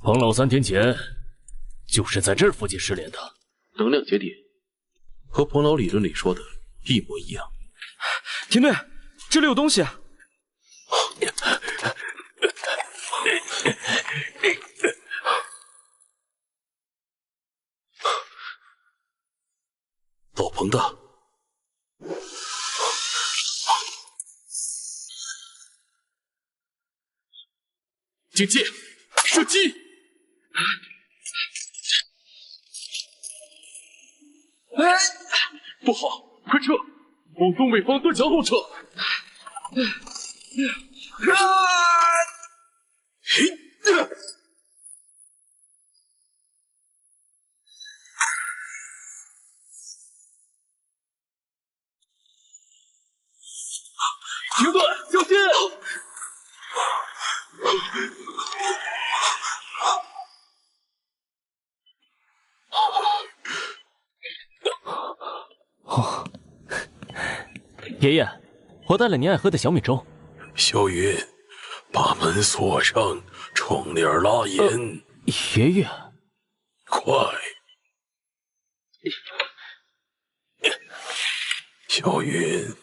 彭老3天前就是在这附近失联的。能量节点和彭老理论里说的一模一样。田队，这里有东西。老彭的。警戒！射击！不好，快撤！往东北方断墙后撤！停顿！小心！哦，爷爷，我带了您爱喝的小米粥。小云，把门锁上，窗帘拉严。爷爷，快！小云，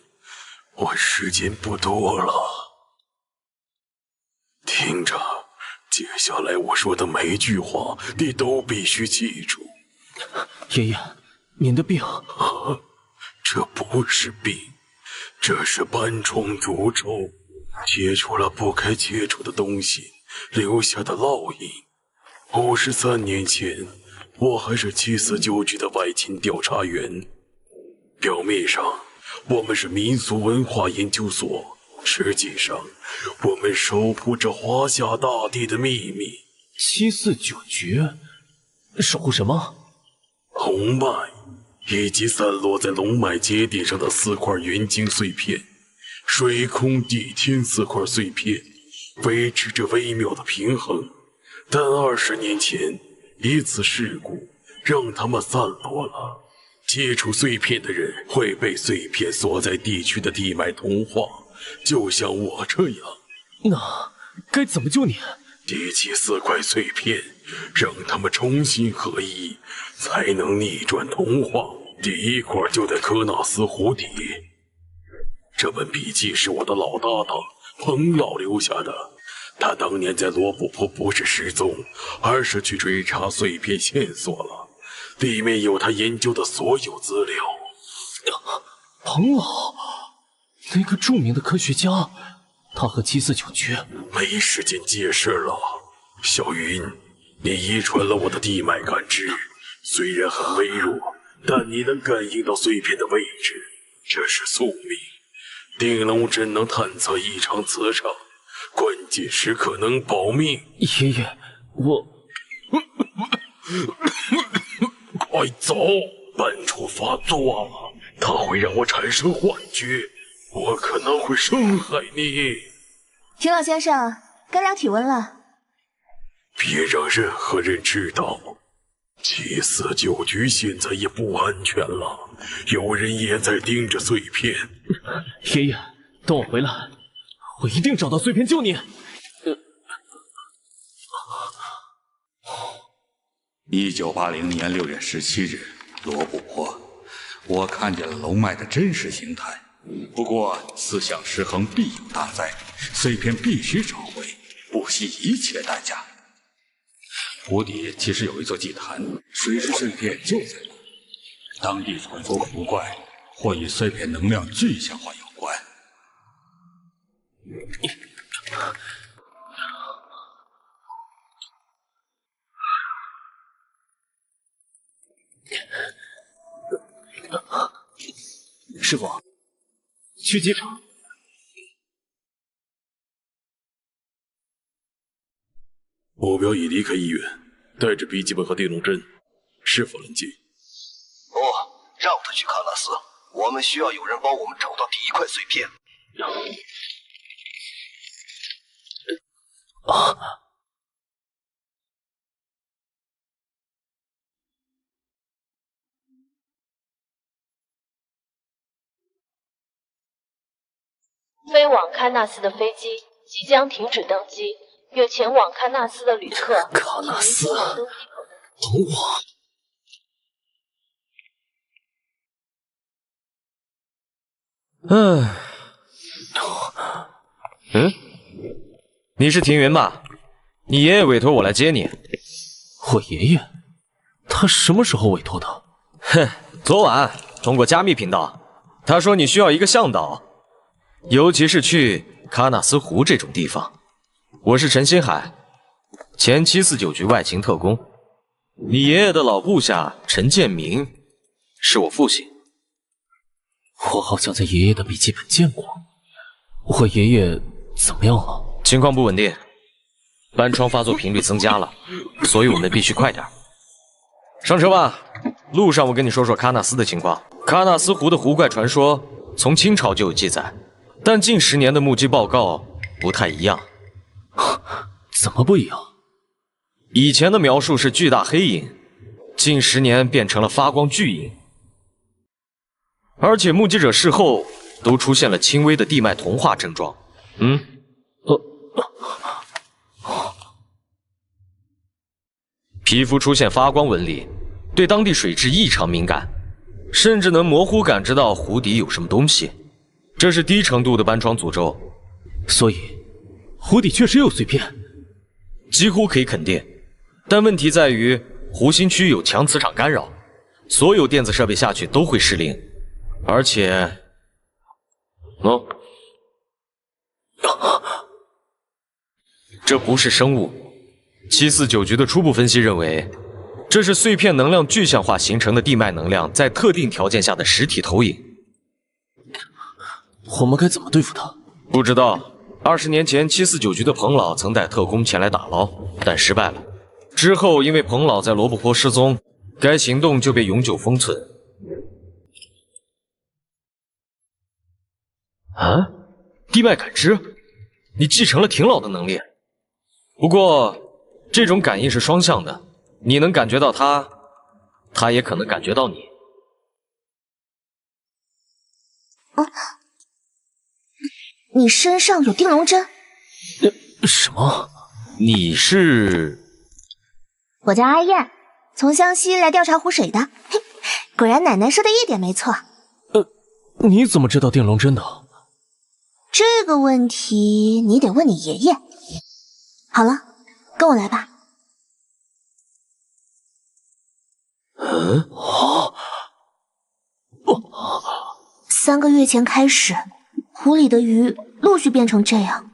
我时间不多了，听着，接下来我说的每一句话，你都必须记住。爷爷，您的病……这不是病，这是斑虫诅咒，接触了不该接触的东西留下的烙印。53年前，我还是749局的外勤调查员。表面上，我们是民俗文化研究所，实际上，我们守护着华夏大地的秘密。749局，守护什么？龙脉，以及散落在龙脉节点上的4块元晶碎片，水空地天4块碎片，维持着微妙的平衡。但20年前，一次事故让它们散落了。接触碎片的人会被碎片所在地区的地脉同化，就像我这样。那该怎么救你？提起4块碎片，让它们重新合一，才能逆转同化。第1块就在科纳斯湖底。这本笔记是我的老搭档彭老留下的。他当年在罗布泊不是失踪，而是去追查碎片线索了，里面有他研究的所有资料。彭老，那个著名的科学家，他和749局……没时间解释了。小云，你遗传了我的地脉感知，虽然很微弱，但你能感应到碎片的位置，这是宿命。定龙针能探测异常磁场，关键时刻能保命。爷爷，我……快走！斑虫发作了，它会让我产生幻觉，我可能会伤害你。田老先生，该量体温了。别让任何人知道。749局现在也不安全了，有人也在盯着碎片。爷爷，等我回来，我一定找到碎片救你。1980年6月17日，罗布泊，我看见了龙脉的真实形态。不过，思想失衡必有大灾，碎片必须找回，不惜一切代价。湖底其实有一座祭坛，水之碎片就在那。当地传说古怪，或与碎片能量具象化有关。师傅，去机场。目标已离开医院，带着笔记本和电动针，是否能进？不，让他去喀纳斯。我们需要有人帮我们找到第1块碎片。啊！飞往喀纳斯的飞机即将停止登机，有前往喀纳斯的旅客，喀纳斯，等我。你是庭云吧？你爷爷委托我来接你。我爷爷？他什么时候委托的？哼，昨晚通过加密频道，他说你需要一个向导，尤其是去喀纳斯湖这种地方。我是陈星海，前749局外勤特工。你爷爷的老部下陈建明是我父亲。我好像在爷爷的笔记本见过。我爷爷怎么样了？情况不稳定，斑疮发作频率增加了，所以我们必须快点。上车吧，路上我跟你说说喀纳斯的情况。喀纳斯湖的湖怪传说从清朝就有记载，但近10年的目击报告不太一样。怎么不一样？以前的描述是巨大黑影，近10年变成了发光巨影，而且目击者事后都出现了轻微的地脉同化症状。皮肤出现发光纹理，对当地水质异常敏感，甚至能模糊感知到湖底有什么东西。这是低程度的斑疮诅咒，所以湖底确实有碎片，几乎可以肯定。但问题在于湖心区有强磁场干扰，所有电子设备下去都会失灵，而且，这不是生物。749局的初步分析认为，这是碎片能量具象化形成的地脉能量在特定条件下的实体投影。我们该怎么对付它？不知道。20年前749局的彭老曾带特工前来打捞，但失败了。之后因为彭老在罗布泊失踪，该行动就被永久封存。啊？地脉感知？你继承了挺老的能力。不过这种感应是双向的，你能感觉到他，他也可能感觉到你。你身上有定龙针？什么？你是？我叫阿燕，从湘西来调查湖水的。果然奶奶说的一点没错。你怎么知道定龙针的？这个问题你得问你爷爷。好了，跟我来吧。3个月前开始，湖里的鱼陆续变成这样，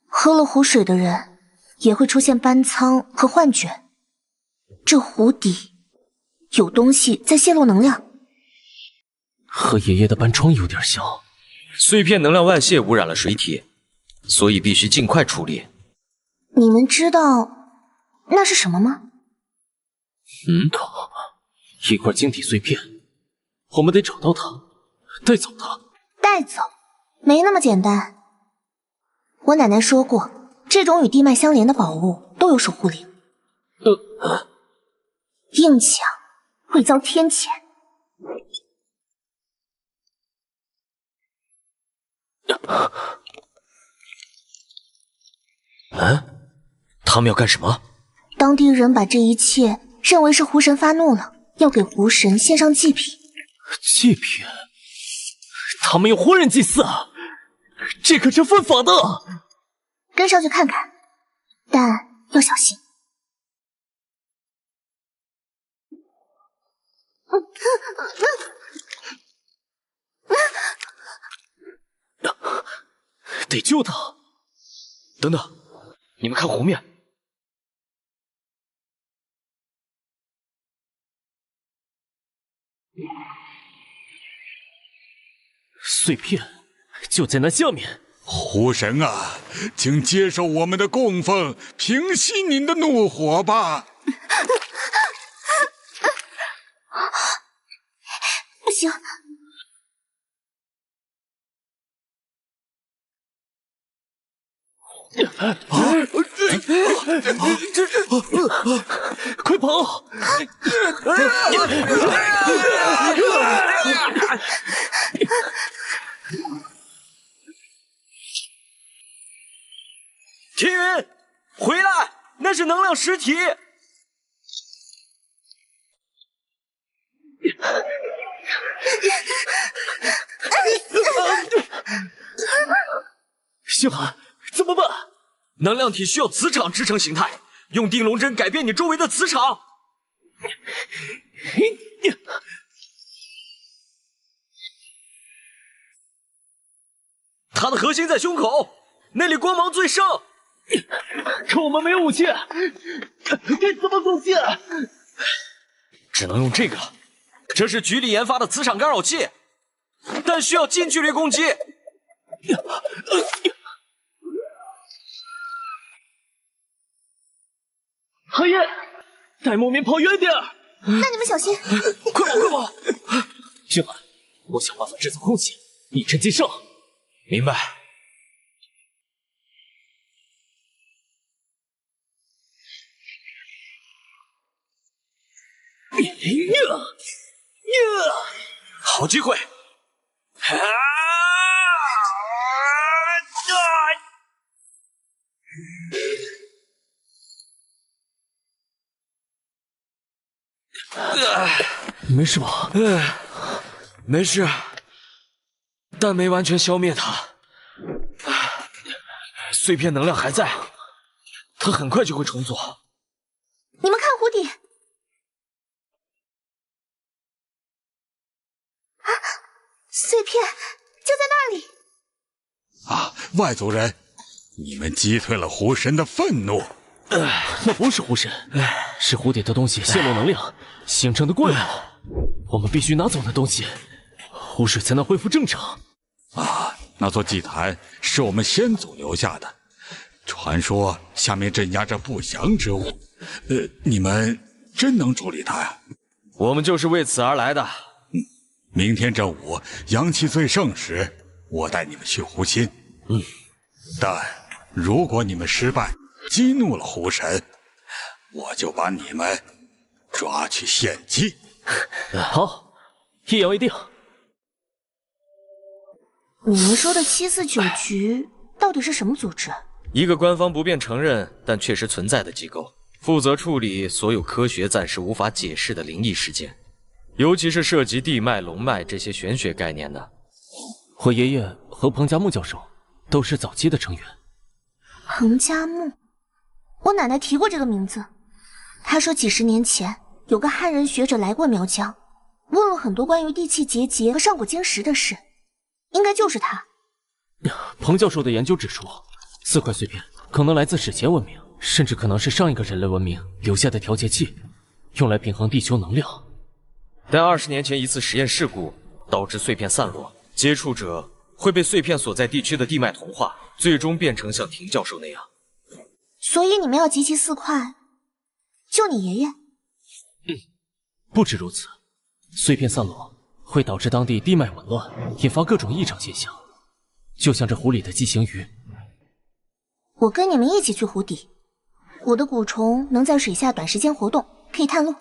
喝了湖水的人也会出现斑苍和幻觉。这湖底有东西在泄露能量，和爷爷的斑疮有点像。碎片能量外泄污染了水体，所以必须尽快处理。你们知道那是什么吗？一块晶体碎片，我们得找到它，带走它。带走？没那么简单。我奶奶说过，这种与地脉相连的宝物都有守护灵。硬抢会遭天谴。他们要干什么？当地人把这一切认为是湖神发怒了，要给湖神献上祭品。祭品？他们用活人祭祀啊！这可是犯法的。跟上去看看，但要小心。得救他！等等，你们看湖面。碎片就在那下面。湖神啊，请接受我们的供奉，平息您的怒火吧。不行。快跑！天云，回来，那是能量实体。星海，怎么办？能量体需要磁场支撑形态，用定龙针改变你周围的磁场。它的核心在胸口，那里光芒最盛。可我们没有武器，该怎么攻击？只能用这个了。这是局里研发的磁场干扰器，但需要近距离攻击。寒烟，带牧民跑远点。那你们小心！快跑，快跑！星海，我想办法制造空气，一针见胜。明白。好机会！没事吧？没事，但没完全消灭它。碎片能量还在，它很快就会重组。你们看湖底，啊，碎片就在那里。啊，外族人，你们击退了湖神的愤怒。那不是湖神，是湖底的东西泄露能量形成的怪物。我们必须拿走那东西，湖水才能恢复正常。啊，那座祭坛是我们先祖留下的，传说下面镇压着不祥之物。你们真能处理它呀？我们就是为此而来的。明天正午阳气最盛时，我带你们去湖心。但如果你们失败，激怒了湖神，我就把你们抓去献祭。好，一言为定。你们说的749局到底是什么组织？一个官方不便承认但确实存在的机构，负责处理所有科学暂时无法解释的灵异事件，尤其是涉及地脉、龙脉这些玄学概念的。我爷爷和彭加木教授都是早期的成员。彭加木，我奶奶提过这个名字。她说几十年前有个汉人学者来过苗疆，问了很多关于地气结节和上古晶石的事，应该就是他。彭教授的研究指出，4块碎片可能来自史前文明，甚至可能是上一个人类文明留下的调节器，用来平衡地球能量。但20年前一次实验事故导致碎片散落，接触者会被碎片所在地区的地脉同化，最终变成像廷教授那样。所以你们要集齐4块，救你爷爷？不止如此，碎片散落会导致当地地脉紊乱，引发各种异常现象，就像这湖里的畸形鱼。我跟你们一起去湖底，我的蛊虫能在水下短时间活动，可以探路。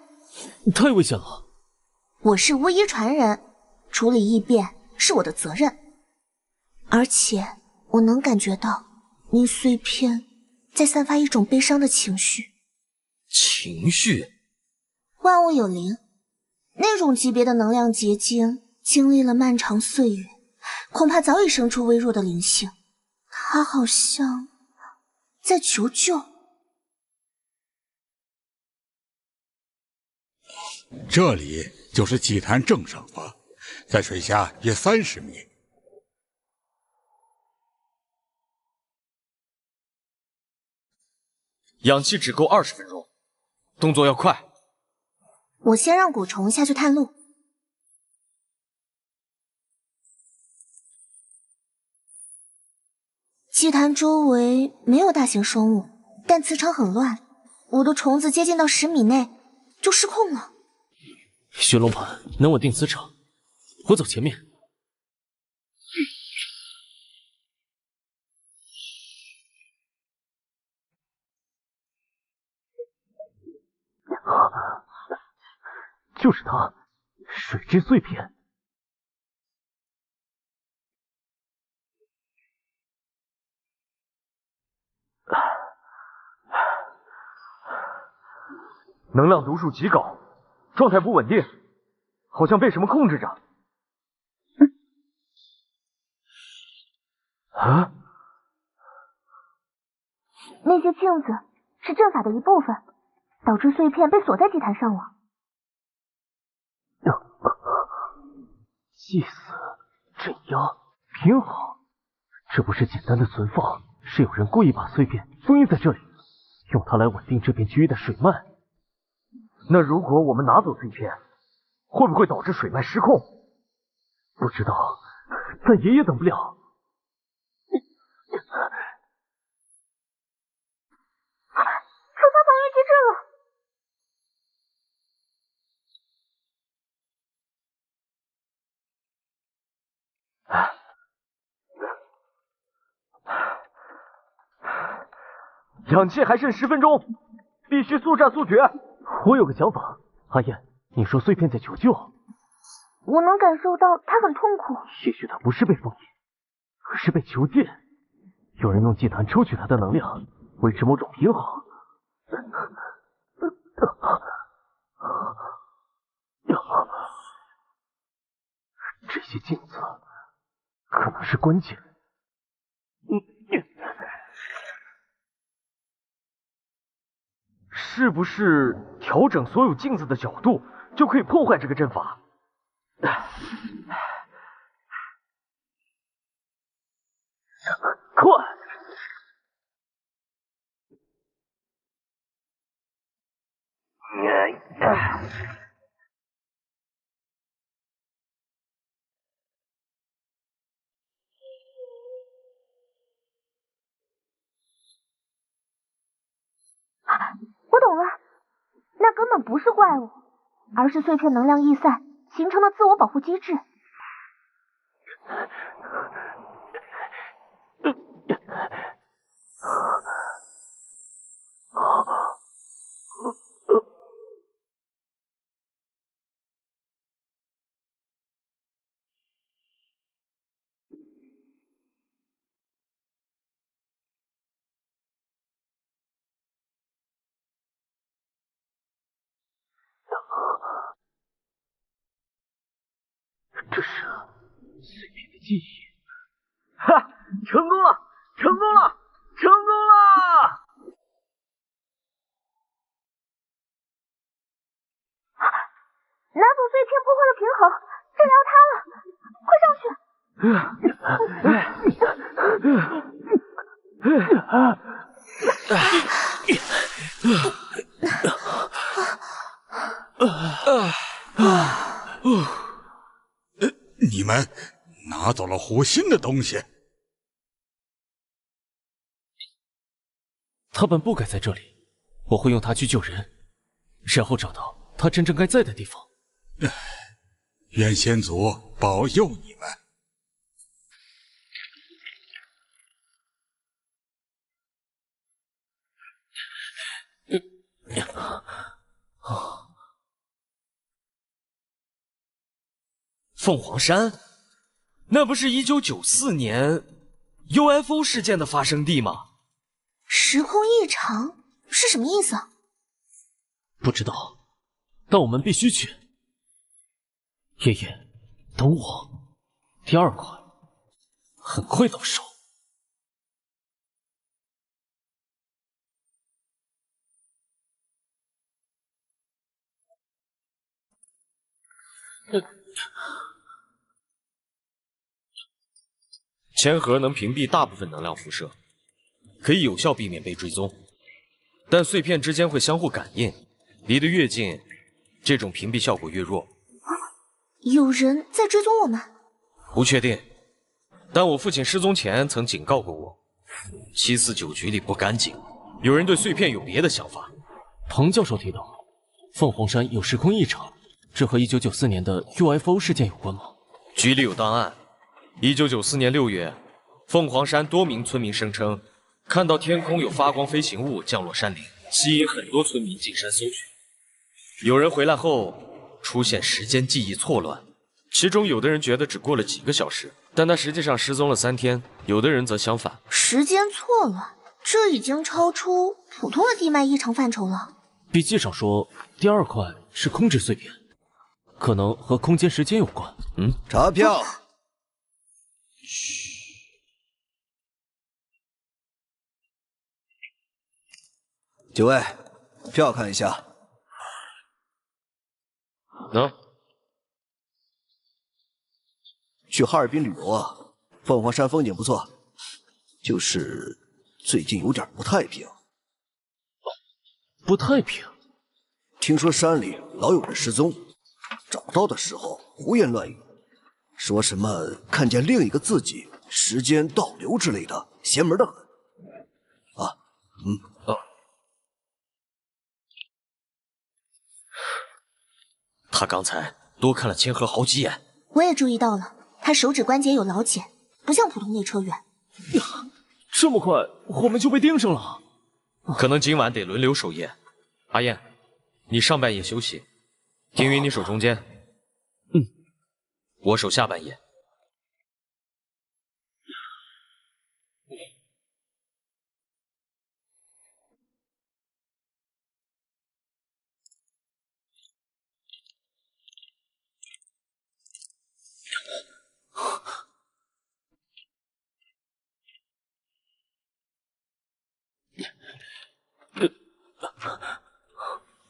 太危险了！我是巫医传人，处理异变是我的责任，而且我能感觉到那碎片在散发一种悲伤的情绪。情绪？万物有灵，那种级别的能量结晶经历了漫长岁月，恐怕早已生出微弱的灵性。它好像在求救。这里就是祭坛正上方，在水下约30米。氧气只够20分钟，动作要快。我先让蛊虫下去探路。祭坛周围没有大型生物，但磁场很乱，我的虫子接近到10米内就失控了。寻龙盘能稳定磁场，我走前面。就是它，水之碎片。能量读数极高，状态不稳定，好像被什么控制着。啊！那些镜子是阵法的一部分，导致碎片被锁在祭坛上了。祭祀、镇压、平衡，这不是简单的存放，是有人故意把碎片封印在这里，用它来稳定这片区域的水脉。那如果我们拿走碎片，会不会导致水脉失控？不知道，但也等不了。触发防御机制了。氧气还剩10分钟，必须速战速决。我有个想法，阿燕，你说碎片在求救，我能感受到他很痛苦。也许他不是被封印，而是被囚禁。有人用祭坛抽取他的能量，维持某种平衡。这些镜子可能是关键。是不是调整所有镜子的角度就可以破坏这个阵法？快！我懂了，那根本不是怪物，而是碎片能量逸散形成的自我保护机制。这是碎片的记忆。哈，成功了，成功了，成功了！拿走碎片破坏了平衡，治疗它了，快上去！你们拿走了胡鑫的东西。他本不该在这里，我会用它去救人，然后找到他真正该在的地方。愿先祖保佑你们。凤凰山，那不是1994年 UFO 事件的发生地吗？时空异常是什么意思？不知道，但我们必须去。爷爷，等我，第2块很快到手。铅盒能屏蔽大部分能量辐射，可以有效避免被追踪，但碎片之间会相互感应，离得越近，这种屏蔽效果越弱。有人在追踪我们？不确定，但我父亲失踪前曾警告过我，749局里不干净，有人对碎片有别的想法。彭教授提到，凤凰山有时空异常，这和1994年的 UFO 事件有关吗？局里有档案。1994年6月，凤凰山多名村民声称看到天空有发光飞行物降落山林，吸引很多村民进山搜寻。有人回来后出现时间记忆错乱，其中有的人觉得只过了几个小时，但他实际上失踪了3天，有的人则相反。时间错乱，这已经超出普通的地脉异常范畴了。笔记上说第2块是空质碎片，可能和空间时间有关。查票。几位，票看一下。能。去哈尔滨旅游啊，凤凰山风景不错，就是最近有点不太平。不太平？听说山里老有人失踪，找到的时候胡言乱语，说什么看见另一个自己，时间倒流之类的，邪门的很。他刚才多看了千鹤好几眼。我也注意到了，他手指关节有老茧，不像普通内车员。这么快我们就被盯上了？可能今晚得轮流守夜。阿燕，你上半夜休息，听云你守中间。我守下半夜。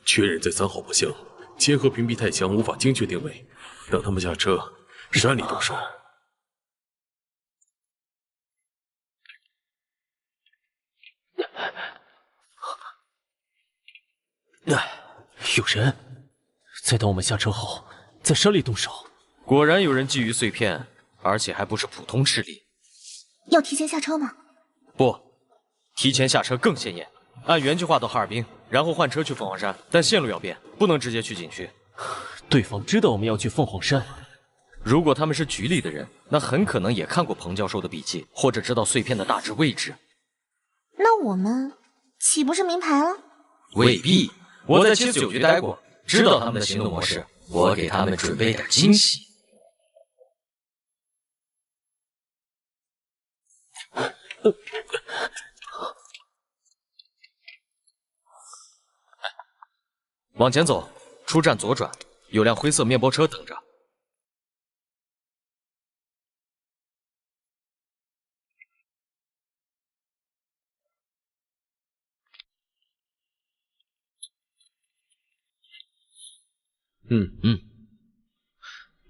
确认在3号包厢，千鹤屏蔽太强，无法精确定位。等他们下车，山里动手。有人在等我们下车后，在山里动手。果然有人觊觎碎片，而且还不是普通势力。要提前下车吗？不，提前下车更显眼。按原计划到哈尔滨，然后换车去凤凰山，但线路要变，不能直接去景区。对方知道我们要去凤凰山，如果他们是局里的人，那很可能也看过彭教授的笔记，或者知道碎片的大致位置。那我们岂不是明牌了？未必，我在七九局待过，知道他们的行动模式，我给他们准备点惊喜。往前走，出站左转，有辆灰色面包车等着。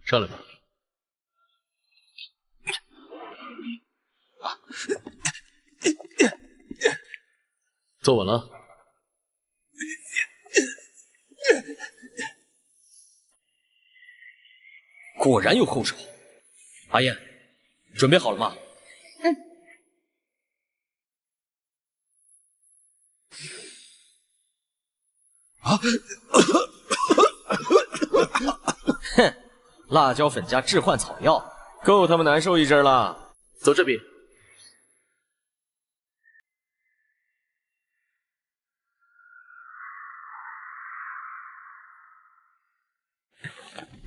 上来吧。坐稳了。果然有后手。阿燕，准备好了吗？哼，辣椒粉加致幻草药，够他们难受一阵了。走这边。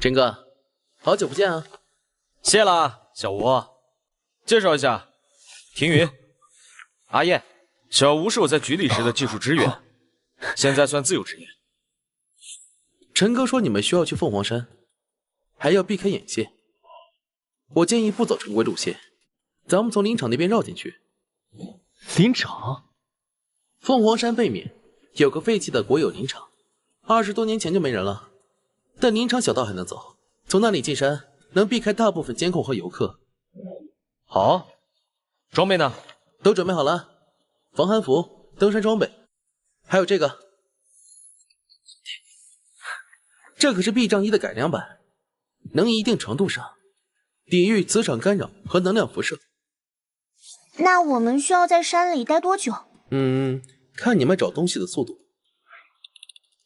陈哥，好久不见啊！谢了，小吴。介绍一下，庭云、阿燕。小吴是我在局里时的技术支援，现在算自由职业。陈哥说你们需要去凤凰山，还要避开眼线。我建议不走正规路线，咱们从林场那边绕进去。林场？凤凰山背面有个废弃的国有林场，20多年前就没人了。但林场小道还能走，从那里进山能避开大部分监控和游客。好，装备呢？都准备好了，防寒服、登山装备，还有这个，这可是避障衣的改良版，能一定程度上抵御磁场干扰和能量辐射。那我们需要在山里待多久？看你们找东西的速度。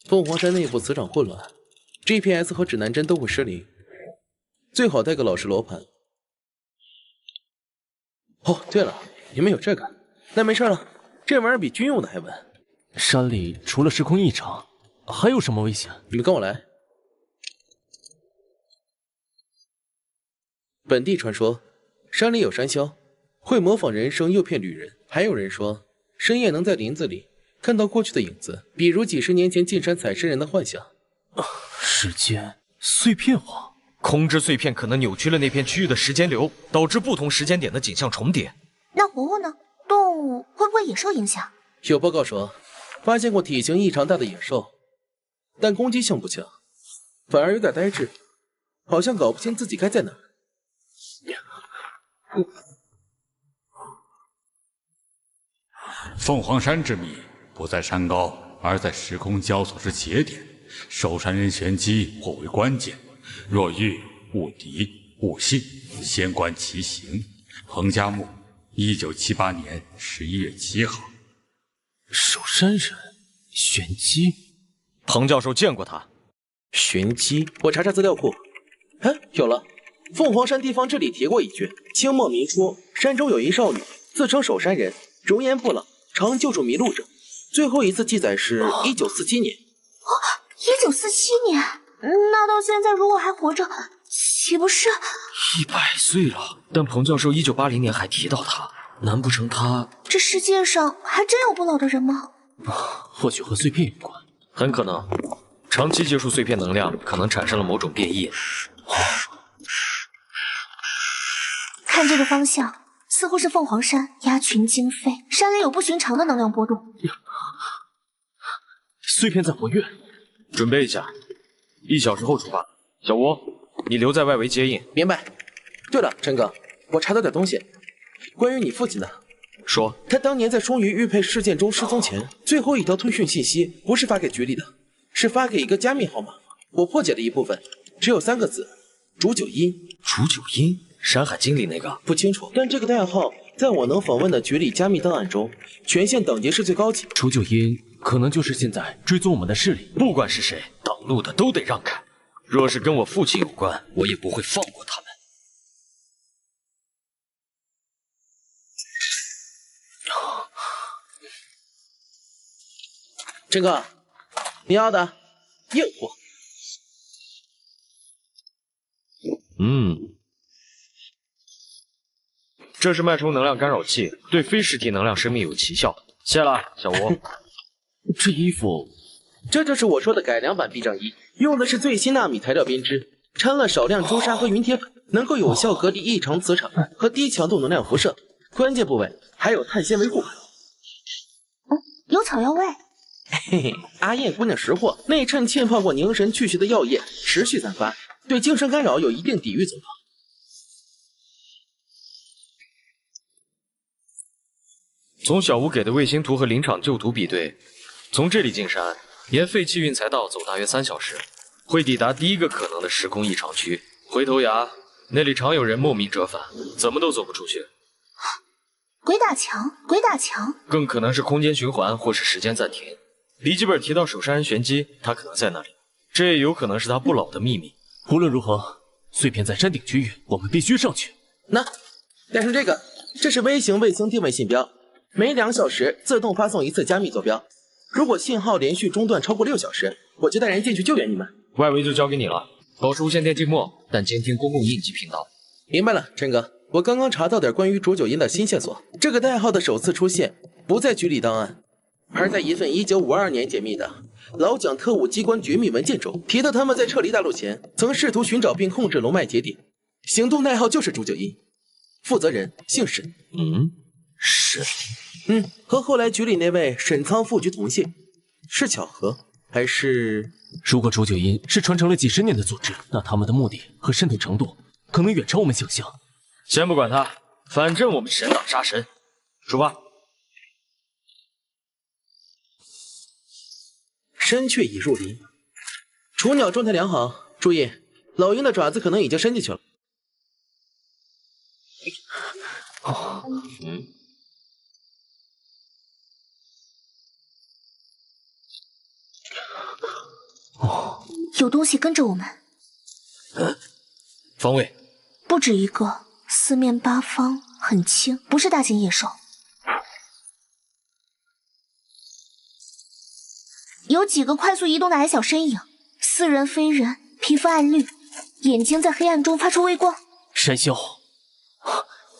凤凰山内部磁场混乱，GPS 和指南针都会失灵，最好带个老式罗盘。哦，对了，你们有这个，那没事了，这玩意儿比军用的还稳。山里除了时空异常，还有什么危险？你们跟我来。本地传说，山里有山魈，会模仿人声诱骗旅人。还有人说，深夜能在林子里看到过去的影子，比如几十年前进山采参人的幻想。时间碎片化，空之碎片可能扭曲了那片区域的时间流，导致不同时间点的景象重叠。那活物呢？动物会不会也受影响？有报告说，发现过体型异常大的野兽，但攻击性不强，反而有点呆滞，好像搞不清自己该在哪儿。凤凰山之谜不在山高，而在时空交错之节点。守山人玄机颇为关键，若遇勿敌勿信，先观其形。彭加木，1978年11月7号。守山人玄机，彭教授见过他。玄机，我查查资料库。哎，有了，凤凰山地方志里提过一句：清末民初，山中有一少女，自称守山人，容颜不老，常救助迷路者。最后一次记载是1947年。1947年，那到现在如果还活着，岂不是100岁了？但彭教授1980年还提到他，难不成他……这世界上还真有不老的人吗？或许和碎片有关，很可能。长期接触碎片能量，可能产生了某种变异。看这个方向，似乎是凤凰山鸭群惊飞，山里有不寻常的能量波动。碎片在活跃，准备一下，1小时后出发。小吴，你留在外围接应。明白。对了，陈哥，我查到点东西，关于你父亲的。说，他当年在双鱼玉佩事件中失踪前，最后一条通讯信息不是发给局里的，是发给一个加密号码。我破解了一部分，只有3个字：煮酒阴。煮酒阴，《山海经》里那个？不清楚，但这个代号在我能访问的局里加密档案中，权限等级是最高级。煮酒阴可能就是现在追踪我们的势力。不管是谁，挡路的都得让开。若是跟我父亲有关，我也不会放过他们。陈哥，你要的硬货。这是脉冲能量干扰器，对非实体能量生命有奇效。谢了，小吴。这衣服，这就是我说的改良版避障衣，用的是最新纳米材料编织，掺了少量朱砂和云铁粉，能够有效隔离异常磁场和低强度能量辐射。关键部位还有碳纤维护。有草药味。嘿嘿，阿燕姑娘识货，内衬浸泡过凝神去邪的药液，持续散发，对精神干扰有一定抵御作用。从小吴给的卫星图和林场旧图比对，从这里进山，沿废弃运材道走大约3小时，会抵达第一个可能的时空异常区——回头崖。那里常有人莫名折返，怎么都走不出去。鬼打墙，鬼打墙，更可能是空间循环或是时间暂停。笔记本提到守山人玄机，他可能在那里，这也有可能是他不老的秘密。无论如何，碎片在山顶区域，我们必须上去。带上这个，这是微型卫星定位信标，每2小时自动发送1次加密坐标。如果信号连续中断超过6小时，我就带人进去救援你们。外围就交给你了，保持无线电静默，但监听公共应急频道。明白了，陈哥。我刚刚查到点关于煮酒阴的新线索，这个代号的首次出现不在局里档案，而在一份1952年解密的老蒋特务机关绝密文件中，提到他们在撤离大陆前曾试图寻找并控制龙脉节点，行动代号就是煮酒阴，负责人姓沈。沈？和后来局里那位沈仓副局同姓，是巧合还是？如果煮酒阴是传承了几十年的组织，那他们的目的和渗透程度可能远超我们想象。先不管他，反正我们神挡杀神，出发。山雀已入林，雏鸟状态良好，注意，老鹰的爪子可能已经伸进去了。有东西跟着我们。方位不止一个，四面八方很轻，不是大型野兽。有几个快速移动的矮小身影，似人非人，皮肤暗绿，眼睛在黑暗中发出微光。山魈，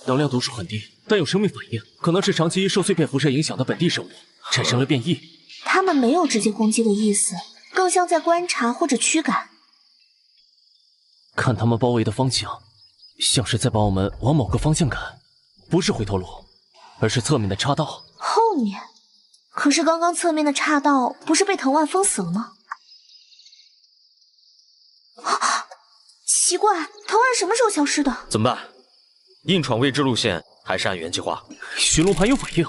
能量读数很低，但有生命反应，可能是长期受碎片辐射影响的本地生物。产生了变异。他们没有直接攻击的意思，更像在观察或者驱赶。看他们包围的方向，像是在把我们往某个方向赶，不是回头路，而是侧面的岔道。后面？可是刚刚侧面的岔道不是被藤蔓封死了吗？奇怪，藤蔓什么时候消失的？怎么办？硬闯未知路线，还是按原计划？寻龙盘有反应，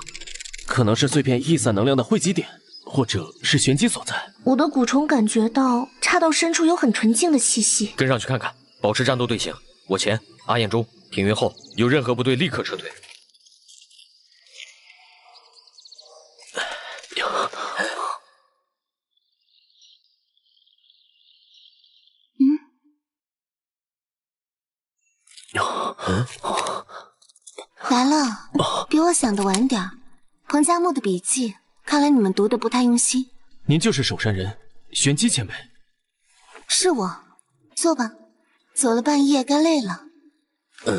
可能是碎片逸散能量的汇集点，或者是玄机所在。我的蛊虫感觉到岔道深处有很纯净的气息，跟上去看看，保持战斗队形。我前，阿彦中，平云后，有任何部队立刻撤退。来了，比我想的晚点。彭加木的笔记，看来你们读的不太用心。您就是守山人，玄机前辈。是我，坐吧。走了半夜，该累了。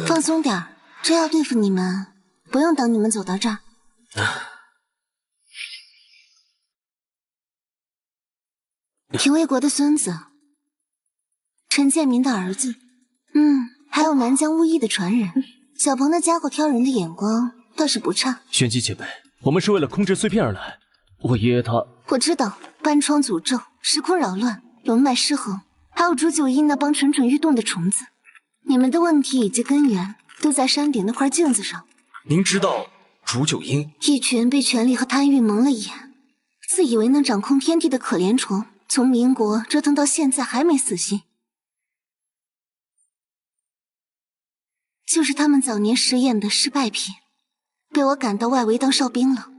放松点儿，这要对付你们，不用等你们走到这儿。平卫国的孙子，陈建民的儿子，还有南疆巫医的传人。小鹏那家伙挑人的眼光倒是不差。玄机前辈，我们是为了控制碎片而来。我爷爷他……我知道，斑疮诅咒、时空扰乱、龙脉失衡，还有煮酒阴那帮蠢蠢欲动的虫子。你们的问题以及根源都在山顶那块镜子上。您知道煮酒阴？一群被权力和贪欲蒙了眼，自以为能掌控天地的可怜虫，从民国折腾到现在还没死心。就是他们早年实验的失败品，被我赶到外围当哨兵了。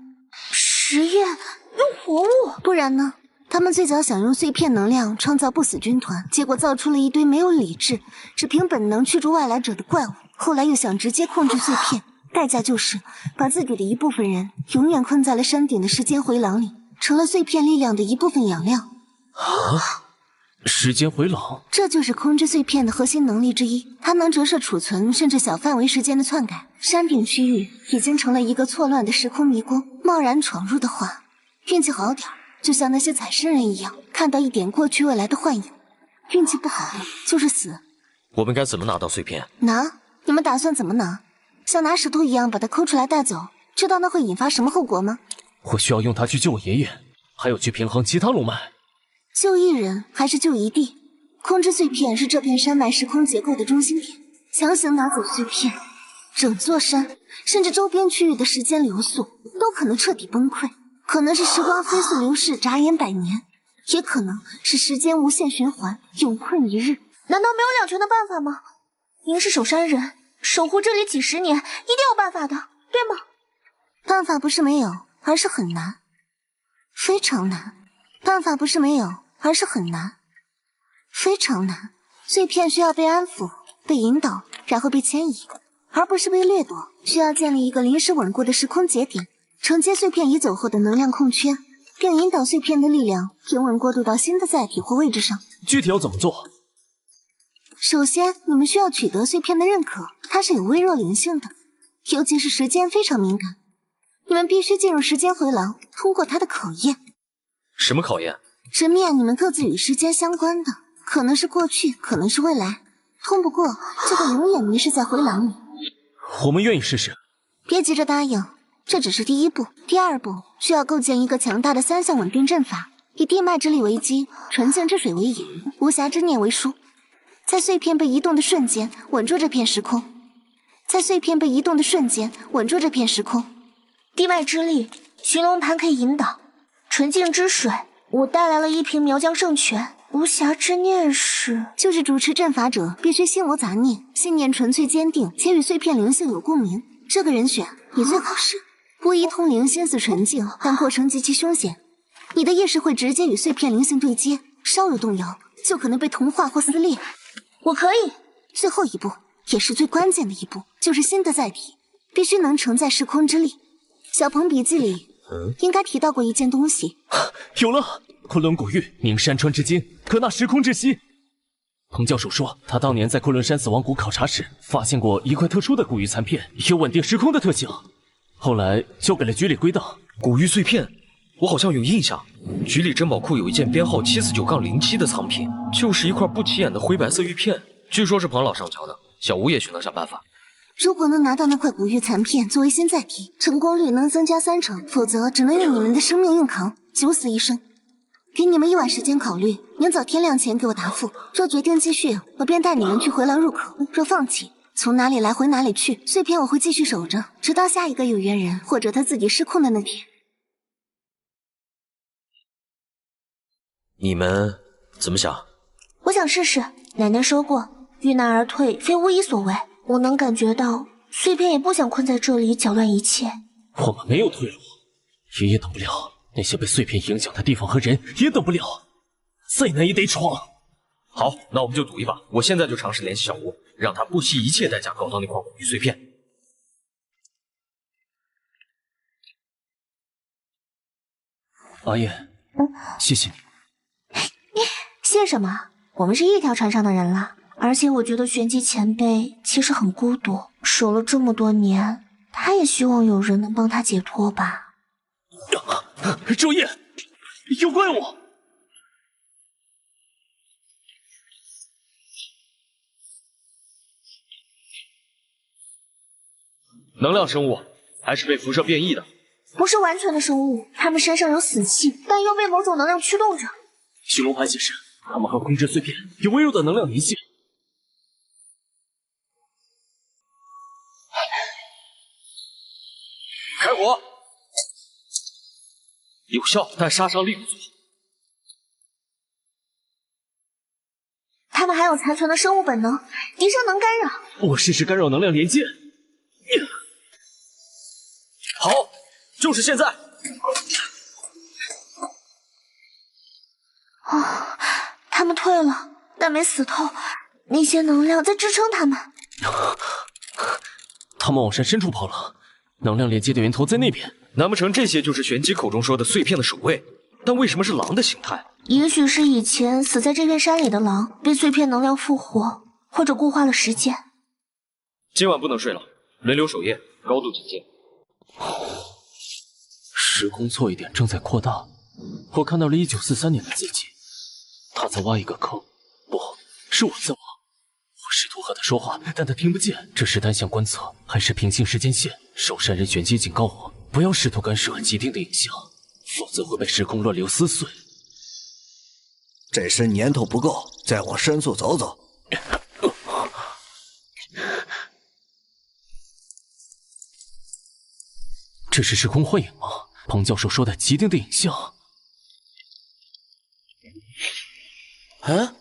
实验用活物？不然呢？他们最早想用碎片能量创造不死军团，结果造出了一堆没有理智、只凭本能驱逐外来者的怪物。后来又想直接控制碎片，代价就是把自己的一部分人永远困在了山顶的时间回廊里，成了碎片力量的一部分养料。啊！时间回廊，这就是控制碎片的核心能力之一，它能折射储存甚至小范围时间的篡改。山顶区域已经成了一个错乱的时空迷宫，贸然闯入的话，运气好点就像那些采参人一样，看到一点过去未来的幻影；运气不好就是死。我们该怎么拿到碎片？拿？你们打算怎么拿？像拿石头一样把它抠出来带走？知道那会引发什么后果吗？我需要用它去救我爷爷，还有去平衡其他龙脉。救一人还是救一地？控制碎片是这片山脉时空结构的中心点，强行拿走碎片，整座山甚至周边区域的时间流速都可能彻底崩溃。可能是时光飞速流逝，眨眼100年，也可能是时间无限循环，永困一日。难道没有两全的办法吗？您是守山人，守护这里几十年，一定有办法的，对吗？办法不是没有，而是很难，非常难。办法不是没有，而是很难，非常难。碎片需要被安抚、被引导，然后被迁移，而不是被掠夺。需要建立一个临时稳固的时空节点，承接碎片移走后的能量空缺，并引导碎片的力量平稳过渡到新的载体或位置上。具体要怎么做？首先，你们需要取得碎片的认可，它是有微弱灵性的，尤其是时间非常敏感。你们必须进入时间回廊，通过它的考验。什么考验？直面你们各自与时间相关的，可能是过去，可能是未来。通不过，就会永远迷失在回廊里。我们愿意试试。别急着答应，这只是第一步。第二步需要构建一个强大的3项稳定阵法，以地脉之力为基，纯净之水为引，无暇之念为枢。在碎片被移动的瞬间，稳住这片时空。在碎片被移动的瞬间，稳住这片时空。地脉之力，寻龙盘可以引导。纯净之水，我带来了1瓶苗疆圣泉。无暇之念是，就是主持阵法者必须心无杂念，信念纯粹坚定，且与碎片灵性有共鸣。这个人选你最合适。巫医通灵，心思纯净，但过程极其凶险。你的意识会直接与碎片灵性对接，稍有动摇，就可能被同化或撕裂。我可以。最后一步，也是最关键的一步，就是新的载体，必须能承载时空之力。小鹏笔记里应该提到过一件东西。有了，昆仑古玉凝山川之精，可纳时空之息。彭教授说，他当年在昆仑山死亡谷考察时，发现过一块特殊的古玉残片，有稳定时空的特性。后来交给了局里归档。古玉碎片我好像有印象，局里珍宝库有一件编号749-07的藏品，就是一块不起眼的灰白色玉片，据说是彭老上交的。小吴也许能想办法。如果能拿到那块古玉残片作为新载体，成功率能增加30%，否则只能用你们的生命硬扛，九死一生。给你们1晚时间考虑，明早天亮前给我答复。若决定继续，我便带你们去回廊入口；若放弃，从哪里来回哪里去。碎片我会继续守着，直到下一个有缘人或者他自己失控的那天。你们怎么想？我想试试。奶奶说过，遇难而退，非无一所为。我能感觉到，碎片也不想困在这里搅乱一切。我们没有退路，也等不了。那些被碎片影响的地方和人也等不了，再难也得闯。好，那我们就赌一把。我现在就尝试联系小吴，让他不惜一切代价搞到那块古玉碎片。阿叶，谢谢你。谢什么？我们是一条船上的人了。而且我觉得玄机前辈其实很孤独，守了这么多年，他也希望有人能帮他解脱吧。周夜，有怪物！能量生物，还是被辐射变异的？不是完全的生物，他们身上有死气，但又被某种能量驱动着。寻龙盘显示，他们和空之碎片有微弱的能量联系。开火！有效，但杀伤力不足。他们还有残存的生物本能，敌生能干扰。我试试干扰能量连接。好，就是现在。哦，他们退了，但没死透，那些能量在支撑他们。他们往山深处跑了。能量连接的源头在那边，难不成这些就是玄机口中说的碎片的守卫？但为什么是狼的形态？也许是以前死在这片山里的狼被碎片能量复活，或者固化了时间。今晚不能睡了，轮流守夜，高度警戒。时空错异点正在扩大，我看到了1943年的自己，他在挖一个坑，不是我在挖。我试图和他说话，但他听不见。这是单向观测还是平行时间线？守山人玄机警告我，不要试图干涉既定的影像，否则会被时空乱流撕碎。这身年头不够，再往深处走走。这是时空幻影吗？彭教授说的既定的影像。啊，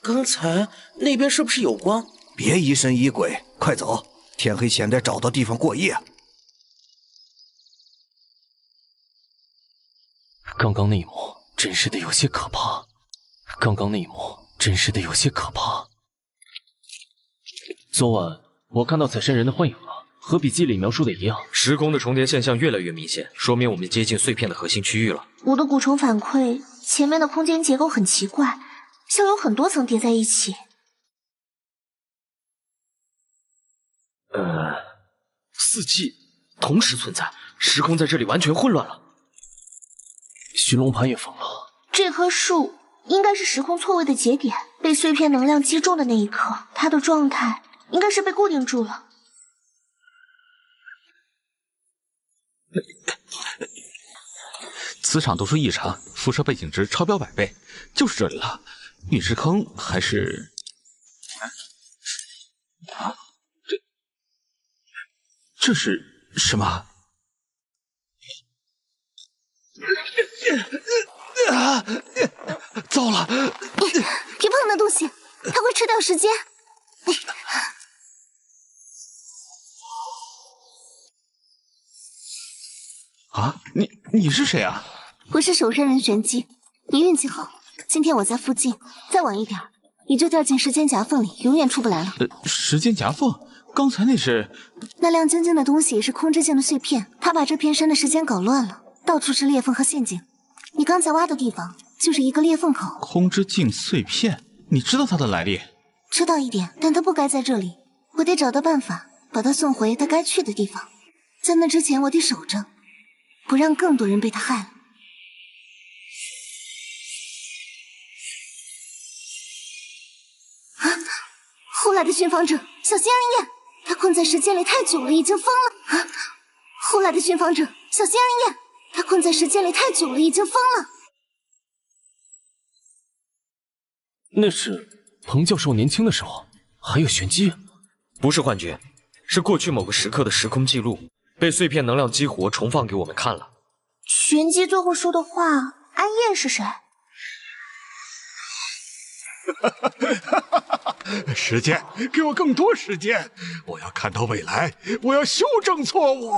刚才那边是不是有光？别疑神疑鬼，快走！天黑前得找到地方过夜。刚刚那一幕真实的有些可怕。昨晚我看到采山人的幻影了，和笔记里描述的一样。时空的重叠现象越来越明显，说明我们接近碎片的核心区域了。我的蛊虫反馈，前面的空间结构很奇怪，像有很多层叠在一起。四季同时存在，时空在这里完全混乱了。寻龙盘也疯了。这棵树应该是时空错位的节点，被碎片能量击中的那一刻，它的状态应该是被固定住了。磁场读数异常，辐射背景值超标100倍，就是这里了。陨石坑还是……这是什么？糟了！别碰那东西，它会吃掉时间。啊，你是谁啊？我是守山人玄机，你运气好，今天我在附近，再晚一点，你就掉进时间夹缝里，永远出不来了。时间夹缝？刚才那是……那亮晶晶的东西是空之境的碎片，它把这片山的时间搞乱了，到处是裂缝和陷阱。你刚才挖的地方就是一个裂缝口。空之境碎片，你知道它的来历？知道一点，但它不该在这里，我得找到办法把它送回它该去的地方。在那之前，我得守着，不让更多人被它害了。寻访者，小心暗夜，他困在时间里太久了，已经疯了。啊！后来的寻访者，小心暗夜，他困在时间里太久了，已经疯了。那是彭教授年轻的时候，还有玄机。不是幻觉，是过去某个时刻的时空记录，被碎片能量激活重放给我们看了。玄机最后说的话，暗夜是谁？时间，给我更多时间！我要看到未来，我要修正错误。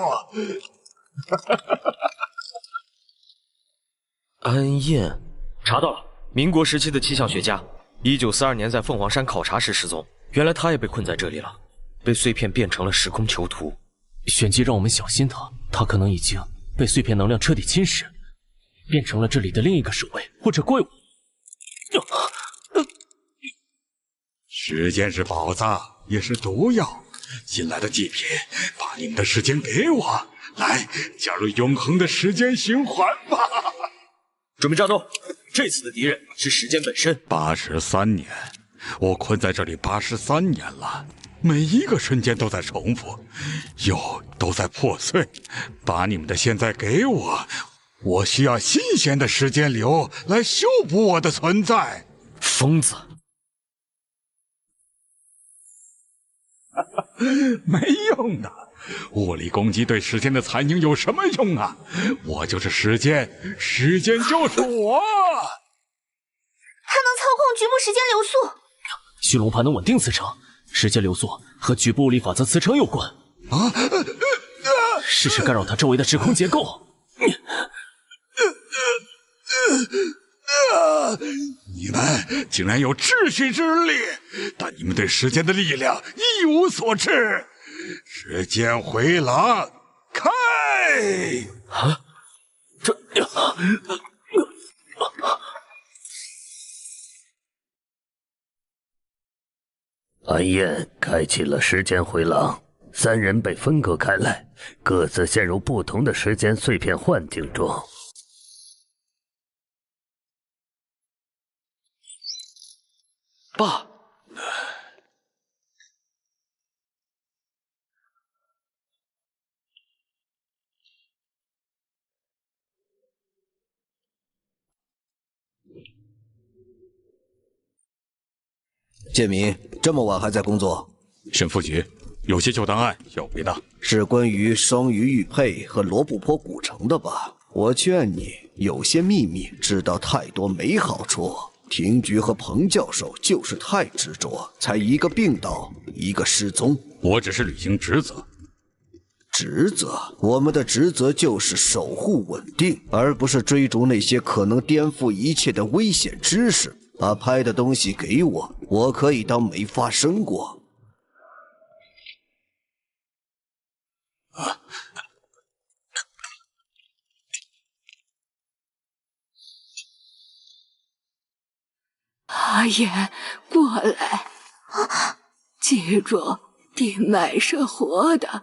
安燕，查到了，民国时期的气象学家，1942年在凤凰山考察时失踪，原来他也被困在这里了，被碎片变成了时空囚徒。玄机让我们小心他可能已经被碎片能量彻底侵蚀，变成了这里的另一个守卫或者怪物。时间是宝藏，也是毒药。新来的祭品，把你们的时间给我，来加入永恒的时间循环吧。准备战斗，这次的敌人是时间本身。83年，我困在这里83年了，每一个瞬间都在重复，又都在破碎。把你们的现在给我，我需要新鲜的时间流来修补我的存在。疯子！没用的，物理攻击对时间的残影有什么用啊？我就是时间，时间就是我。它能操控局部时间流速。驯龙盘能稳定磁场，时间流速和局部物理法则磁场有关。试试干扰它周围的时空结构。你们竟然有秩序之力，但你们对时间的力量一无所知。时间回廊开！啊，安燕开启了时间回廊，三人被分割开来，各自陷入不同的时间碎片幻境中。爸，建民，这么晚还在工作？沈副局，有些旧档案要回的，是关于双鱼玉佩和罗布泊古城的吧？我劝你，有些秘密知道太多没好处。廷局和彭教授就是太执着，才一个病倒，一个失踪。我只是履行职责。职责？我们的职责就是守护稳定，而不是追逐那些可能颠覆一切的危险知识。把拍的东西给我，我可以当没发生过。阿言，过来！记住，地脉是活的，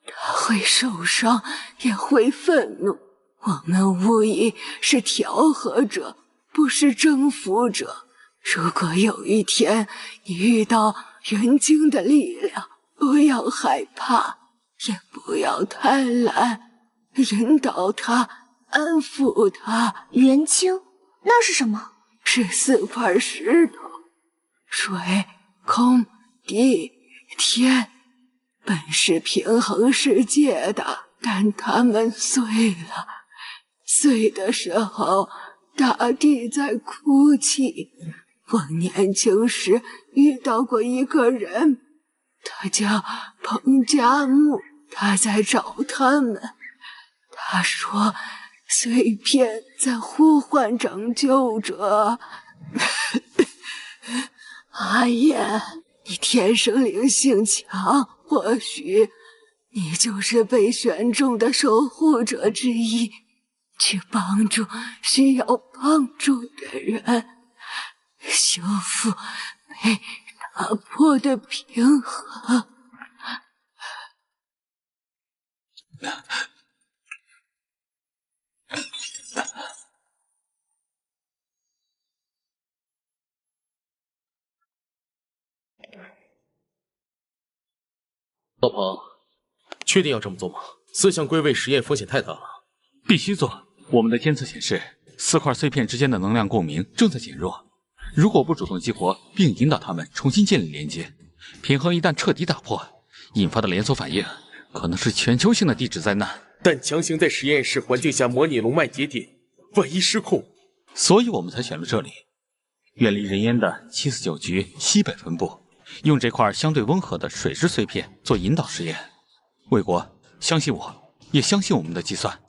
它会受伤，也会愤怒。我们无疑是调和者，不是征服者。如果有一天你遇到元晶的力量，不要害怕，也不要贪婪，引导他，安抚他。元晶，那是什么？是4块石头，水、空、地、天，本是平衡世界的，但它们碎了。碎的时候，大地在哭泣。我年轻时遇到过一个人，他叫彭加木，他在找他们。他说碎片在呼唤拯救者。阿言，你天生灵性强，或许你就是被选中的守护者之一，去帮助需要帮助的人，修复被打破的平衡。老彭，确定要这么做吗？4项归位实验风险太大了，必须做。我们的监测显示，4块碎片之间的能量共鸣正在减弱。如果不主动激活并引导他们重新建立连接，平衡一旦彻底打破，引发的连锁反应可能是全球性的地质灾难。但强行在实验室环境下模拟龙脉节点，万一失控，所以我们才选了这里，远离人烟的749局西北分部，用这块相对温和的水质碎片做引导实验。魏国，相信我，也相信我们的计算。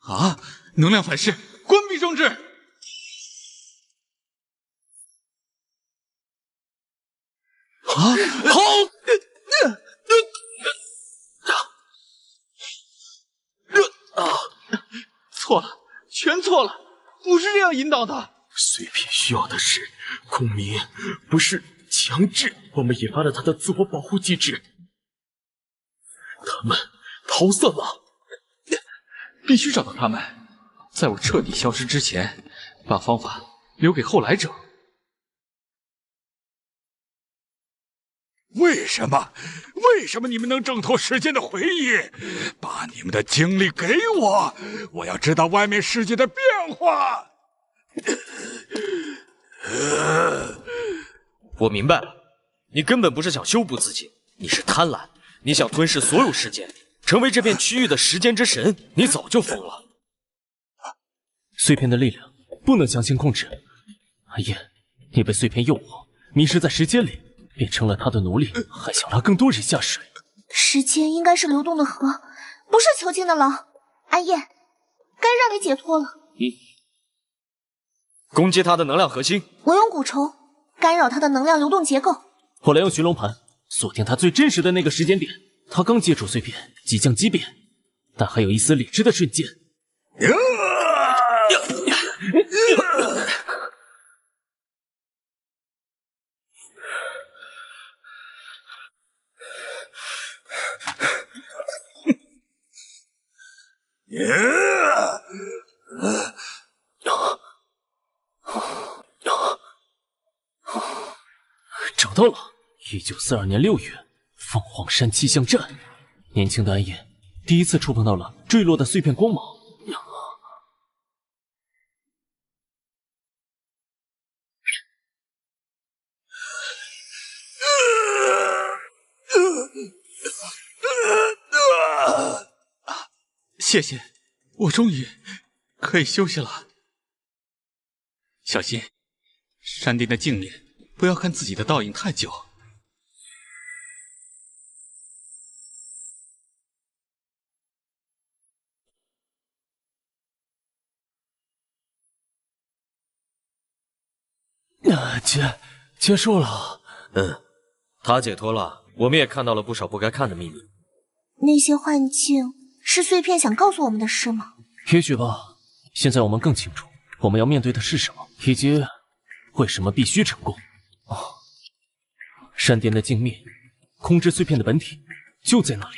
啊！能量反噬，关闭装置。好！错了，全错了，不是这样引导的。碎片需要的是共鸣，不是强制。我们引发了他的自我保护机制，他们逃散了。必须找到他们，在我彻底消失之前，把方法留给后来者。为什么你们能挣脱时间的回忆？把你们的经历给我，我要知道外面世界的变化。我明白了，你根本不是想修补自己，你是贪婪，你想吞噬所有时间，成为这片区域的时间之神，你早就疯了。碎片的力量不能强行控制。阿燕，你被碎片诱惑，迷失在时间里，变成了他的奴隶，还想拉更多人下水。时间应该是流动的河，不是囚禁的牢。阿燕，该让你解脱了。攻击他的能量核心。我用蛊虫干扰他的能量流动结构。我来用寻龙盘锁定他最真实的那个时间点。他刚接触碎片，即将激变，但还有一丝理智的瞬间。找到了！1942年6月，凤凰山气象站，年轻的安彦第一次触碰到了坠落的碎片光芒。谢谢，我终于可以休息了。小心，山巅的镜面，不要看自己的倒影太久。结束了。他解脱了，我们也看到了不少不该看的秘密。那些幻境是碎片想告诉我们的事吗？也许吧。现在我们更清楚我们要面对的是什么，以及为什么必须成功。山巅的镜面，控制碎片的本体就在那里。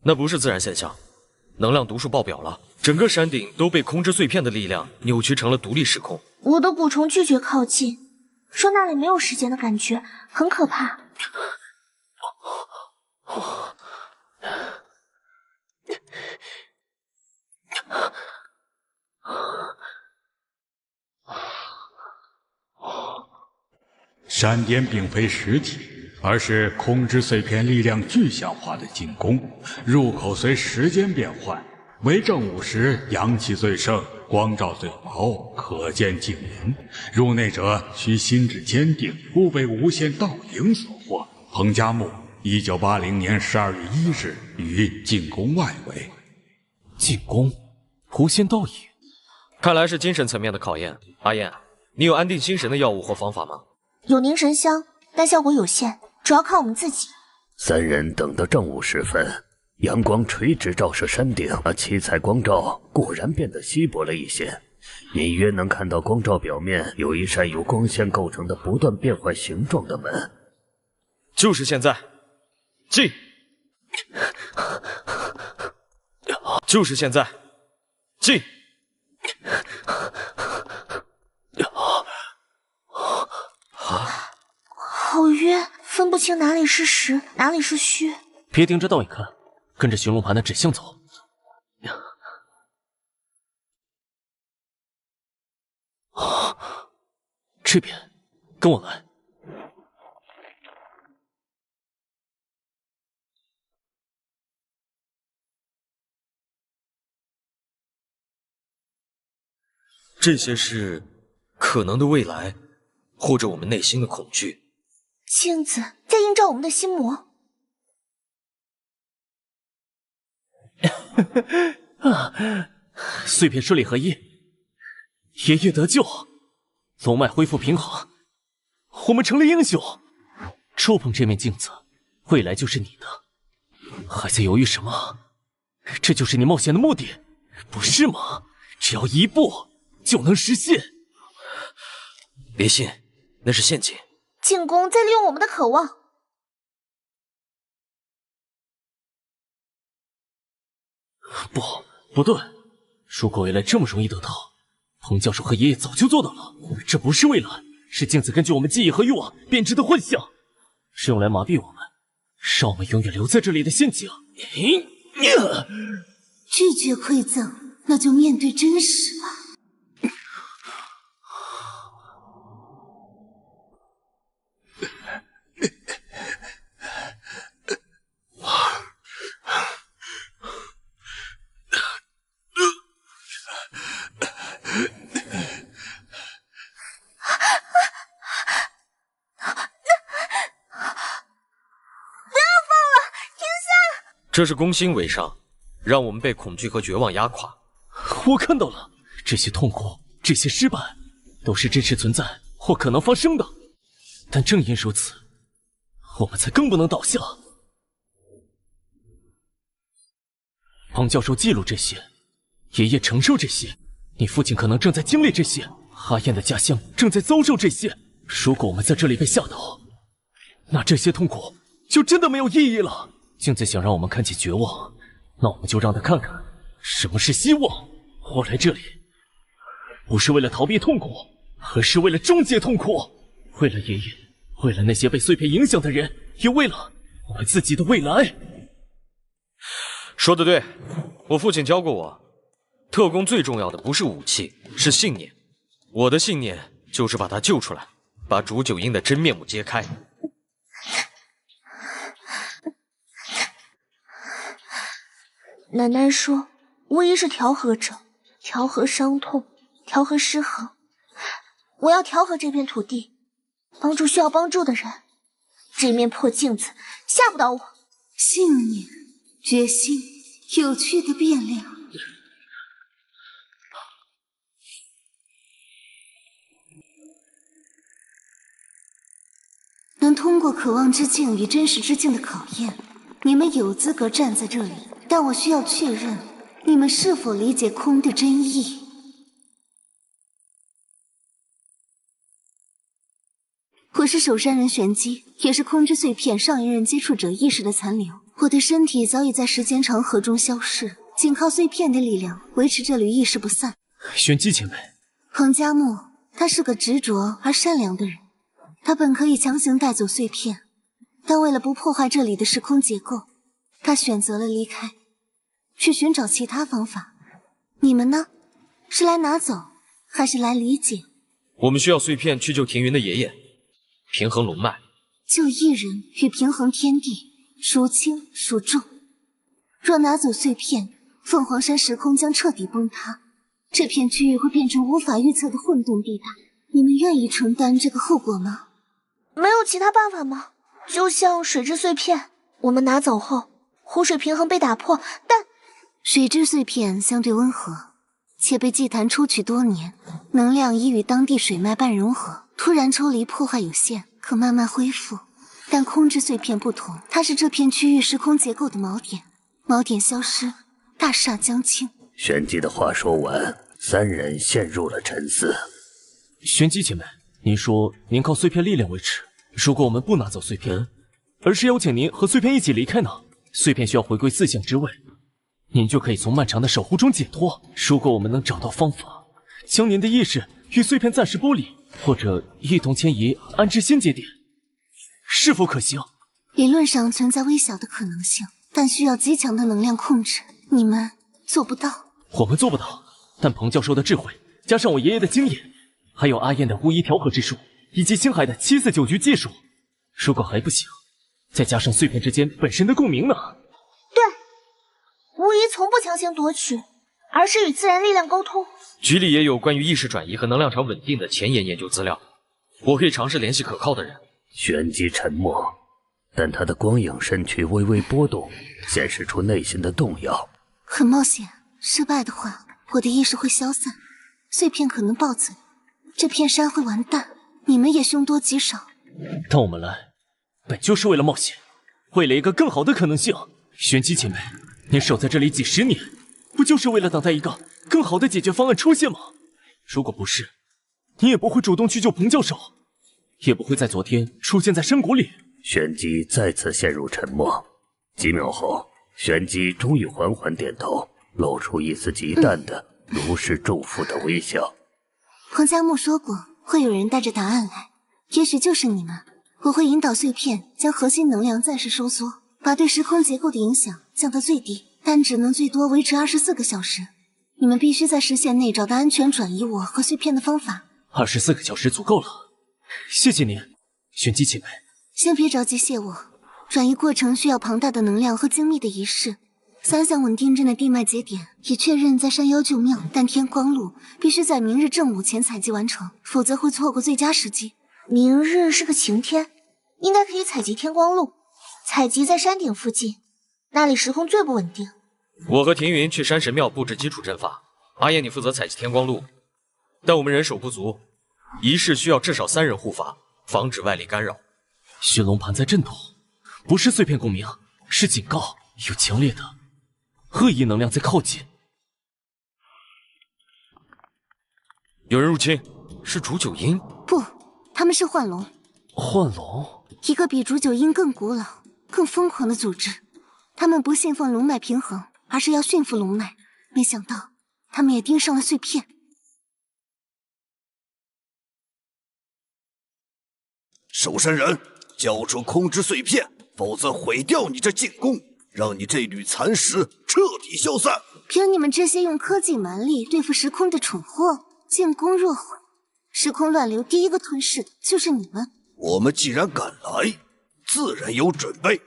那不是自然现象，能量读数爆表了，整个山顶都被控制碎片的力量扭曲成了独立时空。我的蛊虫拒绝靠近，说那里没有时间的感觉，很可怕。山巅并非实体，而是控制碎片力量具象化的进攻。入口随时间变换，为正午时阳气最盛，光照最薄，可见镜明。入内者需心智坚定，不被无限倒影所惑。彭加木1980年12月1日于进宫外围。进宫，无限倒影，看来是精神层面的考验。阿燕，你有安定心神的药物或方法吗？有凝神香，但效果有限，主要靠我们自己。三人等到正午时分，阳光垂直照射山顶，那七彩光照果然变得稀薄了一些。隐约能看到光照表面有一扇由光线构成的不断变换形状的门。就是现在，进！就是现在，进！好晕，分不清哪里是实，哪里是虚。别盯着倒影看，跟着寻龙盘的指向走。这边，跟我来。这些是可能的未来，或者我们内心的恐惧。镜子在映照我们的心魔。碎片顺利合一，爷爷得救，龙脉恢复平衡，我们成了英雄。触碰这面镜子，未来就是你的。还在犹豫什么？这就是你冒险的目的，不是吗？只要一步就能实现。别信，那是陷阱。进攻在利用我们的渴望。不对，如果未来这么容易得到，彭教授和爷爷早就做到了。这不是未来，是镜子根据我们记忆和欲望编织的幻象，是用来麻痹我们，让我们永远留在这里的陷阱。拒绝馈赠，那就面对真实吧。这是攻心为上，让我们被恐惧和绝望压垮。我看到了，这些痛苦，这些失败，都是真实存在或可能发生的。但正因如此，我们才更不能倒下。彭教授记录这些，爷爷承受这些，你父亲可能正在经历这些，哈燕的家乡正在遭受这些。如果我们在这里被吓倒，那这些痛苦就真的没有意义了。镜子想让我们看见绝望，那我们就让他看看什么是希望。我来这里，不是为了逃避痛苦，而是为了终结痛苦，为了爷爷，为了那些被碎片影响的人，也为了我们自己的未来。说得对，我父亲教过我，特工最重要的不是武器，是信念。我的信念就是把他救出来，把煮酒鹰的真面目揭开。奶奶说，巫医是调和者，调和伤痛，调和失衡。我要调和这片土地，帮助需要帮助的人。这面破镜子吓不倒我。信念、决心，有趣的变量。能通过渴望之境与真实之境的考验，你们有资格站在这里。但我需要确认，你们是否理解空的真意？我是守山人玄机，也是空之碎片上一任接触者意识的残留。我的身体早已在时间长河中消逝，仅靠碎片的力量维持这缕意识不散。玄机前辈，彭加木，他是个执着而善良的人，他本可以强行带走碎片，但为了不破坏这里的时空结构，他选择了离开。去寻找其他方法。你们呢？是来拿走，还是来理解？我们需要碎片去救田云的爷爷，平衡龙脉。救一人与平衡天地，孰轻孰重？若拿走碎片，凤凰山时空将彻底崩塌，这片区域会变成无法预测的混沌地带。你们愿意承担这个后果吗？没有其他办法吗？就像水之碎片，我们拿走后，湖水平衡被打破，但水之碎片相对温和，且被祭坛抽取多年，能量已与当地水脉半融合，突然抽离破坏有限，可慢慢恢复。但空之碎片不同，它是这片区域时空结构的锚点，锚点消失，大厦将倾。玄机的话说完，三人陷入了沉思。玄机前辈，您说您靠碎片力量维持，如果我们不拿走碎片，而是邀请您和碎片一起离开呢？碎片需要回归自相之位，您就可以从漫长的守护中解脱。如果我们能找到方法，将您的意识与碎片暂时剥离，或者一同迁移安置新节点，是否可行？理论上存在微小的可能性，但需要极强的能量控制，你们做不到。我们做不到，但彭教授的智慧，加上我爷爷的经验，还有阿燕的巫医调和之术，以及星海的749局技术，如果还不行，再加上碎片之间本身的共鸣呢？对，巫医从不强行夺取，而是与自然力量沟通。局里也有关于意识转移和能量场稳定的前沿研究资料，我可以尝试联系可靠的人。旋即沉默，但他的光影身躯微微波动，显示出内心的动摇。很冒险，失败的话，我的意识会消散，碎片可能暴走，这片山会完蛋，你们也凶多吉少。但我们来，本就是为了冒险，为了一个更好的可能性。玄机前辈，您守在这里几10年，不就是为了等待一个更好的解决方案出现吗？如果不是，你也不会主动去救彭教授，也不会在昨天出现在山谷里。玄机再次陷入沉默，几秒后，玄机终于缓缓点头，露出一丝极淡的如释重负的微笑。黄加木说过，会有人带着答案来，也许就是你们。我会引导碎片将核心能量暂时收缩，把对时空结构的影响降到最低，但只能最多维持24个小时。你们必须在时限内找到安全转移我和碎片的方法。24个小时足够了，谢谢您，玄机前辈。先别着急谢我，转移过程需要庞大的能量和精密的仪式。3项稳定镇的地脉节点已确认在山腰旧庙，但天光路必须在明日正午前采集完成，否则会错过最佳时机。明日是个晴天，应该可以采集天光路。采集在山顶附近，那里时空最不稳定。我和庭云去山神庙布置基础阵法，阿燕你负责采集天光路，但我们人手不足，仪式需要至少3人护法，防止外力干扰。驯龙盘在震动，不是碎片共鸣，是警告，有强烈的恶意能量在靠近。有人入侵，是煮酒鹰？不，他们是幻龙。幻龙，一个比煮酒鹰更古老、更疯狂的组织。他们不信奉龙脉平衡，而是要驯服龙脉。没想到，他们也盯上了碎片。守山人，交出空之碎片，否则毁掉你这进攻，让你这缕残石彻底消散。凭你们这些用科技蛮力对付时空的蠢货，进攻若毁，时空乱流第一个吞噬的就是你们。我们既然敢来，自然有准备。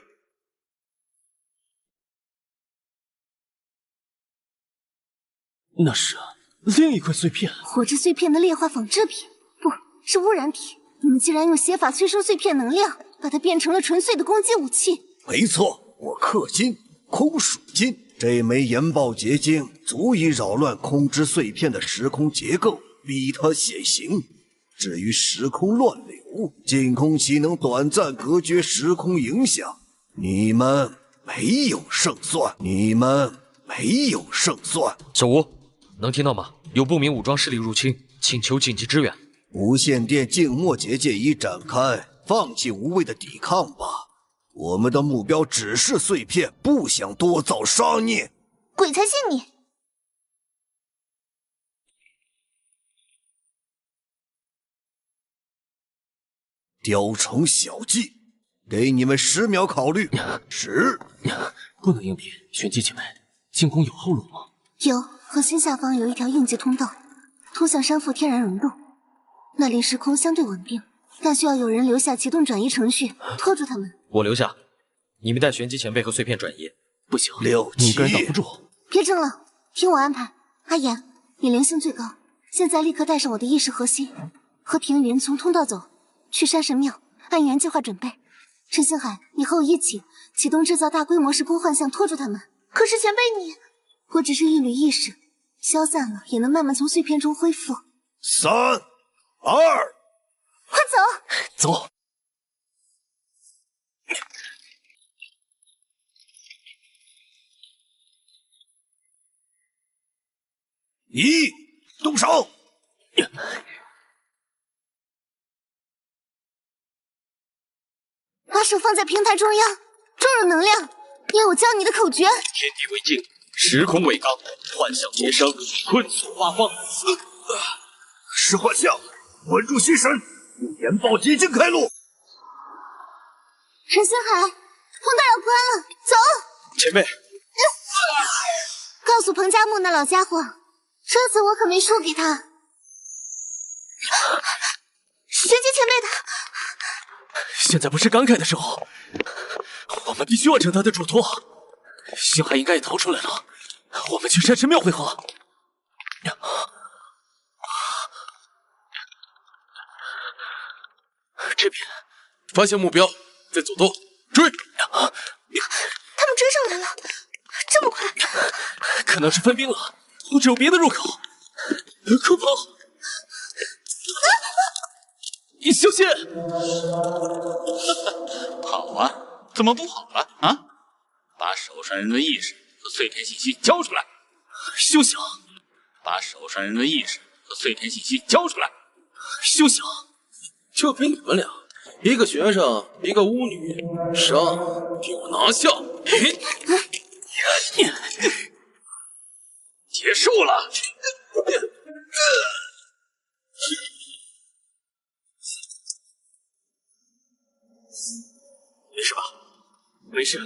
那是另一块碎片，火之碎片的劣化仿制品，不是污染体。你们竟然用邪法催生碎片能量，把它变成了纯粹的攻击武器。没错，我氪金，空属金，这枚研爆结晶足以扰乱空之碎片的时空结构，逼它显形。至于时空乱流，净空期能短暂隔绝时空影响，你们没有胜算，你们没有胜算。小吴，能听到吗？有不明武装势力入侵，请求紧急支援。无线电静默结界已展开，放弃无谓的抵抗吧。我们的目标只是碎片，不想多造杀孽。鬼才信你！雕虫小技，给你们10秒考虑。10，不能硬拼。玄机前辈，进攻有后路吗？有，核心下方有一条应急通道，通向山腹天然溶洞。那里时空相对稳定，但需要有人留下启动转移程序，拖住他们。我留下，你们带玄机前辈和碎片转移。不行，6、7，你一个人挡不住。别争了，听我安排。阿言，你灵性最高，现在立刻带上我的意识核心，和平云从通道走，去山神庙，按原计划准备。陈星海，你和我一起启动制造大规模时空幻象，拖住他们。可是前辈你，我只是一缕意识，消散了也能慢慢从碎片中恢复。3、2，快走！走。1，手放在平台中央，注入能量，念我教你的口诀。天地为镜，时空为纲，幻象皆生，困锁八方。是幻象，稳住心神，研爆结晶开路。陈星海，风道要关了，走！前辈，告诉彭加木那老家伙，这次我可没输给他。玄机前辈的，现在不是感慨的时候，我们必须完成他的嘱托。星海应该也逃出来了，我们去山神庙会合。这边发现目标，在左舵，追！他们追上来了，这么快？可能是分兵了，或者有别的入口。快跑！你小心！好啊，怎么不好了啊？把手上人的意识和碎片信息交出来！休想！把手上人的意识和碎片信息交出来！休想！就凭你们俩，一个学生，一个巫女，上，给我拿下！结束了。没事吧？没事。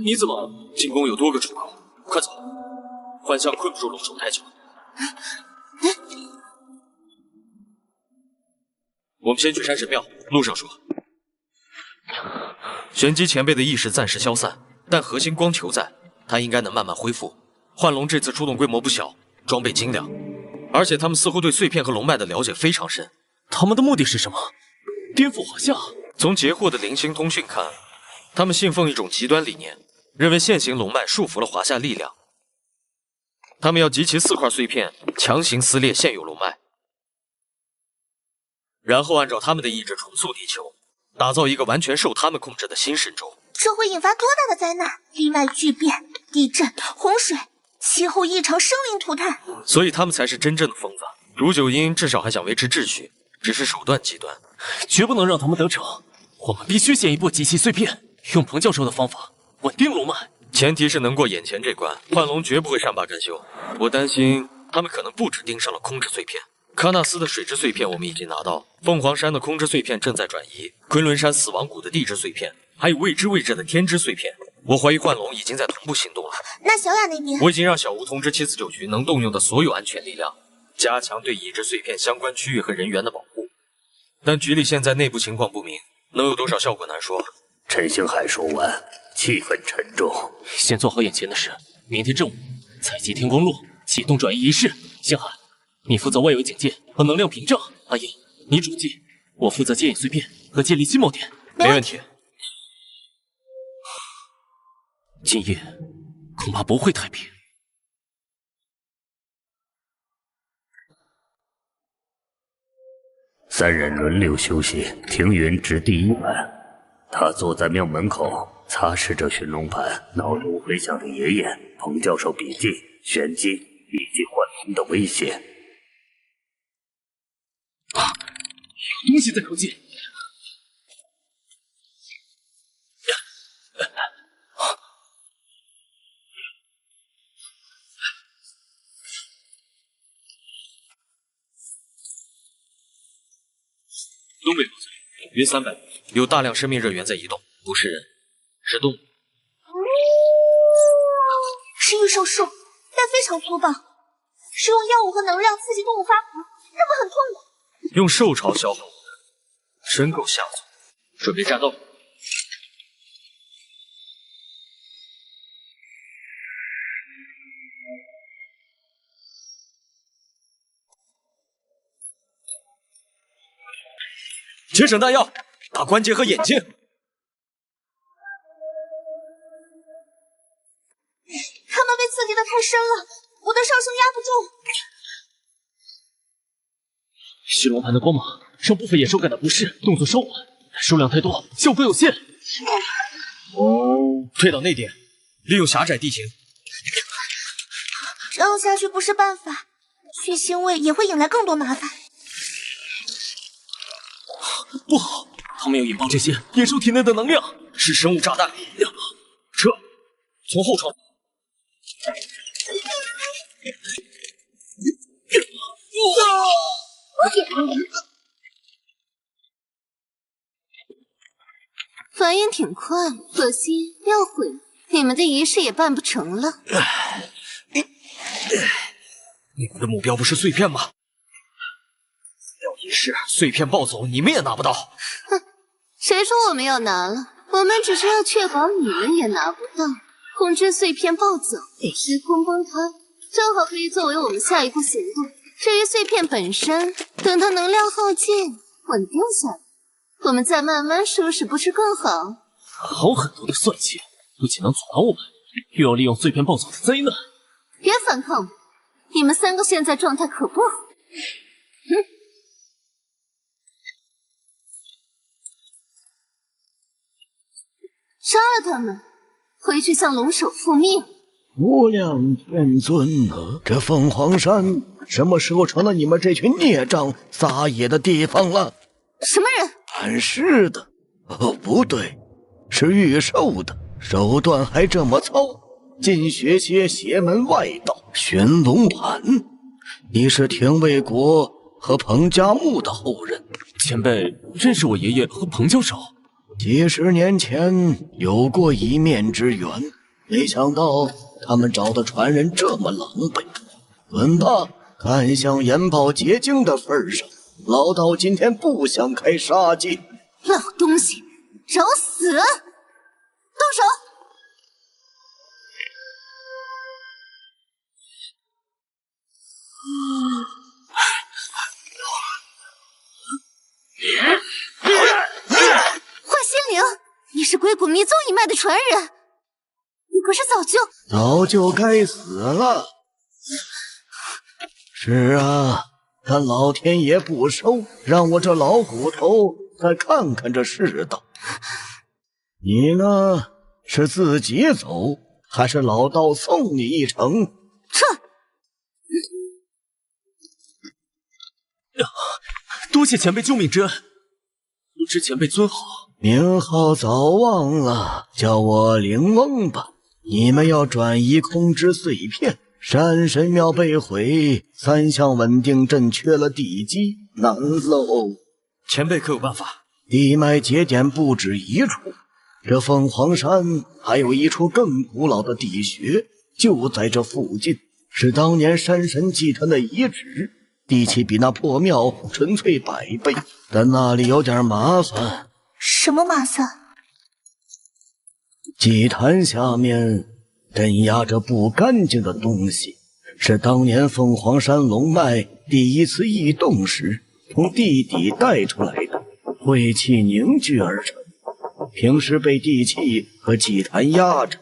你怎么？进攻有多个出口，快走！幻象困不住龙种太久。我们先去山神庙，路上说。玄机前辈的意识暂时消散，但核心光球在，他应该能慢慢恢复。幻龙这次出动规模不小，装备精良，而且他们似乎对碎片和龙脉的了解非常深。他们的目的是什么？颠覆华夏？从截获的零星通讯看，他们信奉一种极端理念，认为现行龙脉束缚了华夏力量。他们要集齐4块碎片，强行撕裂现有龙脉，然后按照他们的意志重塑地球，打造一个完全受他们控制的新神州。这会引发多大的灾难？地脉巨变、地震、洪水、气候异常、生灵涂炭。所以他们才是真正的疯子。如九阴至少还想维持秩序，只是手段极端，绝不能让他们得逞。我们必须先一步集齐碎片，用彭教授的方法稳定龙脉。前提是能过眼前这关。幻龙绝不会善罢甘休。我担心他们可能不止盯上了空之碎片。喀纳斯的水之碎片我们已经拿到，凤凰山的空之碎片正在转移，昆仑山死亡谷的地之碎片，还有未知位置的天之碎片。我怀疑幻龙已经在同步行动了。那小雅那边，我已经让小吴通知749局能动用的所有安全力量，加强对已知碎片相关区域和人员的保护。但局里现在内部情况不明，能有多少效果难说。陈星海说完，气氛沉重。先做好眼前的事，明天正午采集天光路，启动转移仪式。星海，你负责外围警戒和能量屏障。阿英，你主计，我负责接引碎片和建立新锚点。没问题。今夜恐怕不会太平。3人轮流休息，庭云值第1晚。他坐在庙门口，擦拭着寻龙盘，脑中回想着爷爷、彭教授笔记、玄机以及幻龙的威胁。有东西在靠近。东北方向约300米，有大量生命热源在移动，不是人，是动物。是御兽术，但非常粗暴，使用药物和能量刺激动物发活，它会很痛苦。用兽潮消耗我们，真够下作。准备战斗。节省弹药，打关节和眼睛。他们被刺激的太深了，我的上升压不住。驯龙盘的光芒让部分野兽感到不适，动作稍缓，数量太多，效果有限。退到内点，利用狭窄地形。这样下去不是办法，去腥味也会引来更多麻烦。不好，他们要引爆这些野兽体内的能量，是生物炸弹。撤，从后窗。反应挺快，可惜要毁你们的仪式也办不成了。你们的目标不是碎片吗？要仪式，碎片暴走，你们也拿不到。哼，谁说我们要拿了？我们只是要确保你们也拿不到。控制碎片暴走，时空崩塌，正好可以作为我们下一步行动。至于碎片本身，等它能量耗尽，稳定下来，我们再慢慢收拾，不是更好？好狠毒的算计，不仅能阻挠我们，又要利用碎片暴走的灾难。别反抗我，你们3个现在状态可不好。杀了他们，回去向龙首复命。无量天尊啊，这凤凰山什么时候成了你们这群孽障撒野的地方了？什么人？暗示的？哦，不对，是御兽的，手段还这么糙，竟学些邪门外道，寻龙盘。你是廷尉国和彭加木的后人？前辈认识我爷爷和彭教授？几十年前有过一面之缘，没想到他们找的传人这么狼狈。稳吧，看向研报结晶的份上，老道今天不想开杀戒。老东西，找死！动手！幻心灵，你是鬼谷迷踪一脉的传人，你可是早就该死了。是啊，但老天爷不收，让我这老骨头再看看这世道。你呢，是自己走，还是老道送你一程？撤！多谢前辈救命之恩，不知前辈尊号？名号早忘了，叫我灵翁吧。你们要转移空之碎片，山神庙被毁，3项稳定阵缺了地基，难喽。前辈可有办法？地脉节点不止一处，这凤凰山还有一处更古老的地穴，就在这附近，是当年山神祭坛的遗址，地气比那破庙纯粹100倍，但那里有点麻烦。什么麻烦？祭坛下面镇压着不干净的东西，是当年凤凰山龙脉第一次异动时从地底带出来的，晦气凝聚而成。平时被地气和祭坛压着，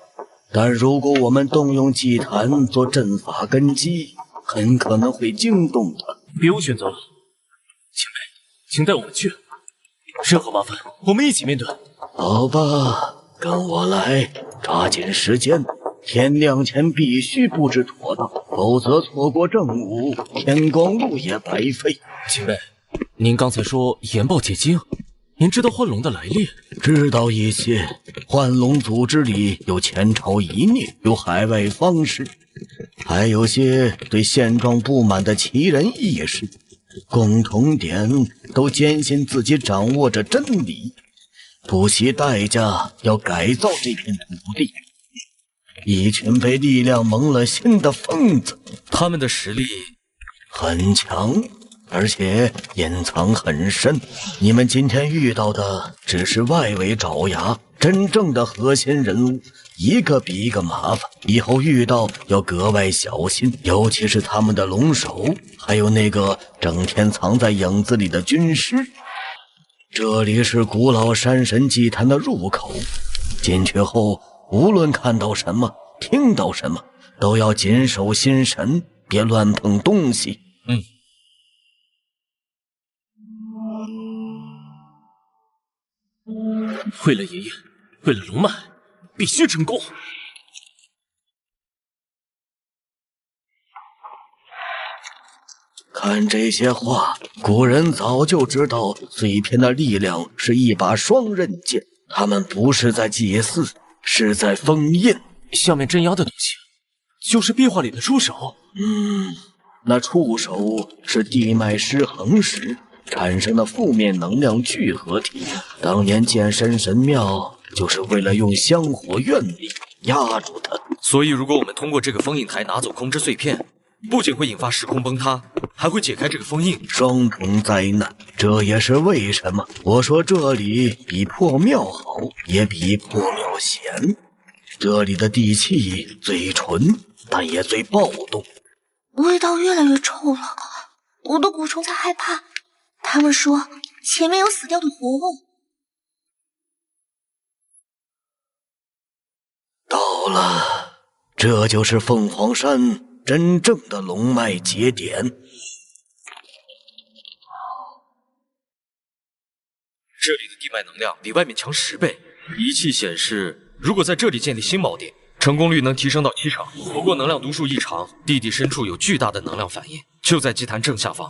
但如果我们动用祭坛做阵法根基，很可能会惊动它。别无选择了，前辈，请带我们去。任何麻烦，我们一起面对。好吧，跟我来，抓紧时间，天亮前必须布置妥当，否则错过正午，天光路也白费。前辈，您刚才说研报结晶，您知道幻龙的来历？知道一些，幻龙组织里有前朝遗孽，有海外方士，还有些对现状不满的奇人异士。共同点都坚信自己掌握着真理，不惜代价要改造这片土地。一群被力量蒙了心的疯子，他们的实力很强，而且隐藏很深。你们今天遇到的只是外围爪牙，真正的核心人物一个比一个麻烦，以后遇到要格外小心，尤其是他们的龙首，还有那个整天藏在影子里的军师。这里是古老山神祭坛的入口，进去后无论看到什么，听到什么，都要谨守心神，别乱碰东西。为了爷爷，为了龙脉，必须成功。看这些话，古人早就知道碎片的力量是一把双刃剑，他们不是在祭祀，是在封印。下面镇压的东西，就是壁画里的触手。那触手是地脉失衡时产生的负面能量聚合体。当年剑神神庙就是为了用香火愿力压住它。所以，如果我们通过这个封印台拿走空之碎片，不仅会引发时空崩塌，还会解开这个封印，双重灾难。这也是为什么我说这里比破庙好，也比破庙险。这里的地气最纯，但也最暴动。味道越来越臭了，我的蛊虫在害怕。他们说前面有死掉的活物。到了，这就是凤凰山真正的龙脉节点。这里的地脉能量比外面强10倍。仪器显示，如果在这里建立新锚点，成功率能提升到70%。不过能量读数异常，地底深处有巨大的能量反应，就在祭坛正下方，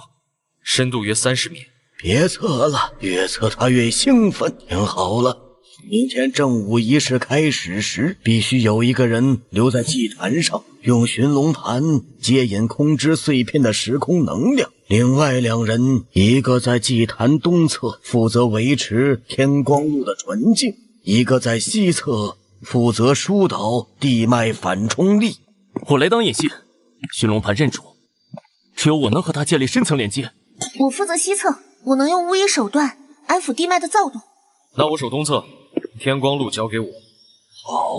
深度约30米。别测了，越测他越兴奋。听好了，明天正午仪式开始时，必须有一个人留在祭坛上，用寻龙盘接引空之碎片的时空能量。另外2人，一个在祭坛东侧负责维持天光路的纯净，一个在西侧负责疏导地脉反冲力。我来当引线，寻龙盘认主，只有我能和他建立深层连接。我负责西侧，我能用巫医手段安抚地脉的躁动。那我守东侧，天光路交给我。好，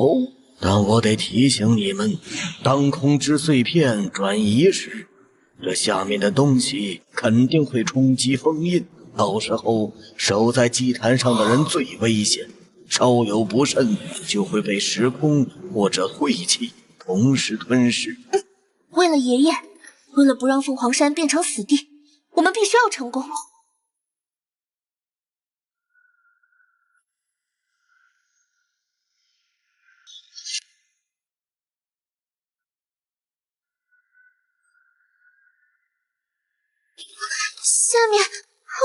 但我得提醒你们，当空之碎片转移时，这下面的东西肯定会冲击封印，到时候守在祭坛上的人最危险，稍有不慎就会被时空或者晦气同时吞噬。为了爷爷，为了不让凤凰山变成死地，我们必须要成功。下面好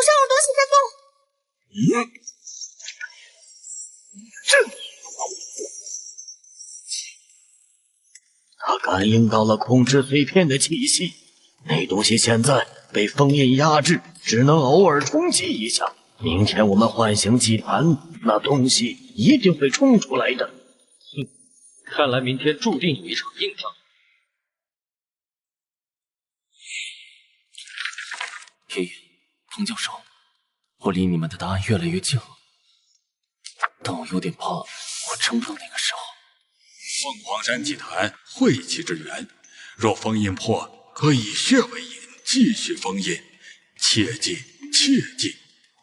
像有东西在动。他感应到了空之碎片的气息，那东西现在被封印压制，只能偶尔冲击一下。明天我们唤醒祭坛，那东西一定会冲出来的。看来明天注定有一场硬仗。爷爷，彭教授，我离你们的答案越来越近了，但我有点怕我撑不到那个时候。凤凰山祭坛晦气之源，若封印破，可以血为引，继续封印。切记，切记！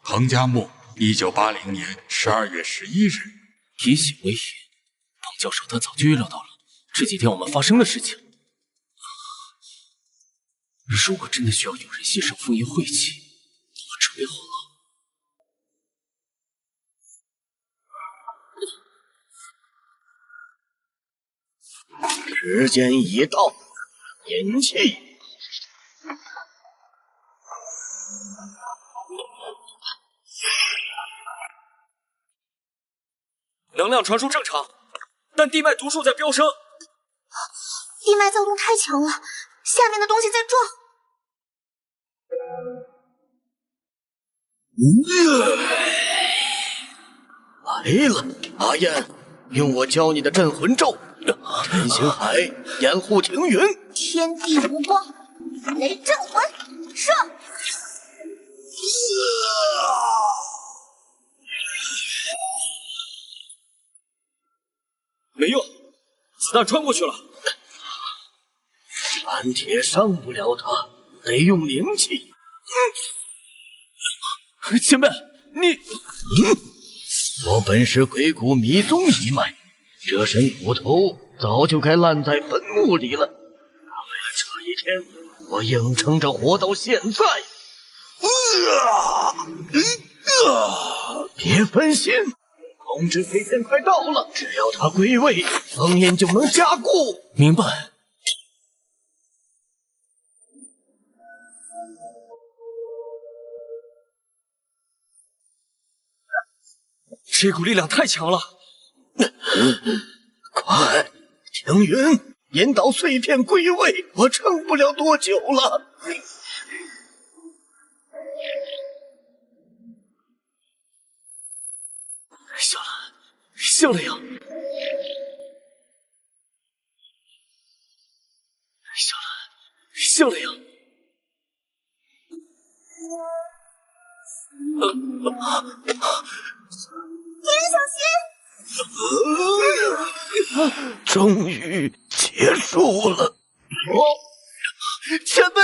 彭加木，1980年12月11日。提醒为严，彭教授他早就预料到了这几天我们发生的事情。如果真的需要有人牺牲封印晦气，我准备好了。时间已到，引气。能量传输正常，但地脉读数在飙升。地脉躁动太强了，下面的东西在撞。来了，阿燕，用我教你的镇魂咒。陈星海掩护庭云，天地无光，雷震魂，上！没用，子弹穿过去了。蓝铁伤不了他，得用灵气。前辈，你……我本是鬼谷迷踪一脉，这身骨头早就该烂在坟墓里了。为了这一天，我硬撑着活到现在。别分心，控制飞天快到了，只要他归位，封印就能加固。明白。这股力量太强了！快，停云，引导碎片归位，我撑不了多久了。笑了呀！笑了呀！敌人小心！终于结束了。前辈！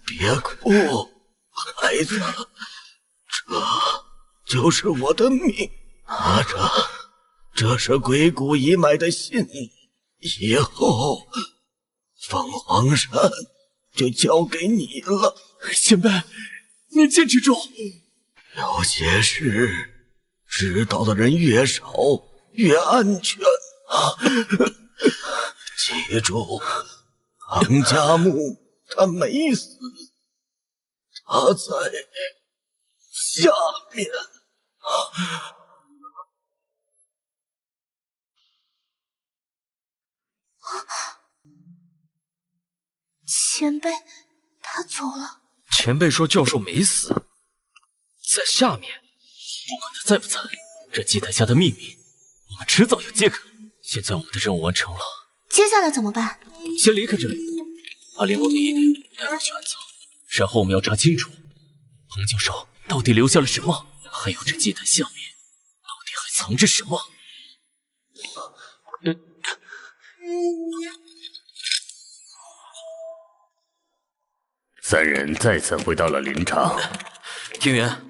别哭，孩子，这就是我的命。拿着，这是鬼谷一脉的信，以后凤凰山就交给你了。前辈，你坚持住。有些事，知道的人越少，越安全啊！记住，唐家木他没死，他在下面。前辈，他走了。前辈说教授没死，在下面。不管他在不在，这祭坛下的秘密，我们迟早要揭开。现在我们的任务完成了，接下来怎么办？先离开这里，把灵魂的遗体带回去安葬。然后我们要查清楚，彭教授到底留下了什么，还有这祭坛下面到底还藏着什么。三人再次回到了林场。天元，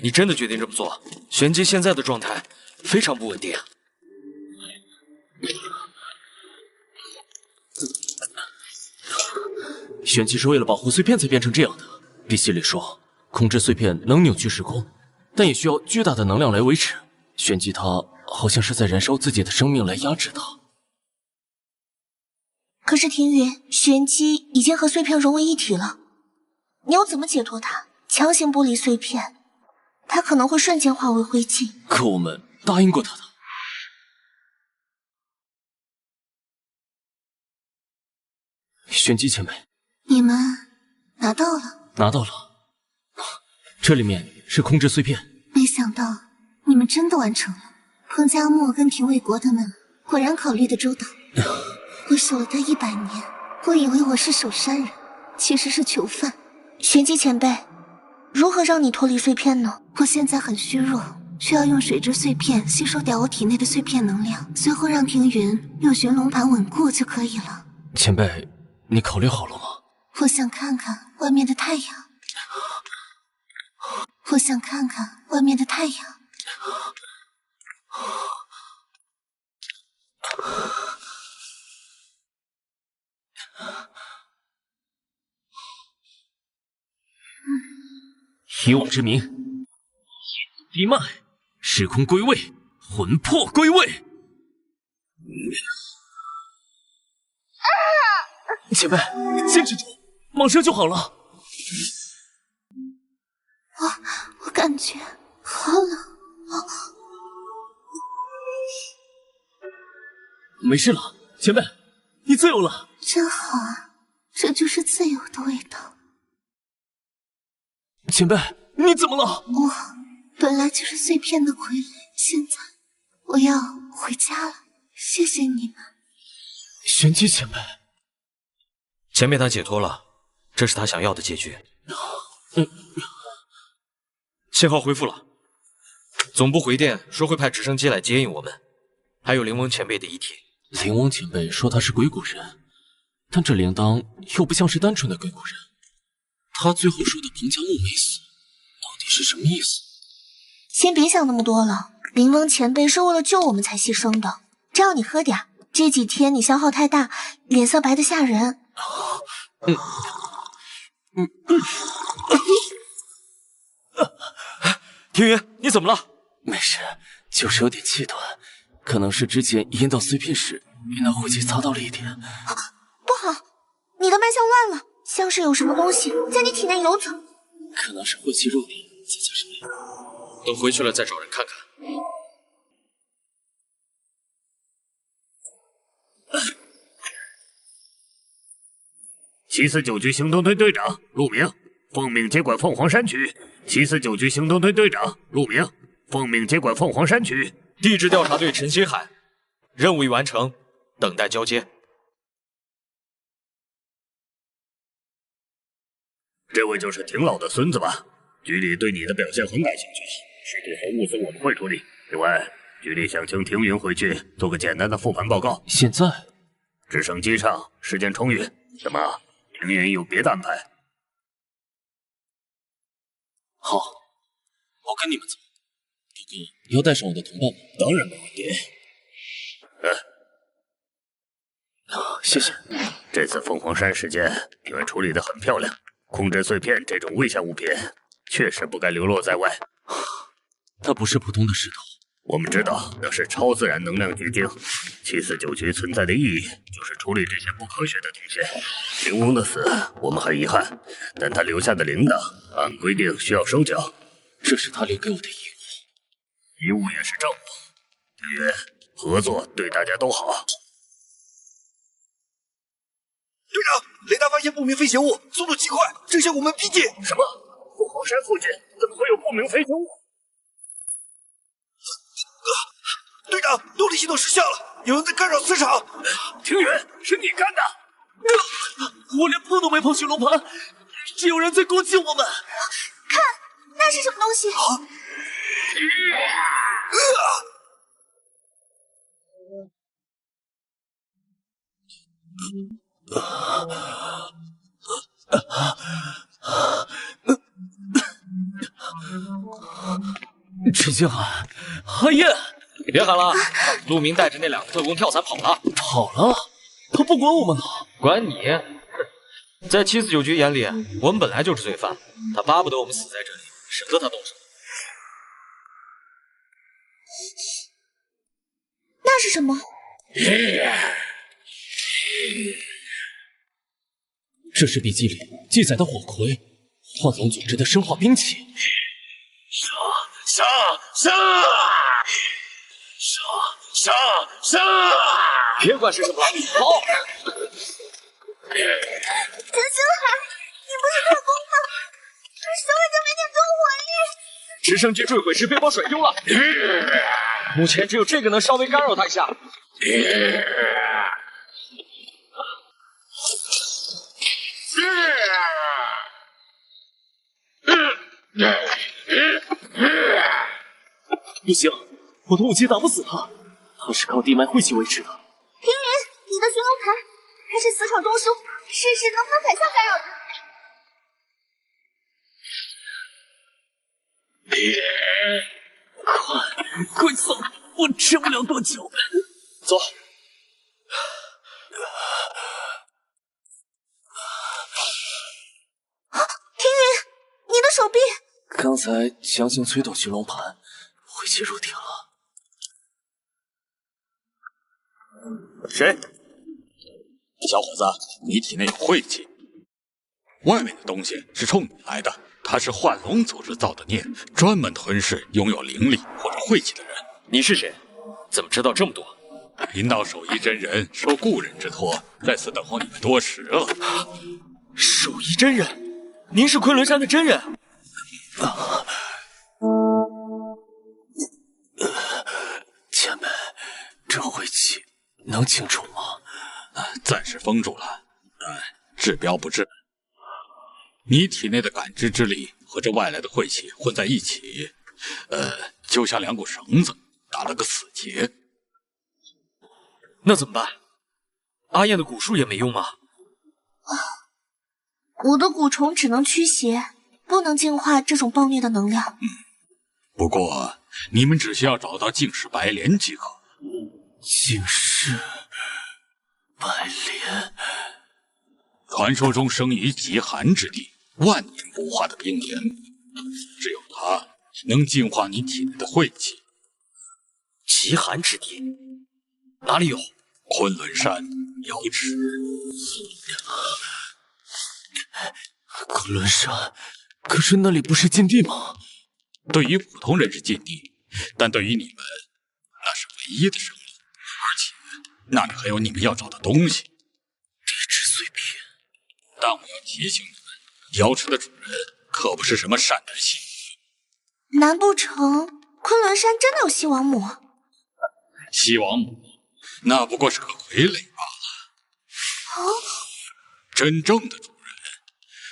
你真的决定这么做？玄机现在的状态非常不稳定。玄机是为了保护碎片才变成这样的。笔记里说，控制碎片能扭曲时空，但也需要巨大的能量来维持。玄机他好像是在燃烧自己的生命来压制它。可是庭云，玄机已经和碎片融为一体了，你要怎么解脱它？强行剥离碎片，它可能会瞬间化为灰烬。可我们答应过他的。玄机前辈，你们拿到了？拿到了，这里面是控制碎片。没想到你们真的完成了。彭加墨跟廷卫国他们果然考虑的周到。我守了他100年，我以为我是守山人，其实是囚犯。玄机前辈，如何让你脱离碎片呢？我现在很虚弱，需要用水之碎片吸收掉我体内的碎片能量，随后让庭云用玄龙盘稳固就可以了。前辈，你考虑好了吗？我想看看外面的太阳。我想看看外面的太阳。以我之名，地脉，时空归位，魂魄归位。前辈，坚持住，马上就好了。我感觉好冷。没事了，前辈，你自由了。真好啊，这就是自由的味道。前辈，你怎么了？我本来就是碎片的傀儡，现在我要回家了。谢谢你们。玄机前辈，前辈他解脱了，这是他想要的结局。信号恢复了，总部回电说会派直升机来接应我们，还有灵翁前辈的遗体。灵翁前辈说他是鬼谷人，但这铃铛又不像是单纯的鬼谷人。他最后说的彭加木没死，到底是什么意思？先别想那么多了，灵翁前辈是为了救我们才牺牲的。这样你喝点，这几天你消耗太大，脸色白得吓人。庭云，你怎么了？没事，就是有点气短，可能是之前引导碎片时遇那雾气擦到了一点。不好，你的脉象乱了，像是有什么东西在你体内游走。可能是晦气入体，再加上灵。等回去了再找人看看。749局行动队队长陆明，奉命接管凤凰山区。749局行动队队长陆明，奉命接管凤凰山区。地质调查队陈星海，任务已完成，等待交接。这位就是挺老的孙子吧？局里对你的表现很感兴趣，事故和误送我们会处理。另外，局里想请庭云回去做个简单的复盘报告。现在？直升机上时间充裕，怎么？庭云有别的安排？好，我跟你们走。不过要带上我的同伴们。当然没问题。谢谢。这次凤凰山事件，你们处理得很漂亮。控制碎片这种危险物品，确实不该流落在外。它不是普通的石头。我们知道那是超自然能量结晶。749局存在的意义就是处理这些不科学的东西。灵翁的死我们很遗憾，但他留下的铃铛按规定需要收缴。这是他留给我的遗物。遗物也是证物。庭云，合作对大家都好。队长，雷达发现不明飞行物，速度极快，正向我们逼近。什么？凤凰山附近怎么会有不明飞行物？队长，动力系统失效了，有人在干扰磁场。庭云，是你干的？我连碰都没碰寻龙盘，只有人在攻击我们。看，那是什么东西？陈星海，寒夜，别喊了！陆明带着那2个特工跳伞跑了。跑了？他不管我们呢？管你！在749局眼里，我们本来就是罪犯，他巴不得我们死在这里，省得他动手。那是什么？这是笔记里记载的火葵，幻龙组织的生化兵器。杀！别管是什么，跑！陈星海，你不是特工吗？手已经没点中火力。直升机坠毁时背包甩丢了，目前只有这个能稍微干扰他一下。不行，我的武器打不死他，他是靠地脉晦气维持的。庭云，你的寻龙盘还是死场中枢，试试能不能反向干扰他。快走，我撑不了多久。走。庭云，你的手臂。刚才强行催动寻龙盘，晦气入体了。谁？小伙子，你体内有晦气，外面的东西是冲你来的。他是幻龙组织造的孽，专门吞噬拥有灵力或者晦气的人。你是谁？怎么知道这么多？贫道手艺真人，受故人之托，在此等候你们多时了。手艺真人，您是昆仑山的真人？前辈，这晦气能清除吗？暂时封住了，治标不治本。你体内的感知之力和这外来的晦气混在一起，就像2股绳子打了个死结。那怎么办？阿燕的蛊术也没用吗？我的蛊虫只能驱邪，不能净化这种暴虐的能量。不过你们只需要找到净世白莲即可。净世白莲，传说中生于极寒之地，万年不化的冰莲，只有它能净化你体内的晦气。极寒之地哪里有？昆仑山瑶池。昆仑山，可是那里不是禁地吗？对于普通人是禁地，但对于你们，那是唯一的生路。而且那里还有你们要找的东西——地质碎片。但我要提醒你们，瑶池的主人可不是什么善男信女。难不成昆仑山真的有西王母？西王母那不过是个傀儡罢了。哦，真正的主人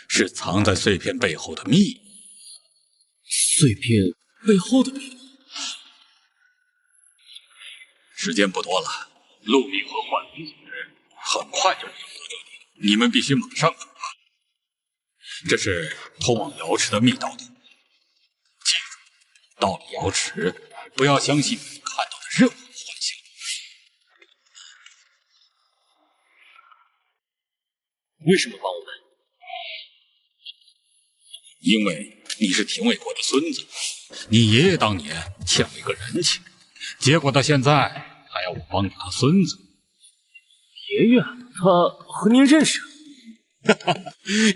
是藏在碎片背后的秘密。碎片背后的秘密。时间不多了，陆明和幻灵组织很快就会到这里，你们必须马上出发。这是通往瑶池的密道路。记住，到了瑶池，不要相信你看到的任何幻象。为什么帮我们？因为你是廷尉国的孙子，你爷爷当年欠我一个人情，结果到现在还要我帮你他孙子。爷爷，他和您认识？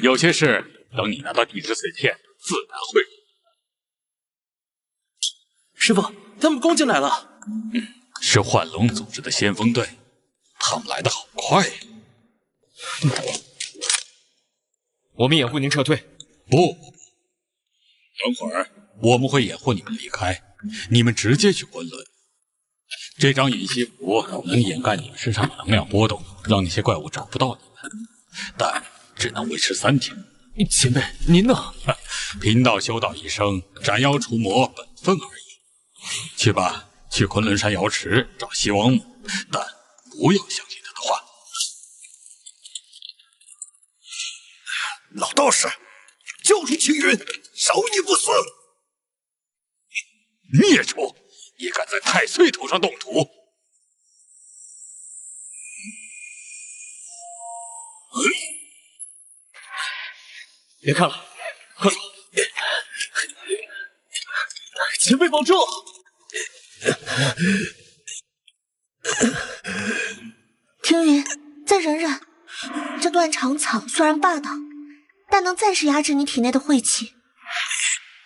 有些事等你拿到地质碎片，自然会。师傅，他们攻进来了。是幻龙组织的先锋队，他们来得好快呀。我们掩护您撤退。不，等会儿我们会掩护你们离开，你们直接去昆仑。这张隐息符能掩盖你们身上的能量波动，让那些怪物找不到你们，但只能维持3天。前辈，您呢？贫道修道一生，斩妖除魔，本分而已。去吧，去昆仑山瑶池找西王母，但不要相信他的话。老道士，救出青云，饶你不死！孽畜，也敢在太岁头上动土！别看了，快走！前辈保重！庭云，再忍忍。这断肠草虽然霸道，但能暂时压制你体内的晦气。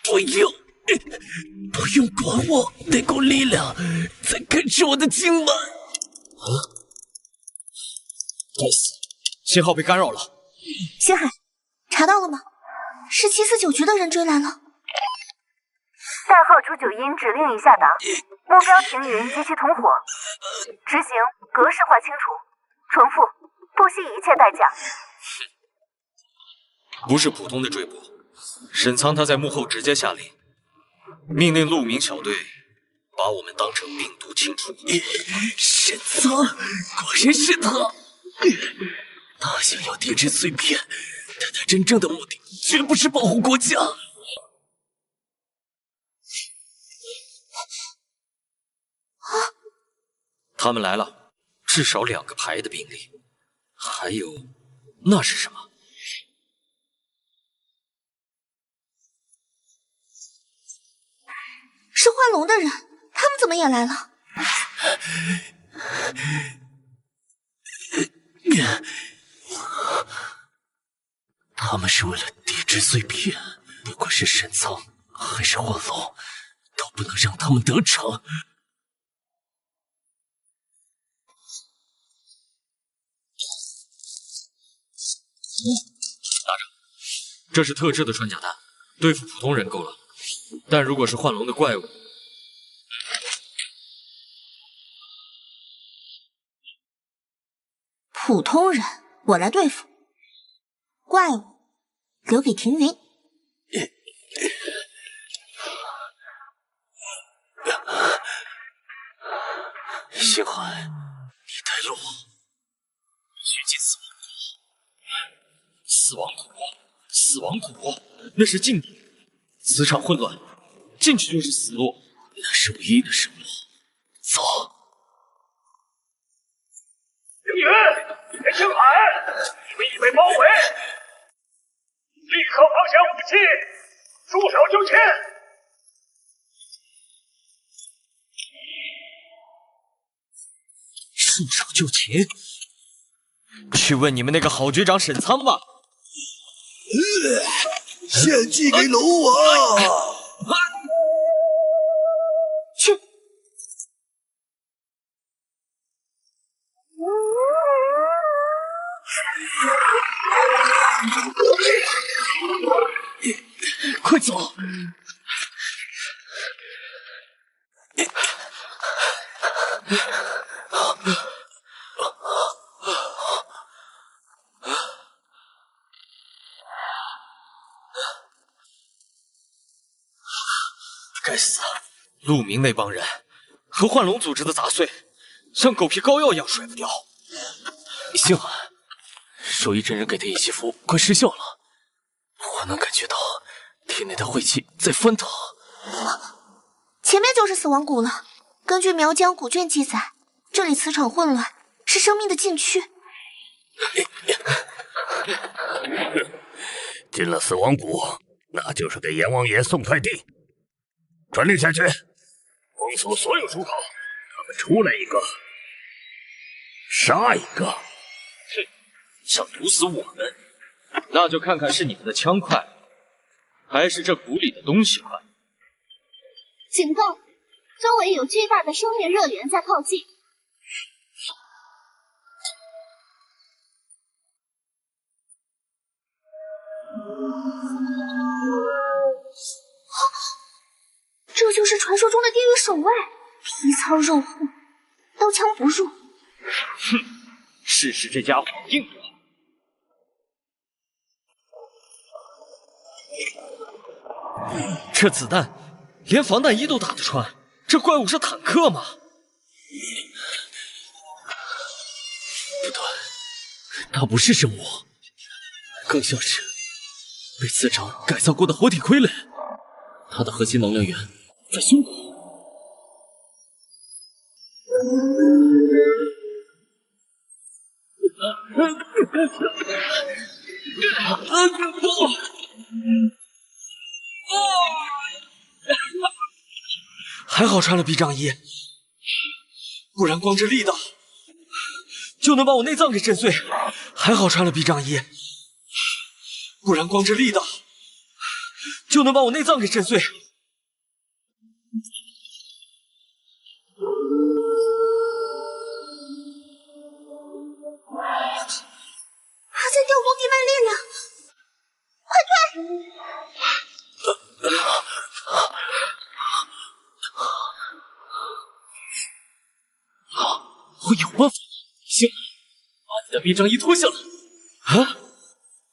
不用管我，那股力量在根治我的经脉。该死，信号被干扰了。星海，查到了吗？1749局的人追来了。代号朱九阴指令已下达，目标停云及其同伙，执行格式化清除。重复，不惜一切代价。不是普通的追捕，沈苍他在幕后直接下令，命令陆明小队把我们当成病毒清除。沈苍，果然是他！他想要地质碎片，但他真正的目的绝不是保护国家。他们来了，至少2个排的兵力，还有，那是什么？是幻龙的人，他们怎么也来了？他们是为了地质碎片，不管是沈苍还是幻龙，都不能让他们得逞。拿着，这是特制的穿甲弹，对付普通人够了，但如果是幻龙的怪物，普通人我来对付，怪物留给庭云。星海，你带路，去进死亡谷。死亡谷，那是禁地，磁场混乱，进去就是死路，那是唯一的生路。走。凌云，连星海，你们已被包围，立刻放下武器，束手就擒。束手就擒。去问你们那个好局长沈仓吧。献祭给龙王！去！快走！该死！陆明那帮人和幻龙组织的杂碎，像狗皮膏药一样甩不掉。星寒，兽医真人给的一息符快失效了，我能感觉到体内的晦气在翻腾。前面就是死亡谷了。根据苗疆古卷记载，这里磁场混乱，是生命的禁区。进了死亡谷，那就是给阎王爷送快递。传令下去，封锁所有出口，他们出来一个，杀一个。哼，想毒死我们，那就看看是你们的枪快，还是这谷里的东西快。警告，周围有巨大的生命热源在靠近。这就是传说中的地狱守卫，皮糙肉厚，刀枪不入。哼，试试这家伙硬不？这子弹连防弹衣都打得穿，这怪物是坦克吗？不对，它不是生物，更像是被磁场改造过的活体傀儡。它的核心能量源在胸口。还好穿了臂障衣，不然光这力道就能把我内脏给震碎。还好穿了臂障衣，不然光这力道就能把我内脏给震碎。他在调动地外力量，快退！我有办法。行，把你的臂障衣脱下来。啊！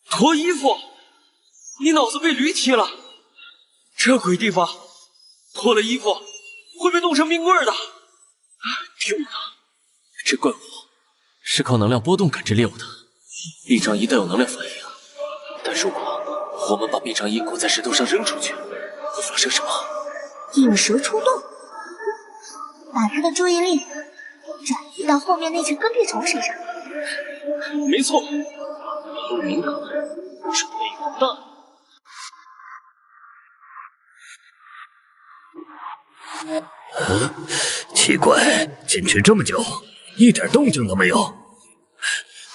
脱衣服？你脑子被驴踢了？这鬼地方，脱了衣服会被冻成冰棍的。听我的，这怪物是靠能量波动感知猎物的，臂障衣带有能量反应。但如果我们把臂障衣裹在石头上扔出去，会发生什么？引蛇出洞，把他的注意力转移到后面那群跟屁虫身上。没错，陆明可能准备完蛋。奇怪，进去这么久，一点动静都没有。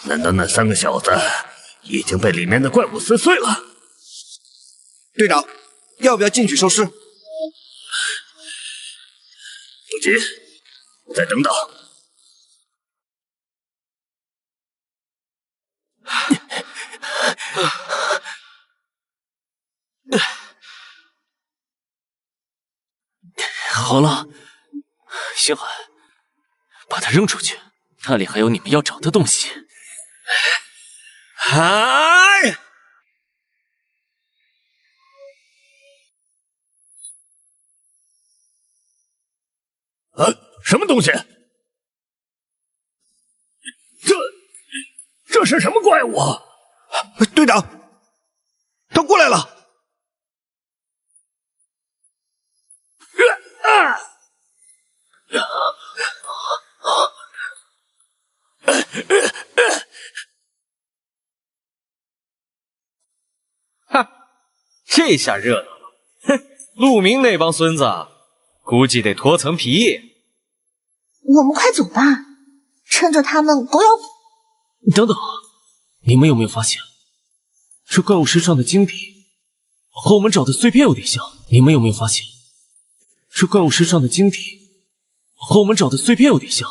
难道那3个小子已经被里面的怪物撕碎了？队长，要不要进去收尸？不急，再等等。好了，星海，把它扔出去，那里还有你们要找的东西。哎！什么东西？这是什么怪物？队长，他过来了！哈，这下热闹了！哼，陆明那帮孙子估计得脱层皮。我们快走吧，趁着他们狗咬狗。等等，你们有没有发现，这怪物身上的晶体和我们找的碎片有点像？你们有没有发现，这怪物身上的晶体和我们找的碎片有点像？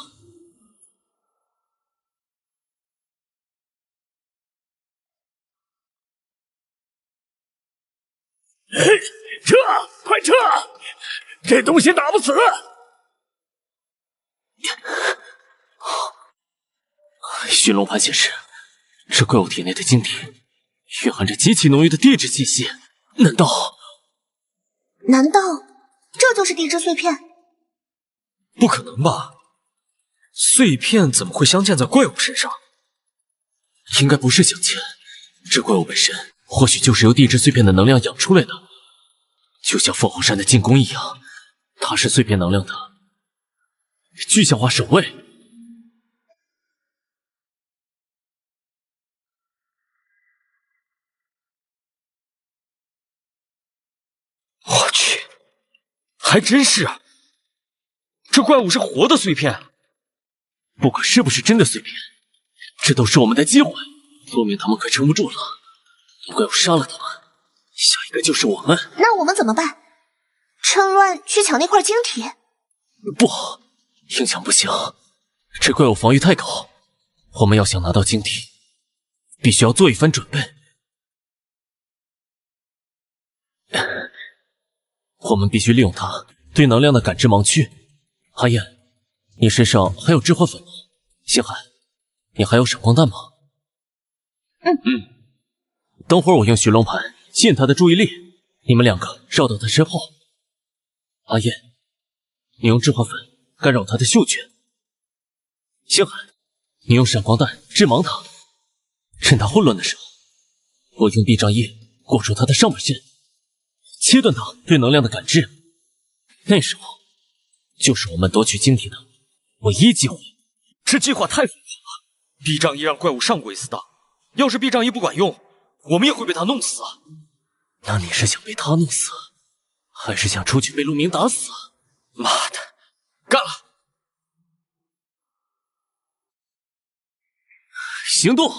撤！快撤！这东西打不死。驯龙盘显示，这怪物体内的晶体蕴含着极其浓郁的地质气息。难道这就是地质碎片？不可能吧？碎片怎么会镶嵌在怪物身上？应该不是镶嵌，这怪物本身或许就是由地质碎片的能量养出来的，就像凤凰山的进攻一样，它是碎片能量的具象化守卫。我去，还真是啊！这怪物是活的碎片，不管是不是真的碎片，这都是我们的机会。后面他们快撑不住了，怪物杀了他们，下一个就是我们。那我们怎么办？趁乱去抢那块晶体？不，影响不行，这怪物防御太高，我们要想拿到晶体，必须要做一番准备。我们必须利用它对能量的感知盲区。阿燕，你身上还有置换粉吗？星海，你还有闪光弹吗？等会儿我用驯龙盘吸引他的注意力，你们两个绕到他身后。阿燕，你用置换粉干扰他的嗅觉。星海，你用闪光弹致盲他，趁他混乱的时候，我用地障液裹住他的上半身，切断他对能量的感知。那时候就是我们夺取晶体的唯一机会。这计划太复杂了，避障液让怪物上过一次当，要是避障液不管用，我们也会被他弄死啊！那你是想被他弄死，还是想出去被陆明打死？妈的，干了！行动！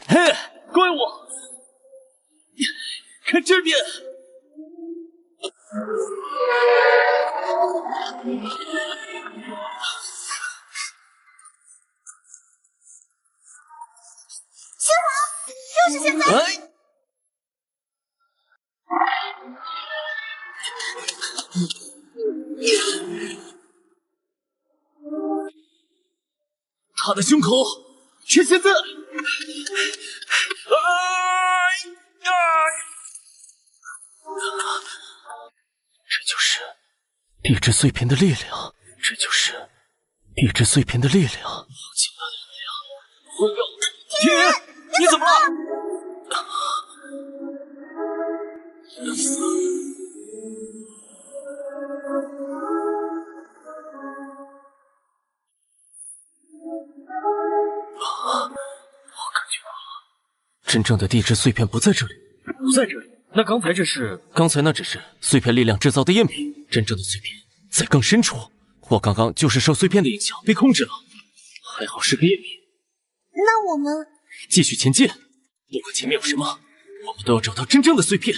嘿，怪物，看这边！星海，就是现在！他的胸口是现在！这就是地质碎片的力量，这就是地质碎片的力量，好强大的力量！我要铁，你怎么了？我感觉真正的地质碎片不在这里，不在这里。那刚才这是？刚才那只是碎片力量制造的赝品，真正的碎片在更深处。我刚刚就是受碎片的影响被控制了，还好是个赝品。那我们继续前进，不管前面有什么，我们都要找到真正的碎片。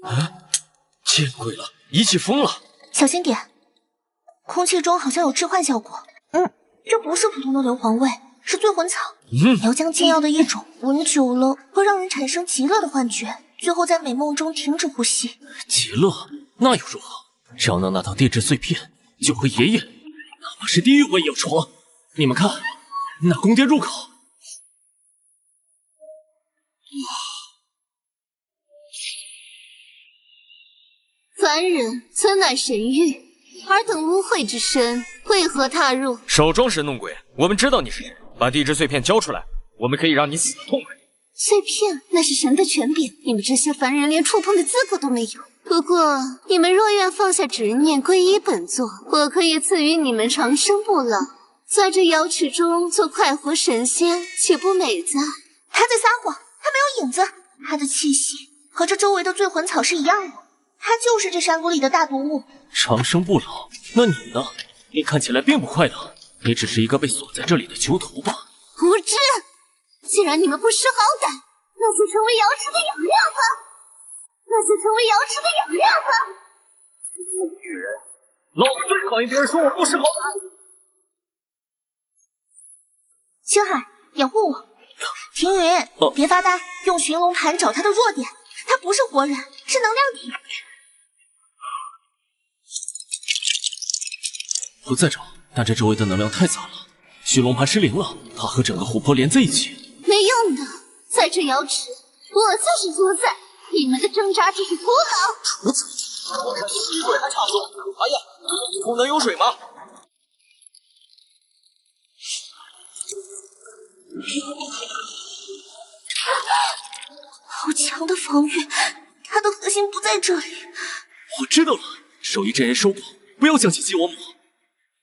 啊！见鬼了，仪器疯了！小心点，空气中好像有致幻效果。这不是普通的硫磺味，是醉魂草。苗疆禁药的一种，闻久了会让人产生极乐的幻觉，最后在美梦中停止呼吸。极乐？那又如何？只要能拿到地质碎片，就和爷爷，哪怕是地狱我也要闯。你们看，那宫殿入口。凡人曾乃神域，尔等污秽之身，为何踏入？少装神弄鬼！我们知道你是谁，把地质碎片交出来，我们可以让你死得痛快。碎片那是神的权柄，你们这些凡人连触碰的资格都没有。不过，你们若愿放下执念，皈依本座，我可以赐予你们长生不老，在这瑶池中做快活神仙，岂不美哉？他在撒谎，他没有影子，他的气息和这周围的醉魂草是一样的。他就是这山谷里的大毒物。长生不老？那你呢？你看起来并不快乐，你只是一个被锁在这里的囚徒吧？无知！既然你们不识好歹，那就成为瑶池的养料吧！女人，老子最讨厌别人说我不识好歹。星海，掩护我！庭云，别发呆，用寻龙盘找他的弱点。他不是活人，是能量体。我在找，但这周围的能量太杂了，寻龙盘失灵了，它和整个湖泊连在一起。没用的，在这瑶池，我就是主宰，你们的挣扎只是徒劳。主宰，我看吸水还差不多。哎呀，这里能有水吗？好强的防御，他的核心不在这里。我知道了，手艺真人收购，不要相信鸡王母。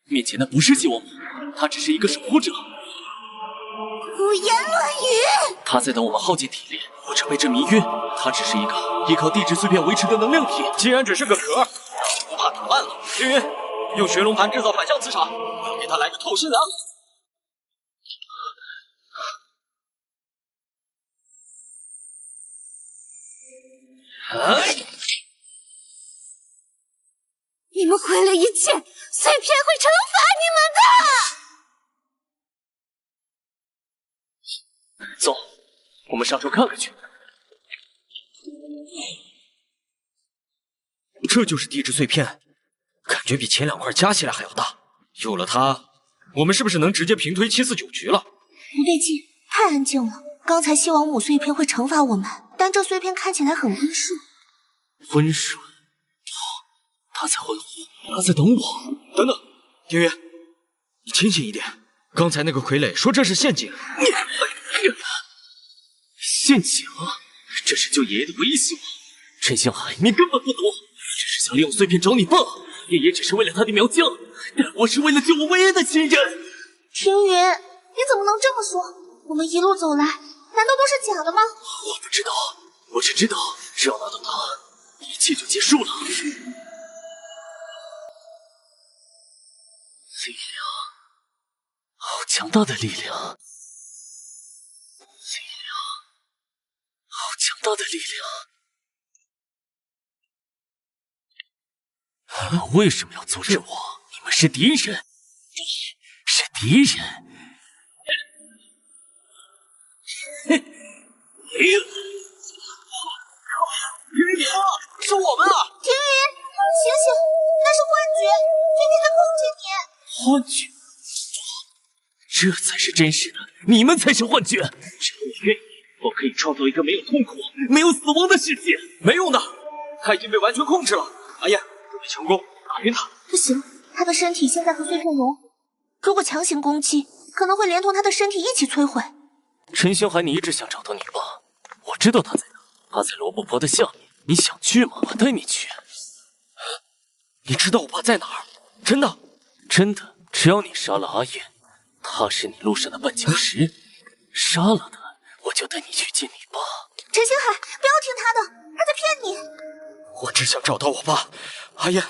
面前的不是鸡王母，他只是一个守护者。胡言乱语！他在等我们耗尽体力，或者被这迷晕。他只是一个依靠地质碎片维持的能量体。既然只是个壳，那就不怕打烂了。凌云，用寻龙盘制造反向磁场，我要给他来个透心凉。你们毁了一切，碎片会惩罚你们的。走，我们上周看看去。这就是地质碎片，感觉比前2块加起来还要大。有了它，我们是不是能直接平推749局了？不对劲，太安静了。刚才西王母碎片会惩罚我们，但这碎片看起来很温顺。温顺？他在欢呼，他在等我。等等，丁云，你清醒一点。刚才那个傀儡说这是陷阱。陷阱？这是救爷爷的唯一希望。陈星海，你根本不懂，只是想利用碎片找你爸。爷爷只是为了他的苗疆，但我是为了救我唯一的亲人。庭云，你怎么能这么说？我们一路走来，难道都是假的吗？我不知道，我只知道，只要拿到它，一切就结束了。力量，好强大的力量！力量，好强大的力量！为什么要阻止我？你们是敌人，是敌人！是我们啊！庭云，醒醒，那是幻觉，碎片在控制你。幻觉？这才是真实的，你们才是幻觉。只要我愿意，我可以创造一个没有痛苦、没有死亡的世界。没用的，他已经被完全控制了。阿燕，准备强攻，打晕他。不行，他的身体现在和碎片融，如果强行攻击，可能会连同他的身体一起摧毁。陈星海，你一直想找到你爸，我知道他在哪，他在罗布泊的下面。你想去吗？我带你去。你知道我爸在哪儿？真的？真的，只要你杀了阿燕，他是你路上的绊脚石，杀了他，我就带你去见你爸。陈星海，不要听他的，他在骗你。我只想找到我爸。阿燕，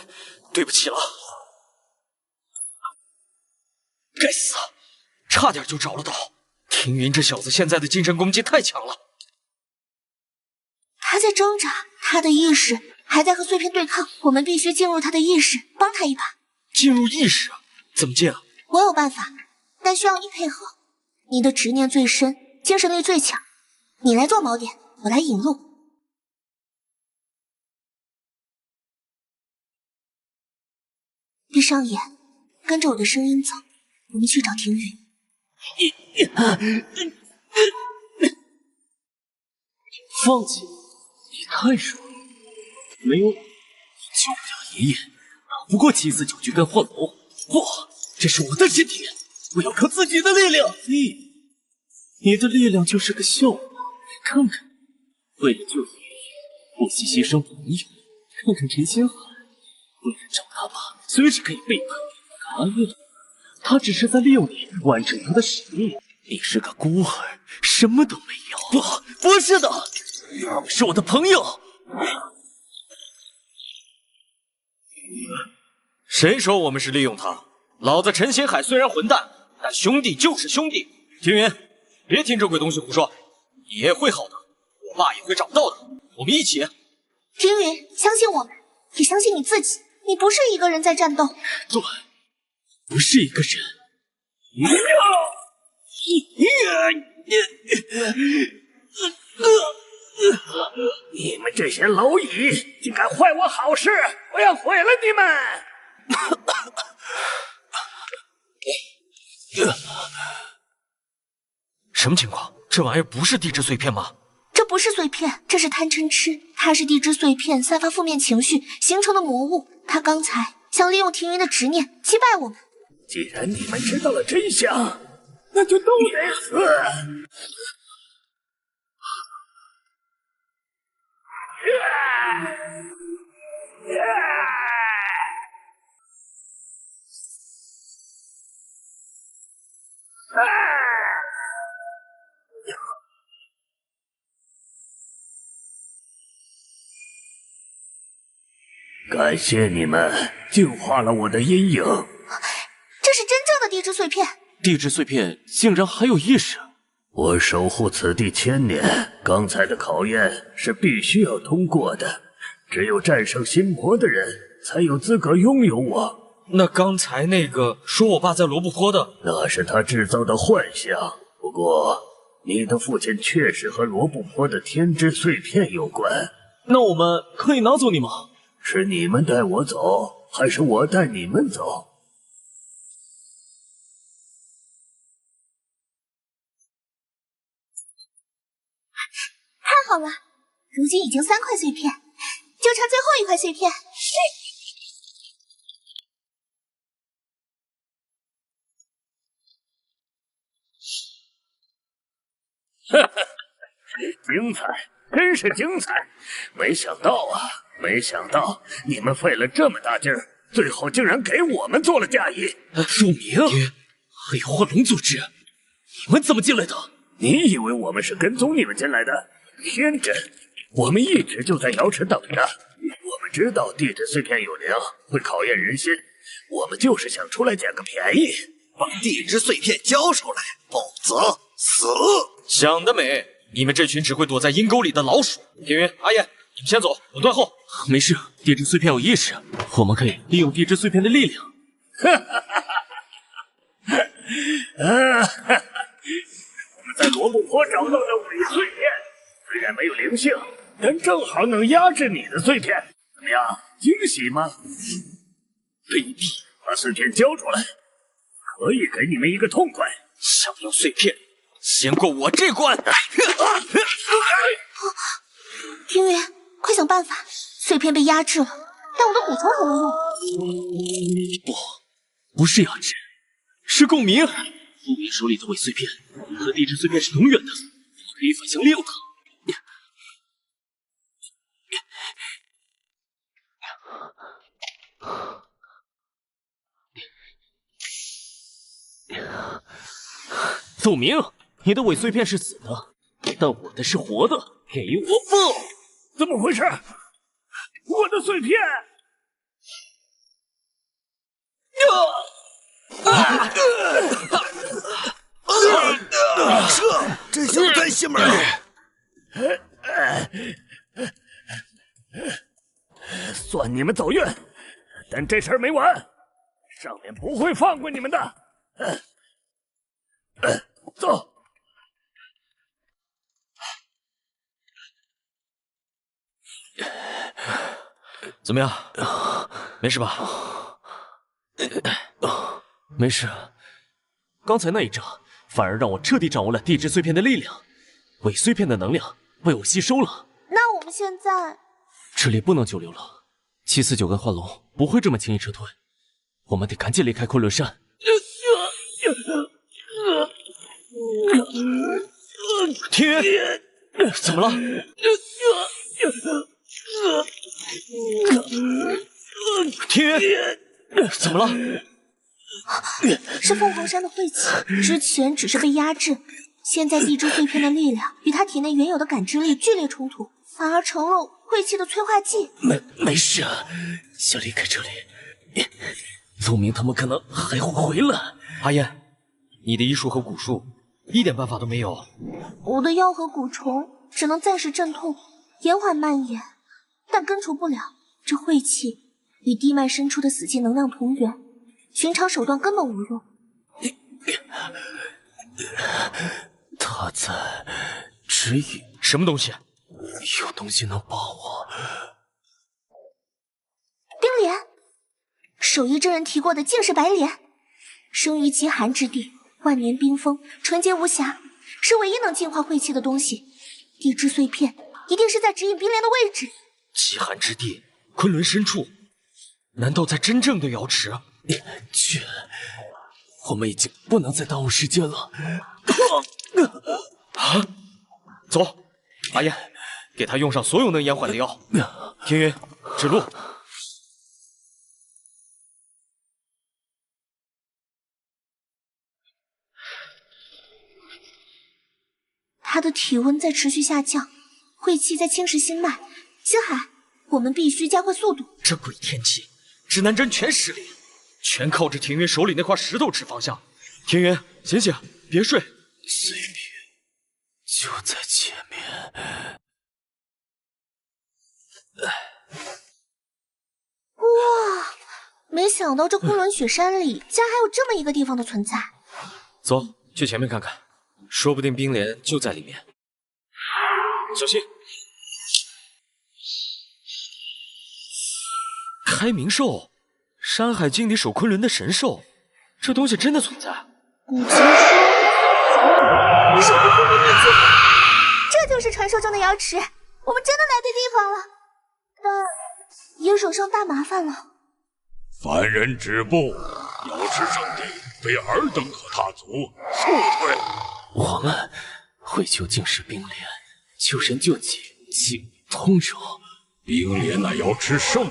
对不起了。该死，差点就找了到。庭云这小子现在的精神攻击太强了。他在挣扎，他的意识还在和碎片对抗，我们必须进入他的意识，帮他一把。进入意识？怎么进啊？我有办法，但需要你配合。你的执念最深，精神力最强，你来做锚点，我来引路。闭上眼，跟着我的声音走，我们去找庭云。放弃？你太弱了，没有我，你救不了爷爷，打不过749局跟幻龙。不，这是我的身体，我要靠自己的力量。你的力量就是个笑话，看看，为了救爷爷，不惜牺牲朋友。看看陈星海，为了找他爸，随时可以背叛阿燕。他只是在利用你完成他的使命。你是个孤儿，什么都没有。不是的，他们是我的朋友。谁说我们是利用他？老子陈星海虽然混蛋，但兄弟就是兄弟。庭云，别听这鬼东西胡说，你也会好的，我爸也会找到的，我们一起。庭云，相信我们，也相信你自己，你不是一个人在战斗。对，不是一个人。你们这些蝼蚁，竟敢坏我好事！我要毁了你们！什么情况？这玩意儿不是地质碎片吗？这不是碎片，这是贪嗔痴，它是地质碎片散发负面情绪形成的魔物。他刚才想利用庭云的执念击败我们。既然你们知道了真相，那就都得死！感谢你们净化了我的阴影。这是真正的地质碎片。地质碎片竟然还有意识。我守护此地1000年，刚才的考验是必须要通过的。只有战胜心魔的人，才有资格拥有我。那刚才那个说我爸在罗布泊的，那是他制造的幻想。不过，你的父亲确实和罗布泊的天之碎片有关。那我们可以拿走你吗？是你们带我走，还是我带你们走？太好了，如今已经3块碎片，就差最后1块碎片。精彩，真是精彩！没想到你们费了这么大劲儿，最后竟然给我们做了嫁衣。陆明，还有幻龙组织，你们怎么进来的？你以为我们是跟踪你们进来的？天真！我们一直就在瑶池等着。我们知道地质碎片有灵，会考验人心，我们就是想出来捡个便宜，把地质碎片交出来，否则死！想得美！你们这群只会躲在阴沟里的老鼠。天云、阿燕，你们先走，我断后。没事，地质碎片有意识，我们可以利用地质碎片的力量。我们在罗布泊找到的伪碎片，虽然没有灵性，但正好能压制你的碎片。怎么样，惊喜吗？卑鄙！把碎片交出来，可以给你们一个痛快。想要碎片，先过我这关！庭云，快想办法！碎片被压制了，但我的古虫很有用。不是压制，是共鸣。陆明手里的伪碎片和地质碎片是同源的，我们可以反向利用它。陆明，你的伪碎片是死的，但我的是活的，给我爆！怎么回事？我的碎片！这小子太邪门了！算你们走运，但这事儿没完，上面不会放过你们的。走。怎么样？没事吧？没事。刚才那一仗反而让我彻底掌握了地质碎片的力量，伪碎片的能量被我吸收了。那我们现在这里不能久留了，749跟幻龙不会这么轻易撤退，我们得赶紧离开昆仑山。天云，怎么了？天云，怎么了？是凤凰山的晦气，之前只是被压制，现在地质碎片的力量与他体内原有的感知力剧烈冲突，反而成了晦气的催化剂。没事啊，先离开这里。陆明他们可能还会回来。阿燕，你的医术和蛊术一点办法都没有。我的药和蛊虫只能暂时镇痛，延缓蔓延，但根除不了这晦气与地脉深处的死寂能量同源，寻常手段根本无用。他在指引什么东西？有东西能帮我。冰莲，手艺真人提过的竟是白莲，生于极寒之地，万年冰封，纯洁无瑕，是唯一能净化晦气的东西。地质碎片一定是在指引冰莲的位置。极寒之地，昆仑深处，难道在真正的瑶池？去，我们已经不能再耽误时间了。啊，走，阿燕，给他用上所有能延缓的药。天云，指路。他的体温在持续下降，晦气在侵蚀心脉。星海，我们必须加快速度。这鬼天气，指南针全失灵，全靠着天云手里那块石头指方向。天云，醒醒，别睡。碎片就在前面。哇，没想到这昆仑雪山里竟然还有这么一个地方的存在。走，去前面看看，说不定冰莲就在里面。小心！开明兽，《山海经》里守昆仑的神兽，这东西真的存在。古奇说，守护昆仑的记号，这就是传说中的瑶池。我们真的来对地方了，但也惹上大麻烦了。凡人止步！瑶池圣地，非尔等可踏足，速退！我们会救净世冰莲，救人救己，请通融。冰莲乃瑶池圣，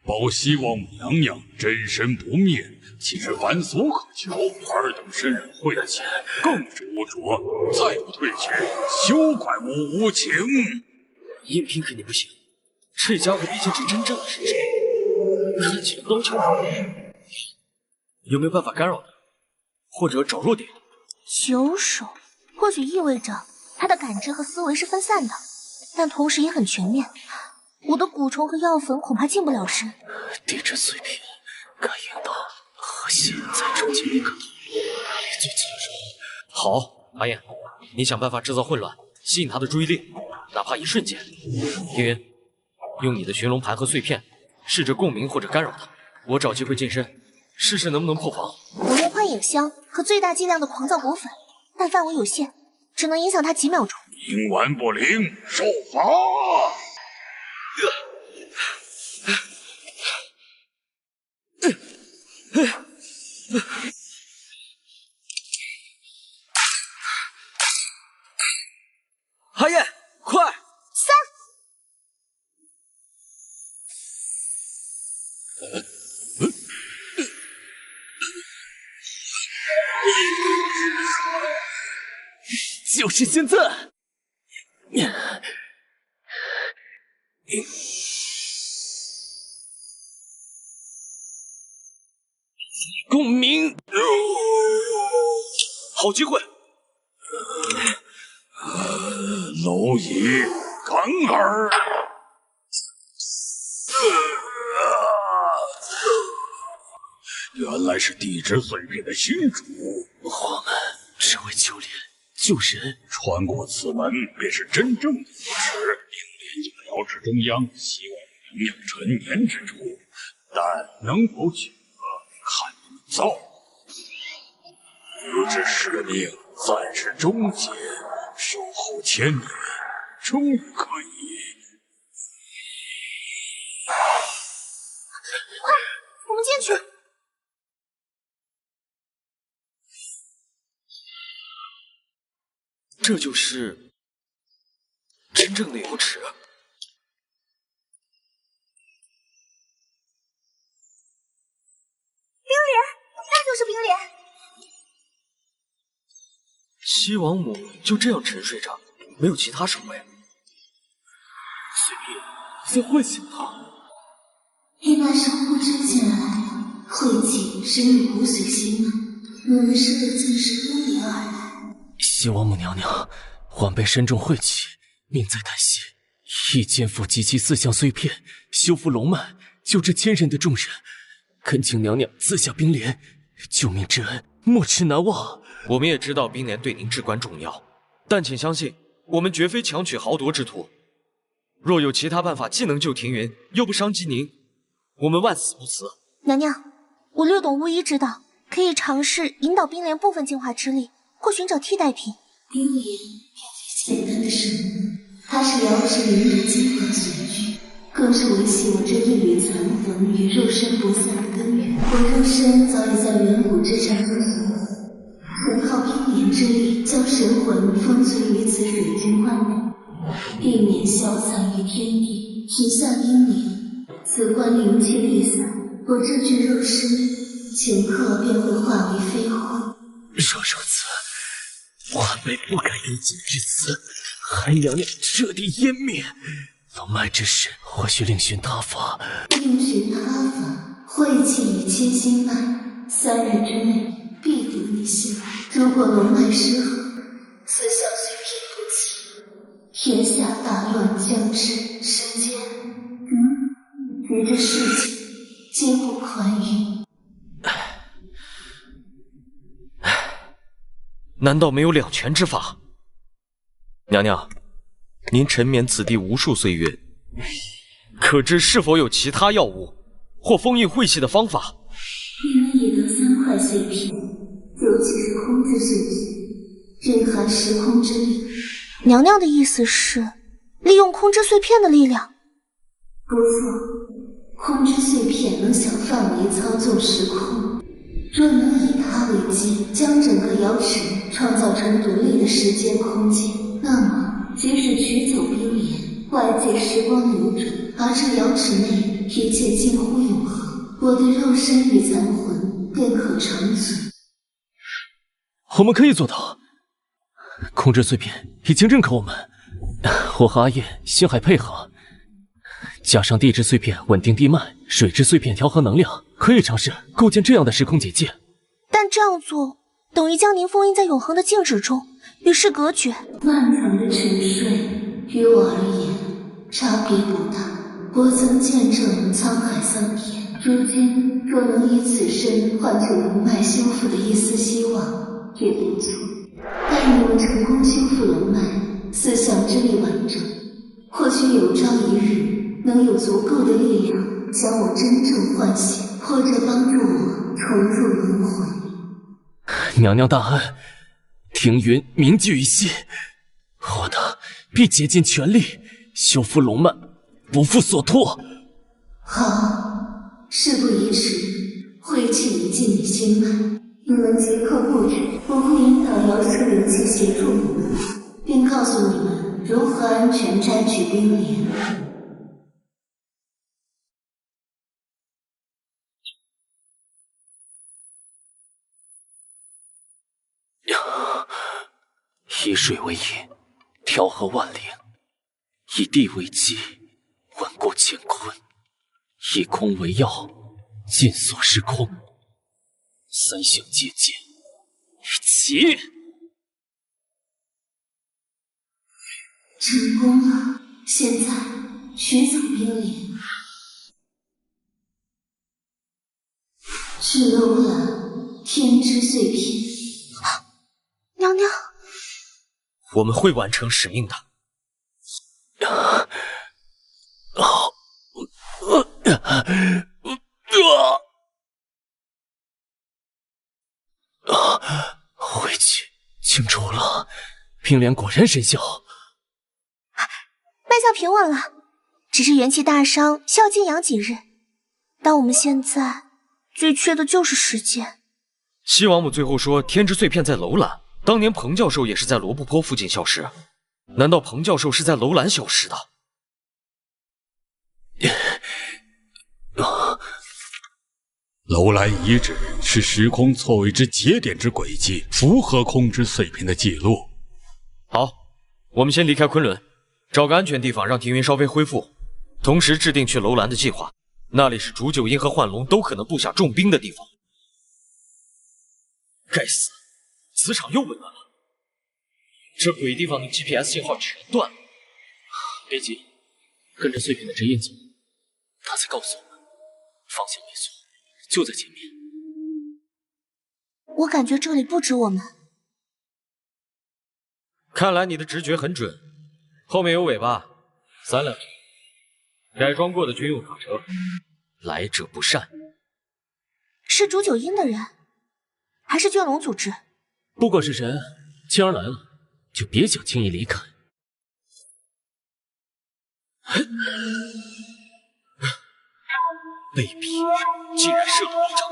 保西王母娘娘真身不灭，岂是凡俗可求？尔等身染晦气，更是污浊，再不退去，休怪我无情。硬拼肯定不行，这家伙毕竟是真正的神兽，看起来刀枪不入。有没有办法干扰他，或者找弱点？九手或许意味着他的感知和思维是分散的，但同时也很全面。我的蛊虫和药粉恐怕近不了身。地质碎片感应到和现在中间那个里最近柔。好，阿燕，你想办法制造混乱，吸引他的注意力，哪怕一瞬间。天云，用你的寻龙盘和碎片，试着共鸣或者干扰他。我找机会近身，试试能不能破防。我用幻影香和最大剂量的狂躁果粉，但范围有限，只能影响他几秒钟。冥顽不灵，受罚！阿燕，快！3、就是现在！共鸣，好机会！蝼蚁，敢尔！原来是地质碎片的新主。我们只为救莲救人，穿过此门便是真正的瑶池。冰莲就在瑶池中央，希望娘娘陈年之处，但能否取得，看你造。吾之使命暂时终结，守候千年，终于可以。快，我们进去！这就是真正的瑶池。冰莲，那就是冰莲。西王母就这样沉睡着，没有其他守卫。在唤醒他。应该是呼之前来的，晦气深入骨髓心脉，人生的自是分别而来。希王母娘娘，晚辈身中晦气，命在旦夕，亦肩负集齐4项碎片，修复龙脉，救治千人的重任，恳请娘娘赐下冰莲，救命之恩没齿难忘。我们也知道冰莲对您至关重要，但请相信，我们绝非强取豪夺之徒。若有其他办法，既能救庭云，又不伤及您，我们万死不辞。娘娘，我略懂巫医之道，可以尝试引导冰莲部分净化之力，或寻找替代品。冰莲便非简单的生物，它是瑶池灵的精华所居，更是维系我这一缕残魂与肉身不散的根源。我肉身早已在远古之战中锁死，能靠冰莲之力将神魂封存于此水晶棺内，避免消散于天地。取下冰莲，此棺灵气离散，我这具肉身顷刻便会化为飞灰。若如此，晚辈不敢有己至此，还娘娘彻底湮灭。龙脉之事，或许另寻他法。另寻他法，晦气与千心脉，3日之内必得你醒。如果龙脉失衡，4项碎片不齐，天下大乱将至，世间于这世界皆不宽裕。难道没有2全之法？娘娘，您沉眠此地无数岁月，可知是否有其他药物或封印晦气的方法？你们已得3块碎片，尤其是空之碎片，蕴含时空之力。娘娘的意思是，利用空之碎片的力量？不错，空之碎片能小范围操纵时空。若能以它为基，将整个瑶池创造成独立的时间空间，那么即使取走冰莲，外界时光流转，而这瑶池内一切近乎永恒，我的肉身与残魂便可长存。我们可以做到。空之碎片已经认可我们，我和阿叶、星海配合，加上地质碎片稳定地脉，水之碎片调和能量，可以尝试构建这样的时空结界。但这样做等于将您封印在永恒的静止中，与世隔绝。漫长的沉睡于我而言差别不大，我曾见证沧海桑田，如今若能以此身换取龙脉修复的一丝希望也不错。待你们成功修复龙脉，4项之力完整，或许有朝一日能有足够的力量将我真正唤醒，或者帮助我重入轮回。娘娘大恩，庭云铭记于心，我等必竭尽全力修复龙脉，不负所托。好，事不宜迟，晦气已进你心脉，你们即刻布置，我会引导瑶池灵气协助你们，并告诉你们如何安全摘取冰莲。以水为引，调和万灵；以地为基，稳固乾坤；以空为药，尽锁时空。3项结界，起！成功了，现在取走冰莲。是楼兰天之碎片。娘娘，我们会完成使命的。晦气清除了，冰莲果然神效。脉象平稳了，只是元气大伤，需要静养几日。但我们现在最缺的就是时间。西王母最后说天之碎片在楼兰，当年彭教授也是在罗布泊附近消失，难道彭教授是在楼兰消失的？楼兰遗址是时空错位之节点之轨迹，符合空之碎片的记录。好，我们先离开昆仑，找个安全地方让庭云稍微恢复。同时制定去楼兰的计划。那里是煮酒鹰和幻龙都可能布下重兵的地方。该死，磁场又紊乱了。这鬼地方的 GPS 信号全断了。别急，跟着碎片的指引走，他在告诉我们，方向没错，就在前面。我感觉这里不止我们。看来你的直觉很准，后面有尾巴，3辆车，改装过的军用卡车，来者不善。是煮酒鹰的人，还是卷龙组织？不管是谁，既然来了，就别想轻易离开。卑鄙，竟然设了迷障！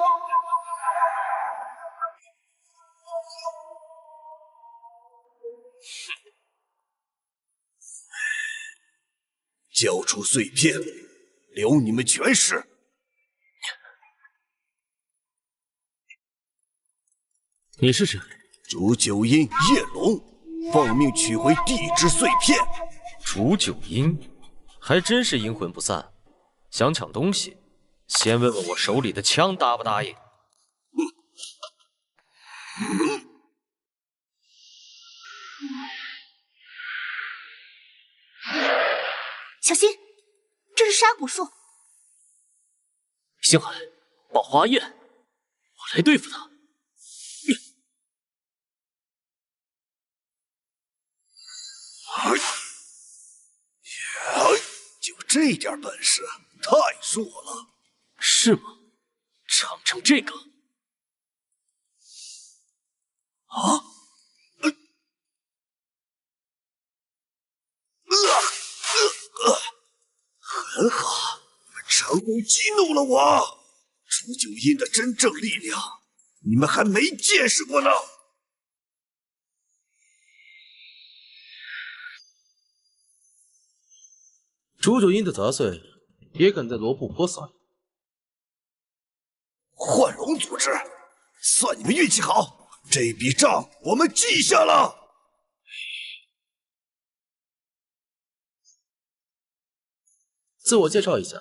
交出碎片，留你们全尸！你是谁？煮酒鹰叶龙，奉命取回地之碎片。煮酒鹰，还真是阴魂不散。想抢东西，先问问我手里的枪答不答应。小心，这是沙古树。星海，爆花焰，我来对付他。就这点本事，太弱了。是吗？尝尝这个。啊！很好，成功激怒了我。煮酒鹰的真正力量，你们还没见识过呢。煮酒鹰的杂碎也敢在罗布泊撒野？幻龙组织，算你们运气好，这笔账我们记下了。自我介绍一下，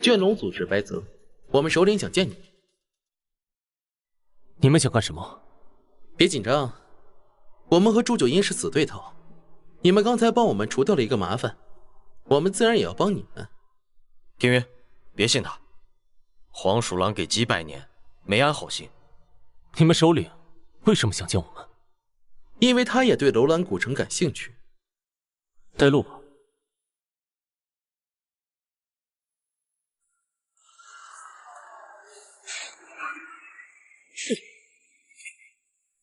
卷龙组织白泽，我们首领想见你。你们想干什么？别紧张，我们和煮酒鹰是死对头。你们刚才帮我们除掉了一个麻烦，我们自然也要帮你们。天云，别信他。黄鼠狼给鸡拜年，没安好心。你们首领为什么想见我们？因为他也对楼兰古城感兴趣。带路吧。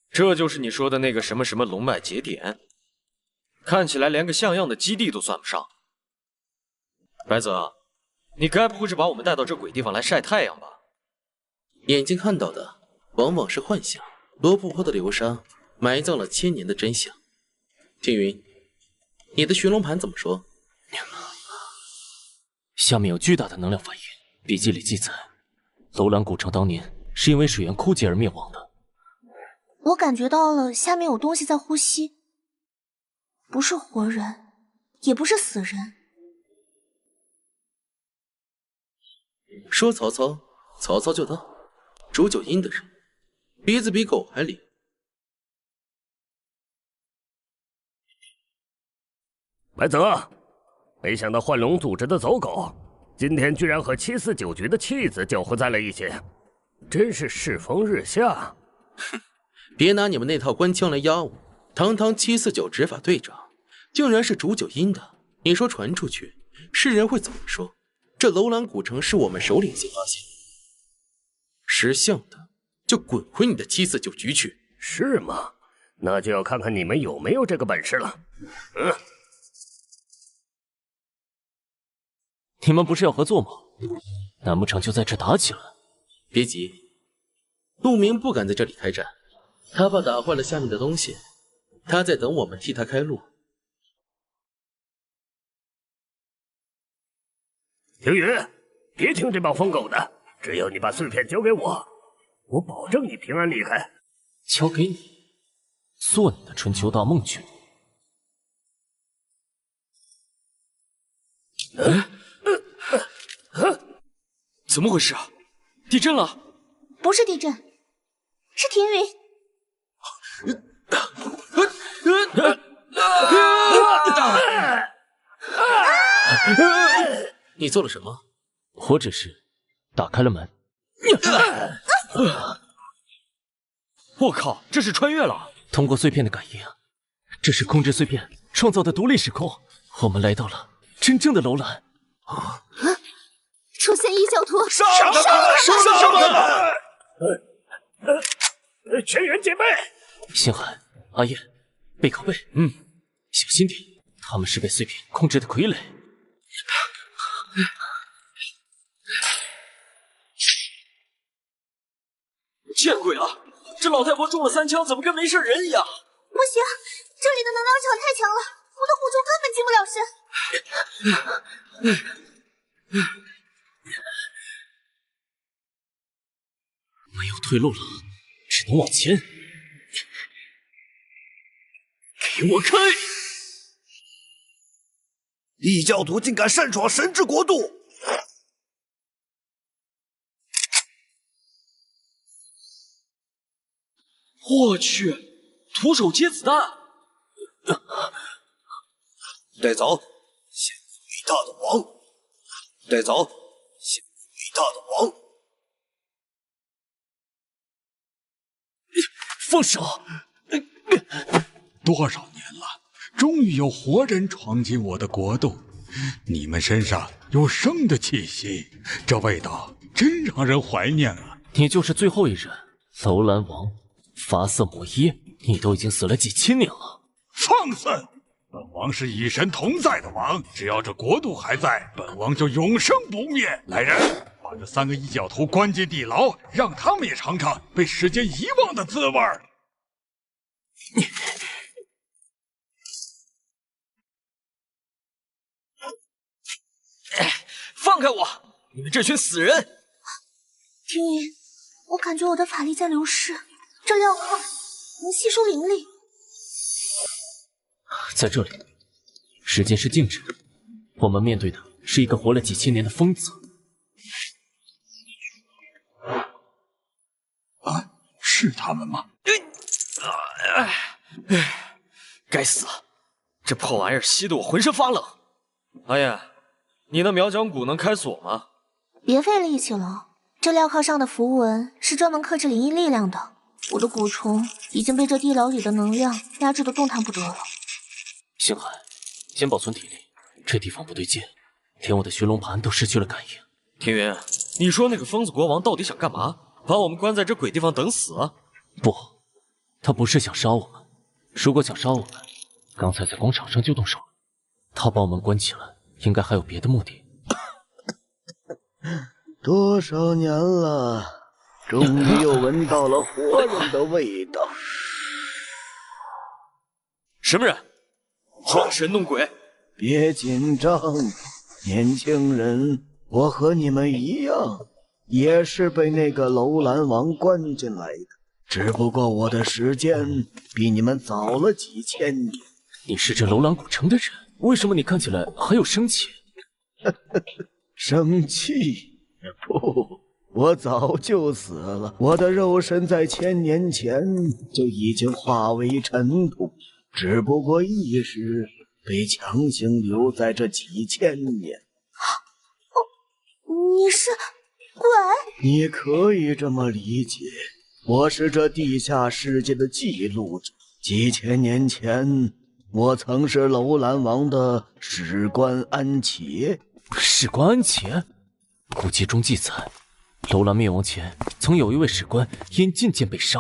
这就是你说的那个什么什么龙脉节点，看起来连个像样的基地都算不上。白泽，你该不会是把我们带到这鬼地方来晒太阳吧？眼睛看到的往往是幻象。罗布泊的流沙埋葬了千年的真相。天云，你的寻龙盘怎么说？下面有巨大的能量反应。笔记里记载，楼兰古城当年是因为水源枯竭而灭亡的。我感觉到了，下面有东西在呼吸，不是活人，也不是死人。说曹操，曹操就到。煮酒鹰的人，鼻子比狗还灵。白泽，没想到幻龙组织的走狗，今天居然和749局的弃子搅和在了一起，真是世风日下。哼。别拿你们那套官腔来压我！堂堂749执法队长，竟然是煮酒鹰的，你说传出去，世人会怎么说？这楼兰古城是我们首领先发现，识相的就滚回你的749局去。是吗？那就要看看你们有没有这个本事了。你们不是要合作吗？难不成就在这打起来？别急，陆明不敢在这里开战。他怕打坏了下面的东西，他在等我们替他开路。凌云，别听这帮疯狗的，只要你把碎片交给我，我保证你平安离开。交给你，做你的春秋大梦去。怎么回事啊？地震了？不是地震，是停云。你做了什么？我只是打开了门。我靠，这是穿越了！通过碎片的感应，这是控制碎片创造的独立时空。我们来到了真正的楼兰。出现异教徒，杀他们！全员戒备！星海、阿燕，背靠背。小心点，他们是被碎片控制的傀儡。见鬼了！这老太婆中了3枪，怎么跟没事人一样？不行，这里的能量场太强了，我的虎蛛根本近不了身。没有退路了，只能往前。给我开！异教徒竟敢擅闯神之国度！我去，徒手接子弹！带走，献伟大的王！带走，献伟大的王！放手！多少年了，终于有活人闯进我的国度。你们身上有生的气息，这味道真让人怀念啊！你就是最后一人，楼兰王发色魔耶，你都已经死了几千年了。放肆！本王是与神同在的王，只要这国度还在，本王就永生不灭。来人，把这3个异教徒关进地牢，让他们也尝尝被时间遗忘的滋味。放开我！你们这群死人！听云，我感觉我的法力在流失，这镣铐能吸收灵力。在这里，时间是静止，我们面对的是一个活了几千年的疯子。啊，是他们吗？该死，这破玩意儿吸得我浑身发冷。阿燕，你那苗疆蛊能开锁吗？别费力气了，这镣铐上的符文是专门克制灵异力量的。我的蛊虫已经被这地牢里的能量压制的动弹不得了。星海，先保存体力，这地方不对劲，连我的寻龙盘都失去了感应。庭云，你说那个疯子国王到底想干嘛？把我们关在这鬼地方等死啊？不，他不是想杀我们。如果想杀我们，刚才在广场上就动手了。他把我们关起来，应该还有别的目的。多少年了，终于又闻到了活人的味道。什么人？装神弄鬼！别紧张，年轻人，我和你们一样，也是被那个楼兰王关进来的，只不过我的时间比你们早了几千年。你是这楼兰古城的人，为什么你看起来还有生气？生气？不，我早就死了，我的肉身在1000年前就已经化为尘土，只不过意识被强行留在这几千年。你是鬼？你可以这么理解，我是这地下世界的记录者。几千年前，我曾是楼兰王的史官安茄。史官安茄？古籍中记载，楼兰灭亡前，曾有一位史官因进谏被杀，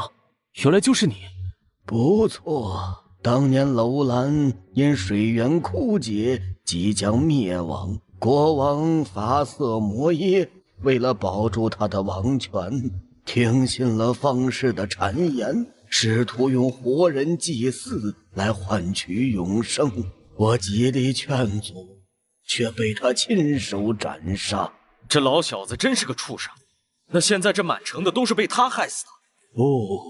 原来就是你。不错，当年楼兰因水源枯竭，即将灭亡。国王发色魔耶为了保住他的王权，听信了方士的谗言，试图用活人祭祀来换取永生。我极力劝阻，却被他亲手斩杀。这老小子真是个畜生！那现在这满城的都是被他害死的。不，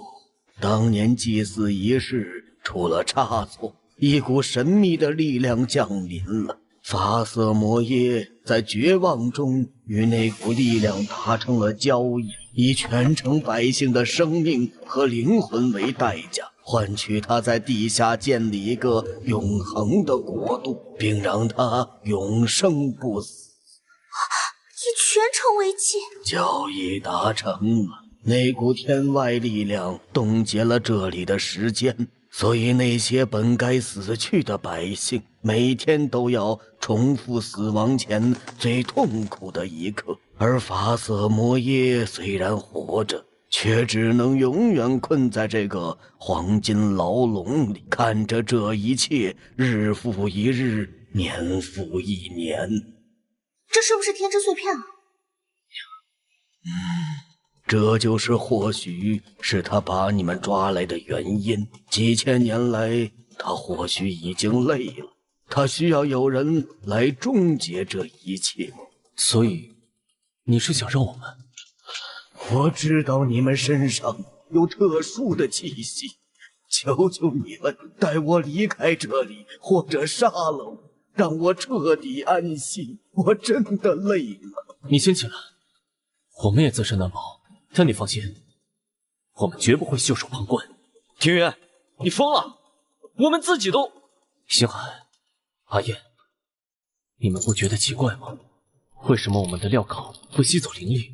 当年祭祀仪式出了差错，一股神秘的力量降临了。发色魔耶在绝望中与那股力量达成了交易，以全城百姓的生命和灵魂为代价，换取他在地下建立一个永恒的国度，并让他永生不死。以全城为祭，交易达成了。那股天外力量冻结了这里的时间，所以那些本该死去的百姓每天都要重复死亡前最痛苦的一刻，而法色魔耶虽然活着，却只能永远困在这个黄金牢笼里，看着这一切日复一日，年复一年。这是不是天之碎片啊？这就是或许是他把你们抓来的原因。几千年来，他或许已经累了，他需要有人来终结这一切。所以，你是想让我们？我知道你们身上有特殊的气息，求求你们带我离开这里，或者杀了我，让我彻底安息。我真的累了。你先起来，我们也自身难保。但你放心，我们绝不会袖手旁观。庭云，你疯了！我们自己都……星海、阿燕，你们不觉得奇怪吗？为什么我们的镣铐会吸走灵力？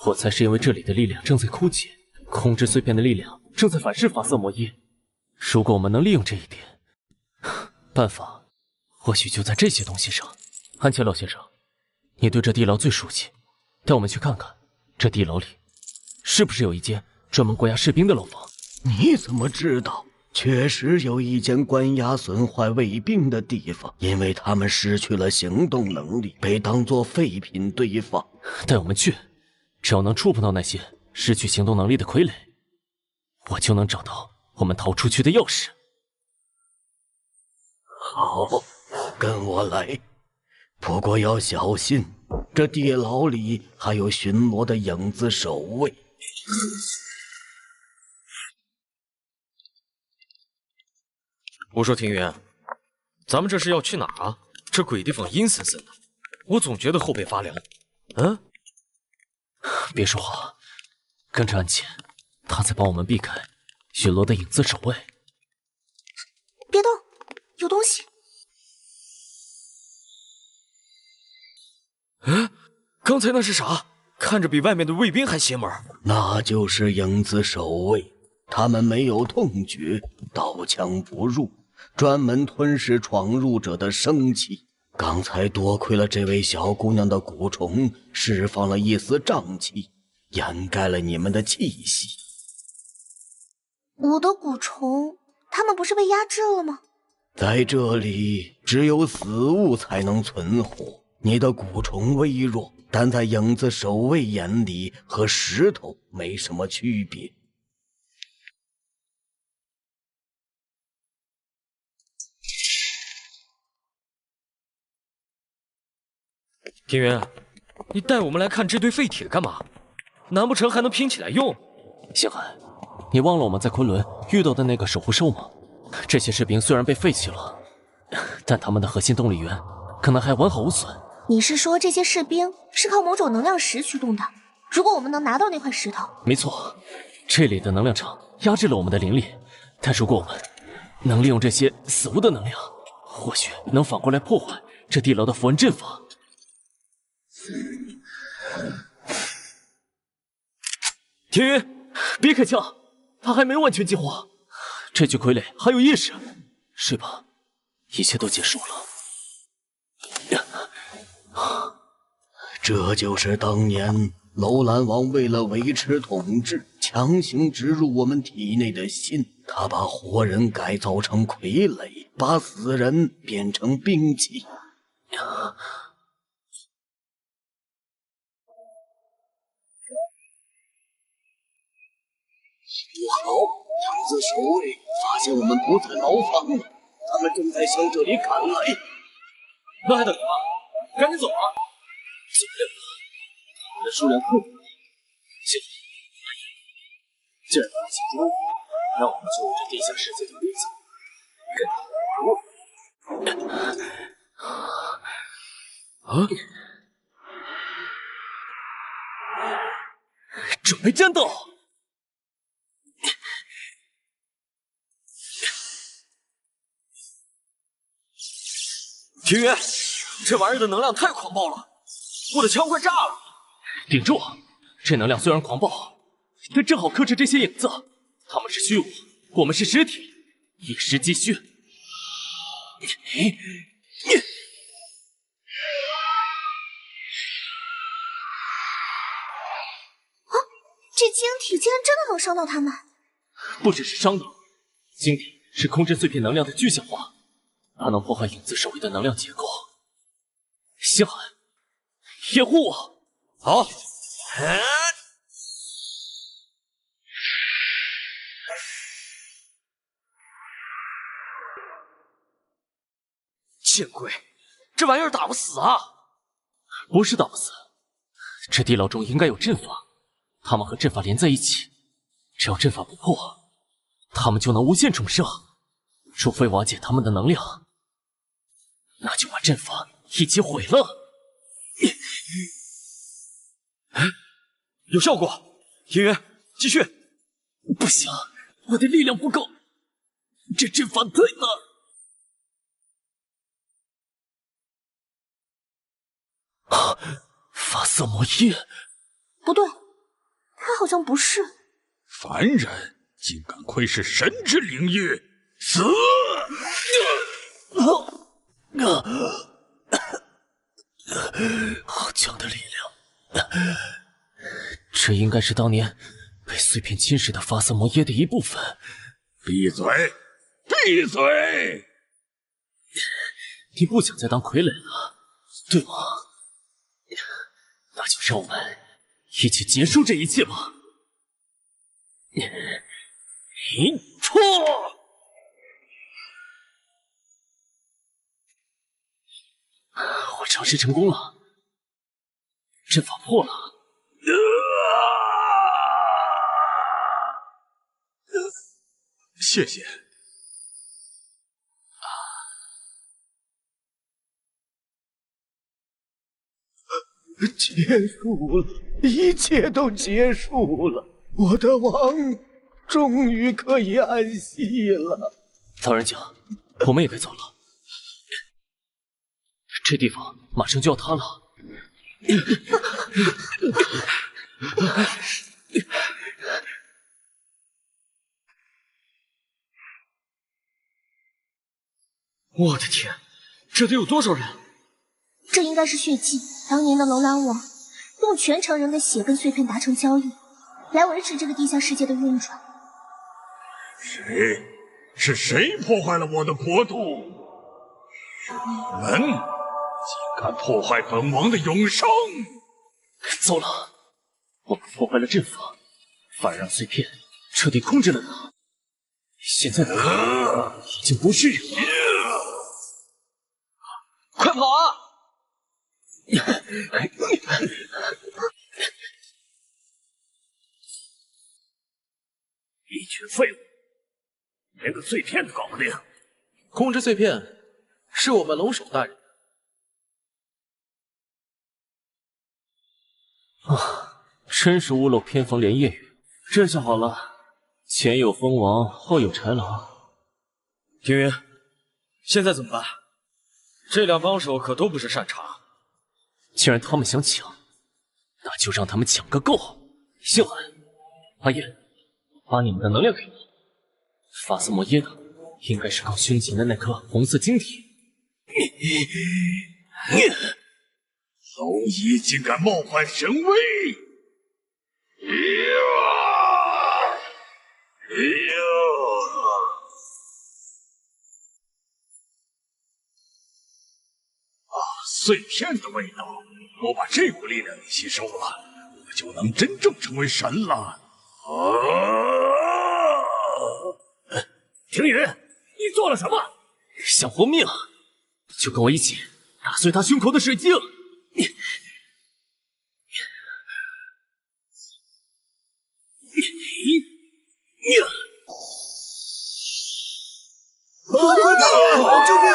我猜是因为这里的力量正在枯竭，控制碎片的力量正在反噬法色魔耶。如果我们能利用这一点，办法或许就在这些东西上。安切洛先生，你对这地牢最熟悉，带我们去看看，这地牢里是不是有一间专门关押士兵的牢房？你怎么知道？确实有一间关押损坏卫兵的地方，因为他们失去了行动能力，被当作废品堆放。带我们去，只要能触碰到那些失去行动能力的傀儡，我就能找到我们逃出去的钥匙。好，跟我来。不过要小心，这地牢里还有巡逻的影子守卫。我说庭云，咱们这是要去哪儿啊？这鬼地方阴森森的，我总觉得后背发凉。嗯，别说话，跟着安切，他在帮我们避开巡逻的影子守卫。别动，有东西。嗯，刚才那是啥？看着比外面的卫兵还邪门。那就是影子守卫，他们没有痛觉，刀枪不入，专门吞噬闯入者的生气。刚才多亏了这位小姑娘的蛊虫释放了一丝瘴气，掩盖了你们的气息。我的蛊虫，他们不是被压制了吗？在这里，只有死物才能存活。你的蛊虫微弱，但在影子守卫眼里和石头没什么区别。庭云，你带我们来看这堆废铁干嘛？难不成还能拼起来用？星海，你忘了我们在昆仑遇到的那个守护兽吗？这些士兵虽然被废弃了，但他们的核心动力源可能还完好无损。你是说这些士兵是靠某种能量石驱动的？如果我们能拿到那块石头……没错，这里的能量场压制了我们的灵力，但如果我们能利用这些死物的能量，或许能反过来破坏这地牢的符文阵法。庭云，别开枪，他还没完全激活，这具傀儡还有意识。睡吧，一切都结束了。这就是当年楼兰王为了维持统治，强行植入我们体内的心。他把活人改造成傀儡，把死人变成兵器。不好！影子守卫发现我们不在牢房了，他们正在向这里赶来。那还等什么？赶紧走啊！走不了了，我们的数量够了。行，既然他们进入，那我们就用这地下世界的规则跟他们玩。啊！准备战斗！庭云，这玩意儿的能量太狂暴了，我的枪快炸了！顶住！这能量虽然狂暴，但正好克制这些影子。他们是虚无，我们是实体，一时积虚。这晶体竟然真的能伤到他们！不只是伤到，晶体是空间碎片能量的具象化，它能破坏影子守卫的能量结构。星海，掩护我！好。见鬼，这玩意儿打不死啊！不是打不死，这地牢中应该有阵法，他们和阵法连在一起，只要阵法不破，他们就能无限重生。除非瓦解他们的能量，那就把阵法一起毁了。有效果，庭云，继续。不行，我的力量不够，这阵法太难。发色魔液？不对，他好像不是。凡人竟敢窥视神之领域，死！好强的力量！这应该是当年被碎片侵蚀的发色魔液的一部分。闭嘴！闭嘴！你不想再当傀儡了，对吗？那就让我们一起结束这一切吧！破！我尝试成功了，阵法破了。谢谢。结束了，一切都结束了，我的王终于可以安息了。曹人讲，我们也该走了，这地方马上就要塌了。我的天，这得有多少人？这应该是血祭，当年的楼兰王用全城人的血跟碎片达成交易，来维持这个地下世界的运转。谁？是谁破坏了我的国度？是你们！竟敢破坏本王的永生！糟了，我们破坏了阵法，反而让碎片彻底控制了他。现在的他已经不是人了。快跑啊！一群废物，连个碎片都搞不定。控制碎片是我们龙首大人。真是屋漏偏逢连夜雨，这下好了，前有蜂王，后有豺狼。庭云，现在怎么办？这两帮手可都不是善茬。既然他们想抢，那就让他们抢个够。星海、阿叶，把你们的能量给我。发色魔耶呢？应该是靠胸前的那颗红色晶体。蝼蚁竟敢冒犯神威！碎片的味道，我把这股力量给吸收了，我就能真正成为神了。庭云，你做了什么？想活命，就跟我一起打碎他胸口的水晶。快跑！救命！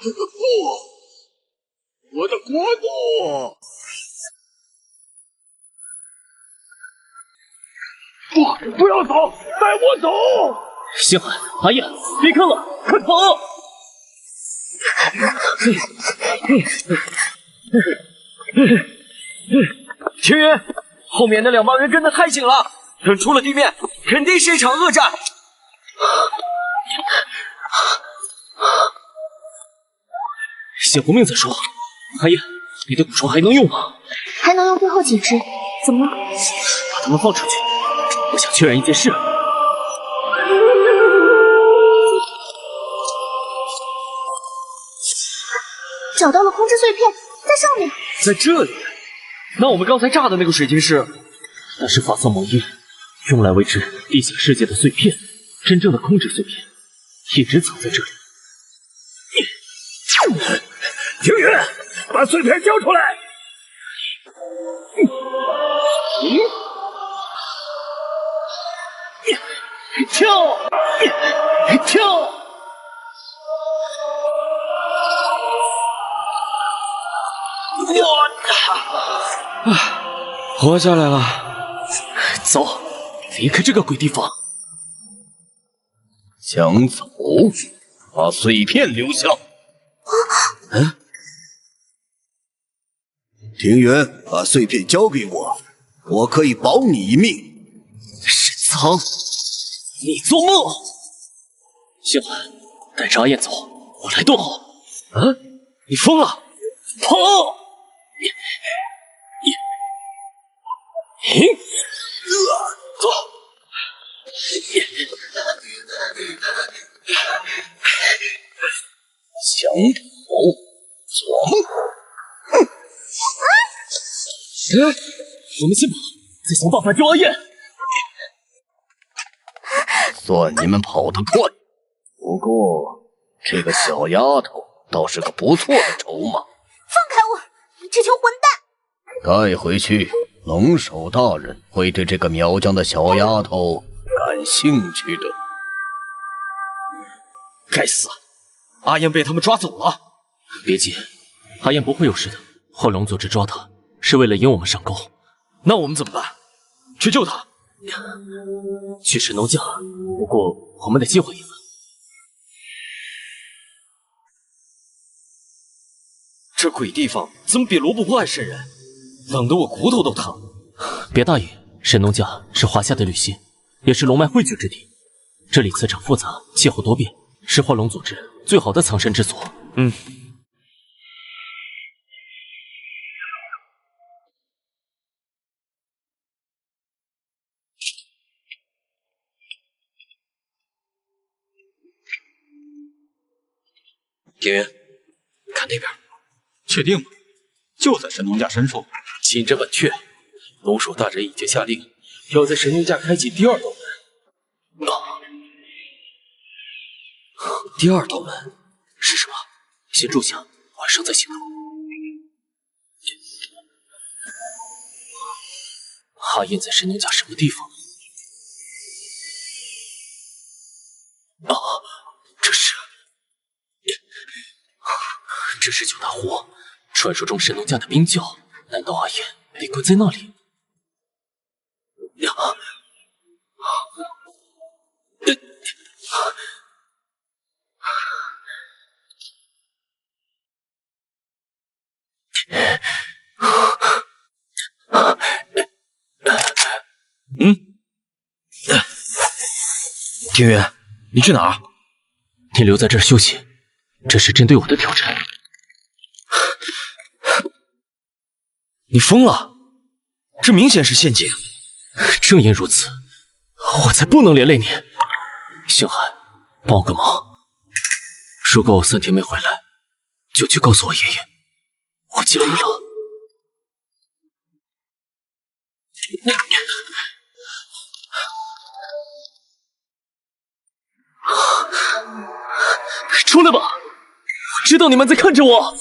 不！我的国度！不要走，带我走！星海，阿燕，别看了，快跑！青云，后面那2帮人跟得太紧了，等出了地面，肯定是一场恶战。先活命再说。阿燕，你的蛊虫还能用吗？还能用最后几只。怎么了？把他们放出去。我想确认一件事。找到了空之碎片，在上面。在这里？那我们刚才炸的那个水晶是？那是法藏魔印，用来维持地下世界的碎片。真正的空之碎片一直藏在这里。青云，把碎片交出来！跳！跳！活下来了。走，离开这个鬼地方。想走，把碎片留下。庭元，把碎片交给我，我可以保你一命。沈苍，你做梦！星海，带着阿燕走，我来断后。你疯了！跑！走！想跑，做梦！我们先跑，再想办法救阿燕。算你们跑得快，不过这个小丫头倒是个不错的筹码。放开我，你这群混蛋！带回去，龙首大人会对这个苗疆的小丫头感兴趣的。该死，阿燕被他们抓走了。别急，阿燕不会有事的。幻龙组织抓她是为了引我们上钩。那我们怎么办？去救她？去神农架，不过我们得计划一番。这鬼地方怎么比罗布泊还瘆人？冷得我骨头都疼。别大意，神农架是华夏的旅行，也是龙脉汇聚之地。这里磁场复杂，气候多变，是幻龙组织最好的藏身之所。田园，看那边。确定吗？就在神农架深处。谨着本阙，龙首大人已经下令，要在神农架开启第2道门。第2道门是什么？先住下，晚上再行动。阿燕在神农架什么地方？这是九大湖，传说中神农架的冰窖。难道阿燕被关在那里？庭元，你去哪儿？你留在这儿休息，这是针对我的挑战。你疯了！这明显是陷阱。正因如此，我才不能连累你。星海，帮我个忙，如果我3天没回来，就去告诉我爷爷，我尽力了。出来吧！我知道你们在看着我。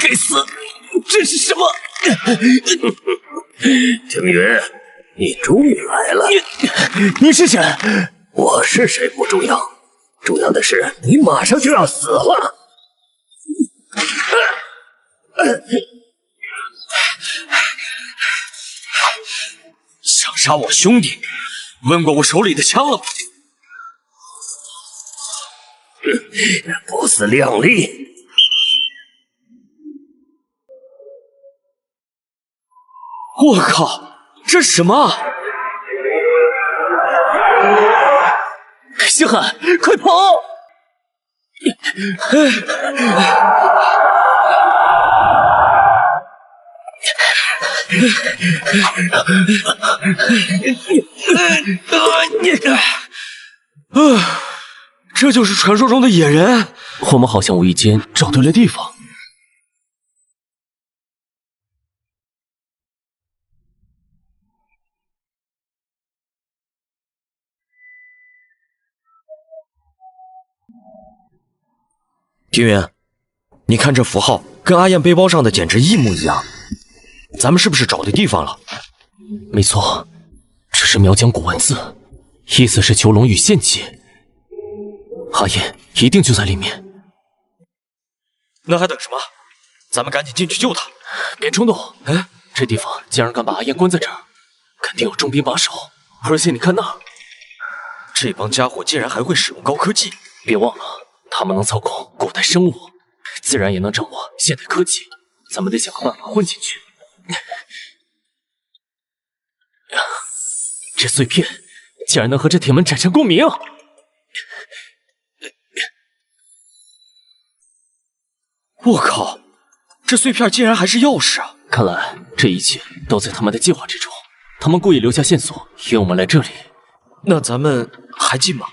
该死！这是什么？庭元，你终于来了。你是谁？我是谁不重要，重要的是你马上就要死了。想杀我兄弟，问过我手里的枪了吗？不自量力！我靠，这是什么？星海，快跑！这就是传说中的野人。我们好像无意间找对了地方。庭云，你看这符号跟阿燕背包上的简直一模一样，咱们是不是找对地方了？没错，这是苗疆古文字，意思是囚笼与献祭。阿燕一定就在里面。那还等什么？咱们赶紧进去救他！别冲动，这地方竟然敢把阿燕关在这儿，肯定有重兵把守。而且你看那儿，这帮家伙竟然还会使用高科技。别忘了，他们能操控古代生物，自然也能掌握现代科技。咱们得想个办法混进去。这碎片竟然能和这铁门产生共鸣！我靠，这碎片竟然还是钥匙啊！看来这一切都在他们的计划之中。他们故意留下线索，约我们来这里。那咱们还进吗？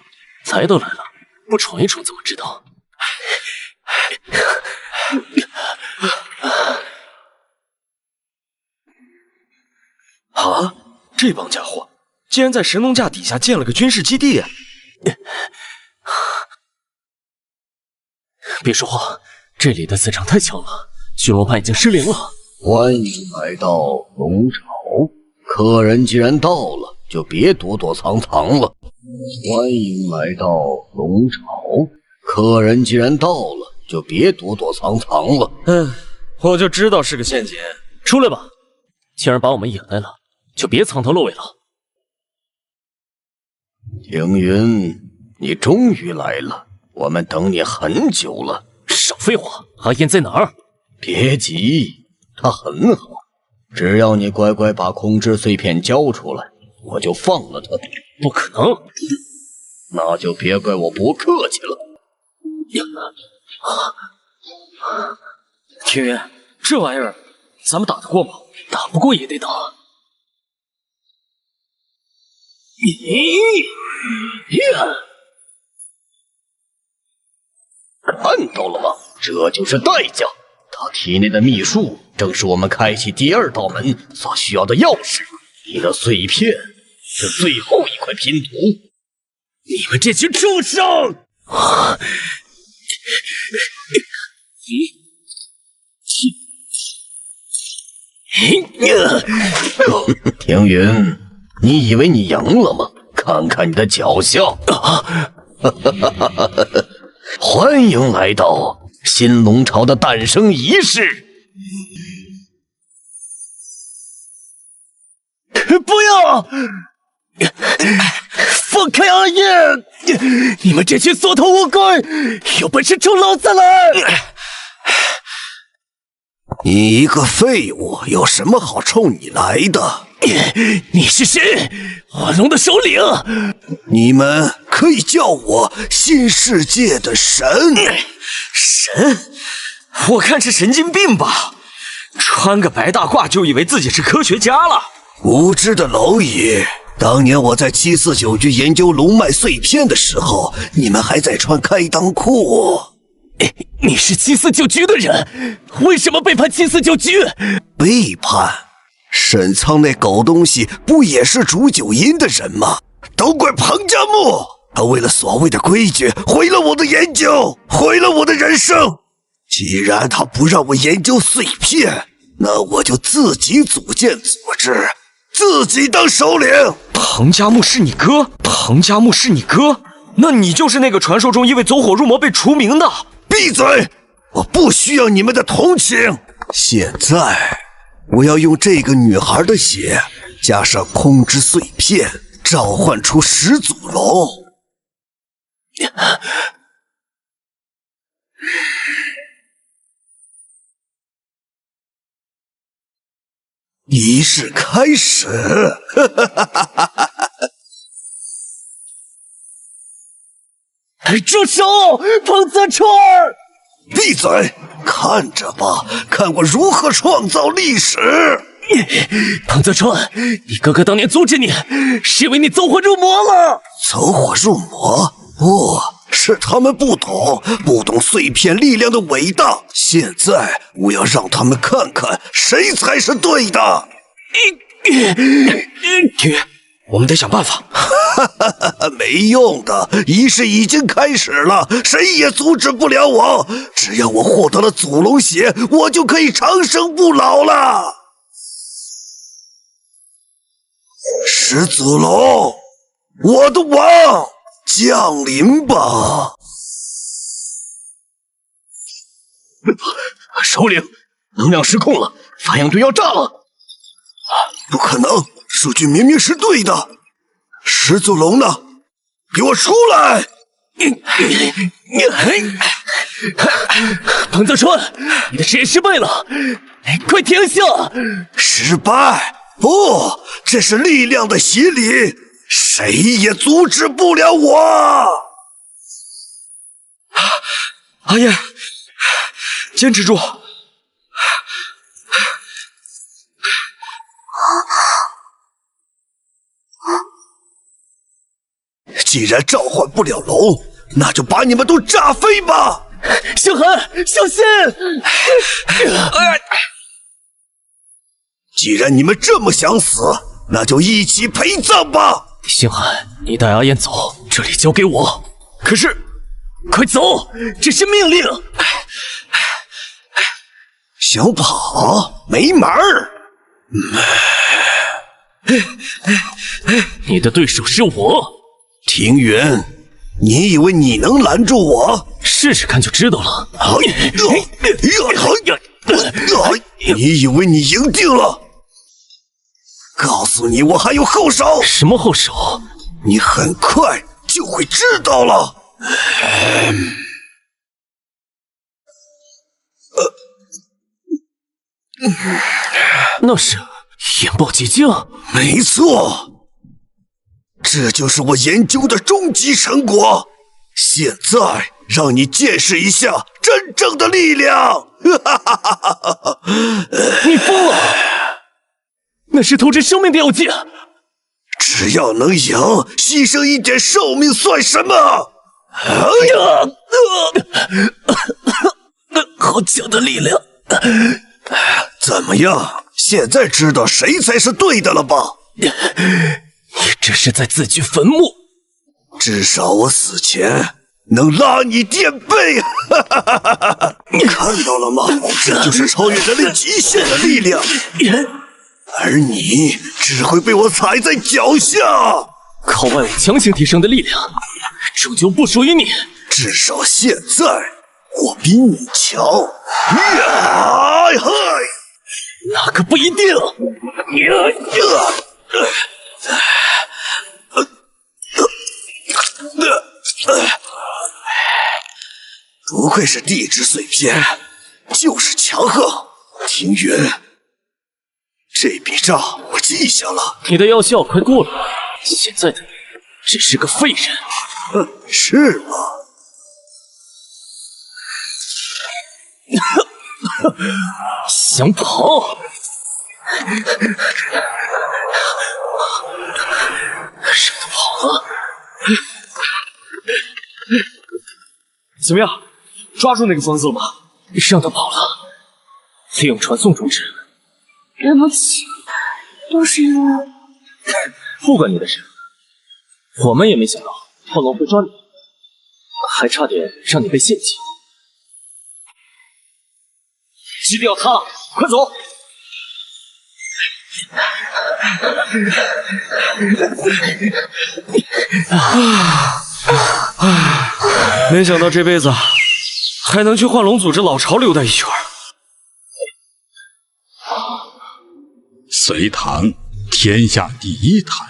财都来了，不闯一闯怎么知道？啊！这帮家伙竟然在神农架底下建了个军事基地！别说话，这里的磁场太强了，巨龙盘已经失灵了。欢迎来到龙巢，客人既然到了，就别躲躲藏藏了。欢迎来到龙巢，客人既然到了，就别躲躲藏藏了。我就知道是个陷阱。出来吧，既然把我们引来了，就别藏头露尾了。凌云，你终于来了，我们等你很久了。少废话，阿燕在哪儿？别急，她很好，只要你乖乖把控制碎片交出来，我就放了她。不可能，那就别怪我不客气了。庭云，这玩意儿咱们打得过吗？打不过也得打。看到了吗？这就是代价。他体内的秘术，正是我们开启第二道门所需要的钥匙。你的碎片是最后一块拼图。你们这群畜生！庭云，你以为你赢了吗？看看你的脚下！欢迎来到新龙巢的诞生仪式。不要！放开阿燕！你们这群缩头乌龟，有本事冲老子来！你一个废物，有什么好冲你来的？你是谁？华龙的首领。你们可以叫我新世界的神。神？我看是神经病吧？穿个白大褂就以为自己是科学家了？无知的蝼蚁！当年我在749局研究龙脉碎片的时候，你们还在穿开裆裤。你是749局的人，为什么背叛749局？背叛？沈仓那狗东西不也是煮酒阴的人吗？都怪庞家木，他为了所谓的规矩，毁了我的研究，毁了我的人生。既然他不让我研究碎片，那我就自己组建组织，自己当首领。彭加木是你哥？彭加木是你哥？那你就是那个传说中因为走火入魔被除名的？闭嘴！我不需要你们的同情。现在，我要用这个女孩的血，加上空之碎片，召唤出始祖龙。仪式开始！住手，彭泽川！闭嘴！看着吧，看我如何创造历史！彭泽川，你哥哥当年阻止你，是因为你走火入魔了。走火入魔？不是他们不懂碎片力量的伟大。现在我要让他们看看谁才是对的。庭云，我们得想办法。没用的，仪式已经开始了，谁也阻止不了我。只要我获得了祖龙血，我就可以长生不老了。始祖龙，我的王，降临吧！首领，能量失控了，发样堆要炸了！不可能，数据明明是对的。始祖龙呢？给我出来！彭泽川，你的实验失败了，快停下！失败？不，这是力量的洗礼，谁也阻止不了我。阿燕，坚持住！既然召唤不了龙，那就把你们都炸飞吧！小寒，小心！既然你们这么想死，那就一起陪葬吧！星寒，你带阿燕走，这里交给我。可是，快走，这是命令！想跑没门儿！你的对手是我。庭云，你以为你能拦住我？试试看就知道了。你以为你赢定了？告诉你，我还有后手。什么后手？你很快就会知道了。那是引爆结晶。没错。这就是我研究的终极成果，现在让你见识一下真正的力量！你疯了！那是透支生命的药剂。只要能赢，牺牲一点寿命算什么？好强的力量！怎么样？现在知道谁才是对的了吧？你这是在自掘坟墓，至少我死前能拉你垫背。看到了吗？这就是超越人类极限的力量，而你只会被我踩在脚下。靠外物强行提升的力量，终究不属于你。至少现在我比你强。那可不一定。不愧是地质碎片，就是强横。庭云，这笔账我记下了。你的药效快过了，现在的你只是个废人。是吗？想跑？让他跑了。怎么样，抓住那个疯子了吗？让他跑了，利用传送装置。对不起，都是因为……不关你的事。我们也没想到暴龙会抓你，还差点让你被陷阱。击掉他，快走！没想到这辈子还能去幻龙组织老巢溜达一圈。隋唐，天下第一坛。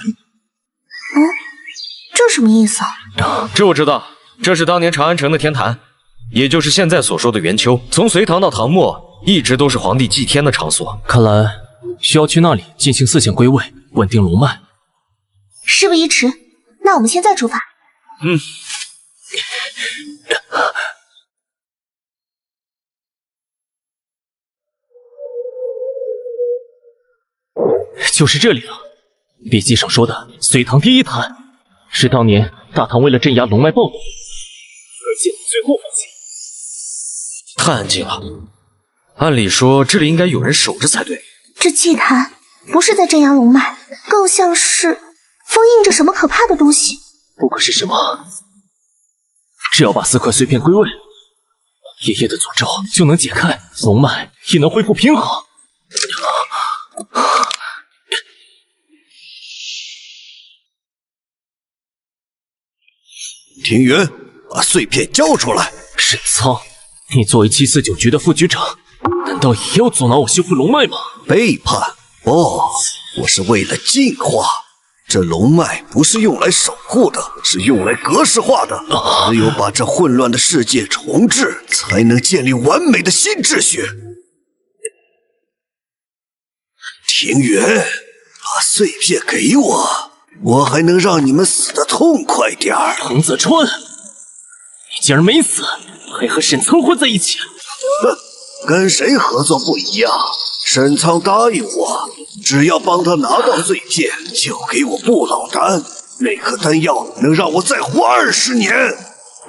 这什么意思啊？这我知道，这是当年长安城的天坛，也就是现在所说的元丘。从隋唐到唐末，一直都是皇帝祭天的场所。看来需要去那里进行4线归位，稳定龙脉。事不宜迟，那我们现在出发。就是这里了。笔记上说的隋唐第一坛，是当年大唐为了镇压龙脉暴动而建的最后防线。太安静了，按理说这里应该有人守着才对。这祭坛不是在镇压龙脉，更像是封印着什么可怕的东西。不管是什么，只要把4块碎片归位，爷爷的诅咒就能解开，龙脉也能恢复平衡。庭云，把碎片交出来！沈苍，你作为749局的副局长，难道也要阻挠我修复龙脉吗？背叛！不，我是为了进化。这龙脉不是用来守护的，是用来格式化的。只有把这混乱的世界重置，才能建立完美的新秩序。庭云，把碎片给我，我还能让你们死得痛快点儿。彭泽川，你竟然没死，还和沈苍混在一起。哼，跟谁合作不一样。沈苍答应我，只要帮他拿到碎片，就给我不老丹。那颗丹药能让我再活20年。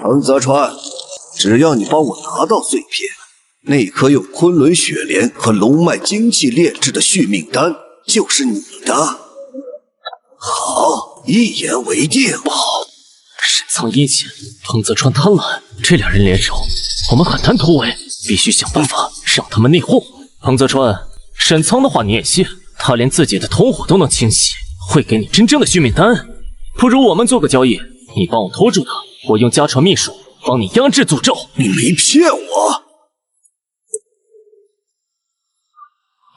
彭泽川，只要你帮我拿到碎片，那颗用昆仑雪莲和龙脉精气炼制的续命丹就是你的。好，一言为定。不好，沈苍阴险，彭泽川贪婪，这2人联手，我们很难突围，必须想办法让他们内讧。彭泽川，沈苍的话你也信？他连自己的同伙都能清洗，会给你真正的续命丹。不如我们做个交易，你帮我拖住他，我用家传秘术帮你压制诅咒。你没骗我，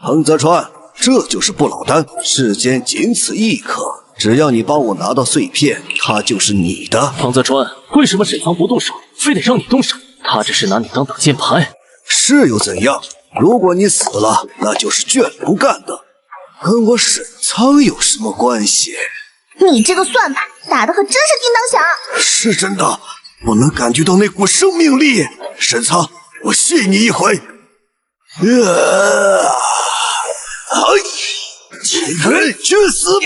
彭泽川，这就是不老丹，世间仅此一颗。只要你帮我拿到碎片，它就是你的。彭泽川，为什么沈苍不动手，非得让你动手？他只是拿你当挡箭牌。是又怎样？如果你死了，那就是卷龙干的，跟我沈苍有什么关系？你这个算盘打得可真是叮当响。是真的，我能感觉到那股生命力。沈苍，我谢你一回。秦云，去死吧！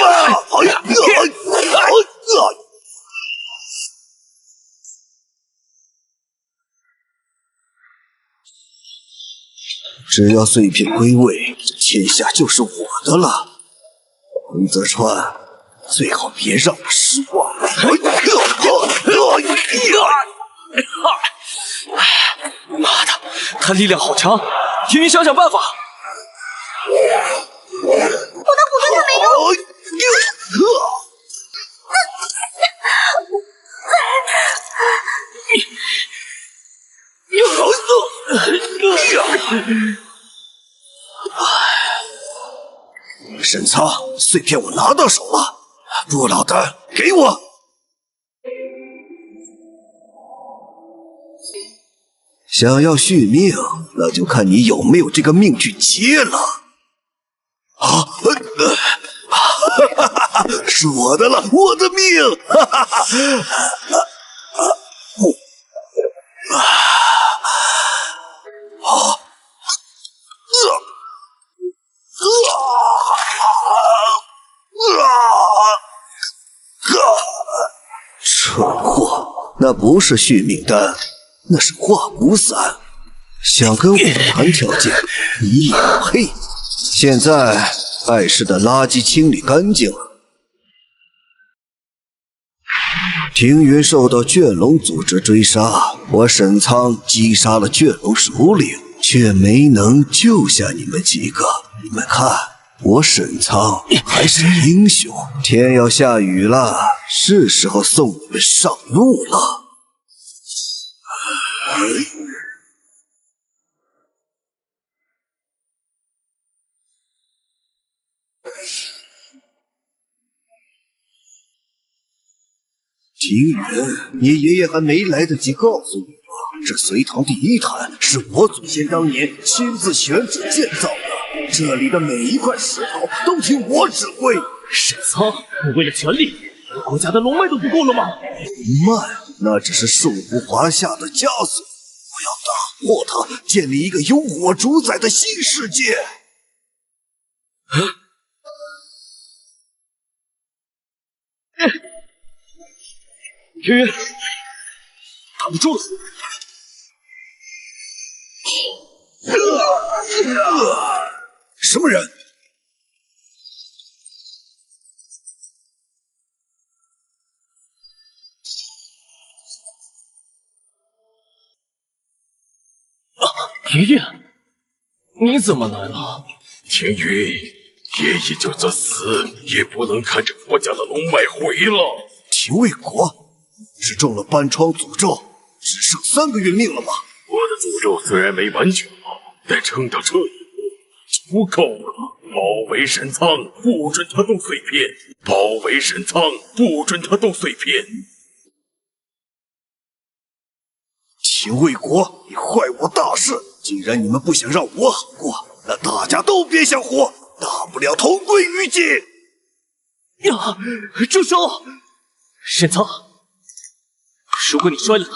只要碎片归位，天下就是我的了。彭泽川，最好别让我失望。妈的，他力量好强！庭云，想想办法。我的虎盾它没用。沈苍，碎片我拿到手了，不老丹给我。想要续命，那就看你有没有这个命去接了。啊，是我的了，我的命！蠢货，那不是续命丹，那是化骨散。想跟我谈条件，你也配？现在碍事的垃圾清理干净了。庭云受到卷龙组织追杀，我沈苍击杀了卷龙首领，却没能救下你们几个。你们看，我沈苍还是英雄。天要下雨了，是时候送你们上路了。庭元，你爷爷还没来得及告诉你吗？这隋唐第一坛是我祖先当年亲自选址建造的，这里的每一块石头都听我指挥。沈苍，你为了权力，连国家的龙脉都不顾了吗？龙脉那只是束缚华夏的枷锁，我要打破它，建立一个由我主宰的新世界。天元，挡不住了！什么人？爷爷，你怎么来了？天宇，爷爷就算死也不能看着国家的龙脉毁了。廷尉国是中了斑疮诅咒，只剩3个月命了吗？我的诅咒虽然没完全好，但撑到这一步足够了。包围沈苍，不准他动碎片！包围沈苍，不准他动碎片！廷尉国，你坏我大事！既然你们不想让我好过，那大家都别想活，大不了同归于尽。呀，住手！沈苍，如果你摔了他，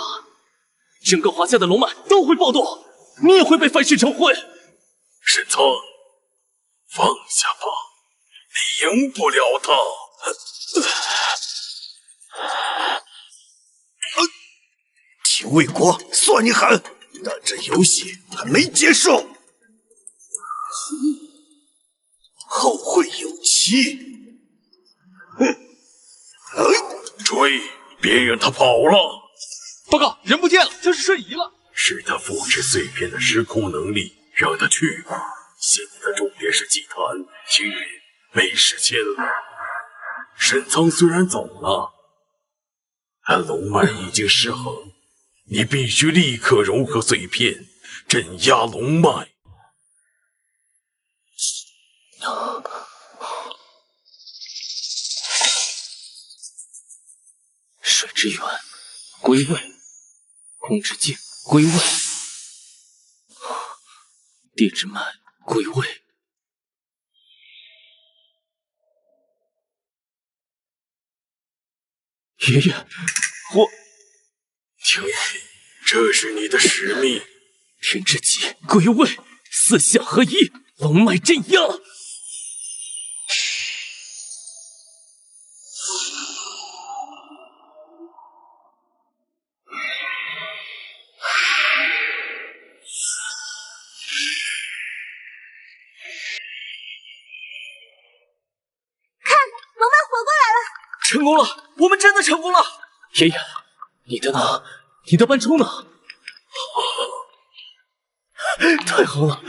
整个华夏的龙脉都会暴动，你也会被反噬成灰。沈苍，放下吧，你赢不了他。廷尉国，算你狠，但这游戏还没结束，后会有期。追，别让他跑了！报告，人不见了，就是瞬移了。是他复制碎片的时空能力，让他去吧。现在的重点是祭坛，青云没时间了。沈苍虽然走了，但龙脉已经失衡，你必须立刻融合碎片，镇压龙脉。水之源归位，空之境归位，地之脉归位。爷爷，我青云，这是你的使命。天之极归位，四象合一，龙脉镇压。成功了！我们真的成功了！爷爷，你的呢？你的斑冲呢？太好了！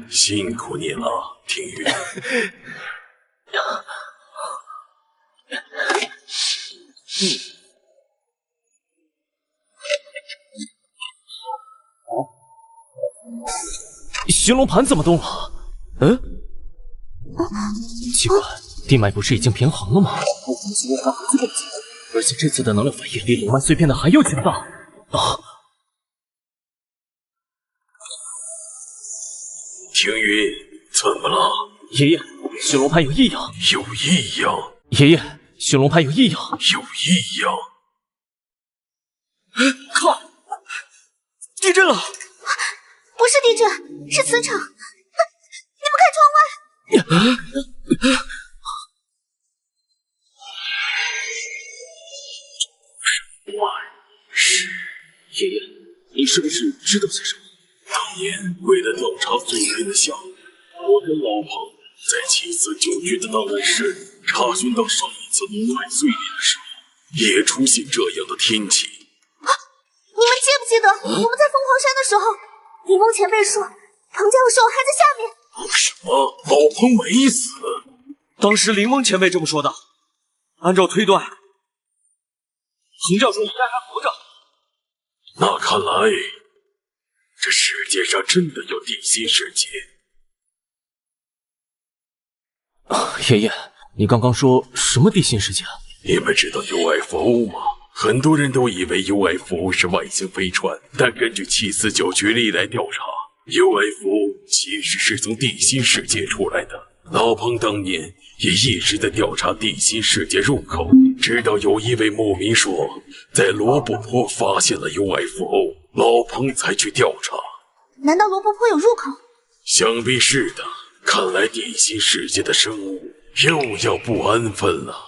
辛苦你了，庭宇。寻龙盘怎么动了？奇怪，地脉不是已经平衡了吗？不可能寻龙盘还在动静，而且这次的能量反应比龙脉碎片的还要强大。庭云，怎么了？爷爷，寻龙盘有异样。有异样？爷爷，寻龙盘有异样。有异样？看，地震了！不是地震，是磁场。你们看窗外。是爷爷，你是不是知道些什么？当年为了调查碎片的下落，我跟老庞在7次9局的档案室查询到上一次龙脉碎裂的时候，也出现这样的天气。你们记不记得我们在凤凰山的时候，李梦前辈说彭教授还在下面？什么？老彭没死？当时林翁前辈这么说的。按照推断，彭教授应该还活着。那看来，这世界上真的有地心世界。爷爷，你刚刚说什么地心世界？你们知道 UFO 吗？很多人都以为 UFO 是外星飞船，但根据749局例来调查 ，UFO 其实是从地心世界出来的。老彭当年也一直在调查地心世界入口，直到有一位牧民说在罗布泊发现了 UFO， 老彭才去调查。难道罗布泊有入口？想必是的，看来地心世界的生物又要不安分了。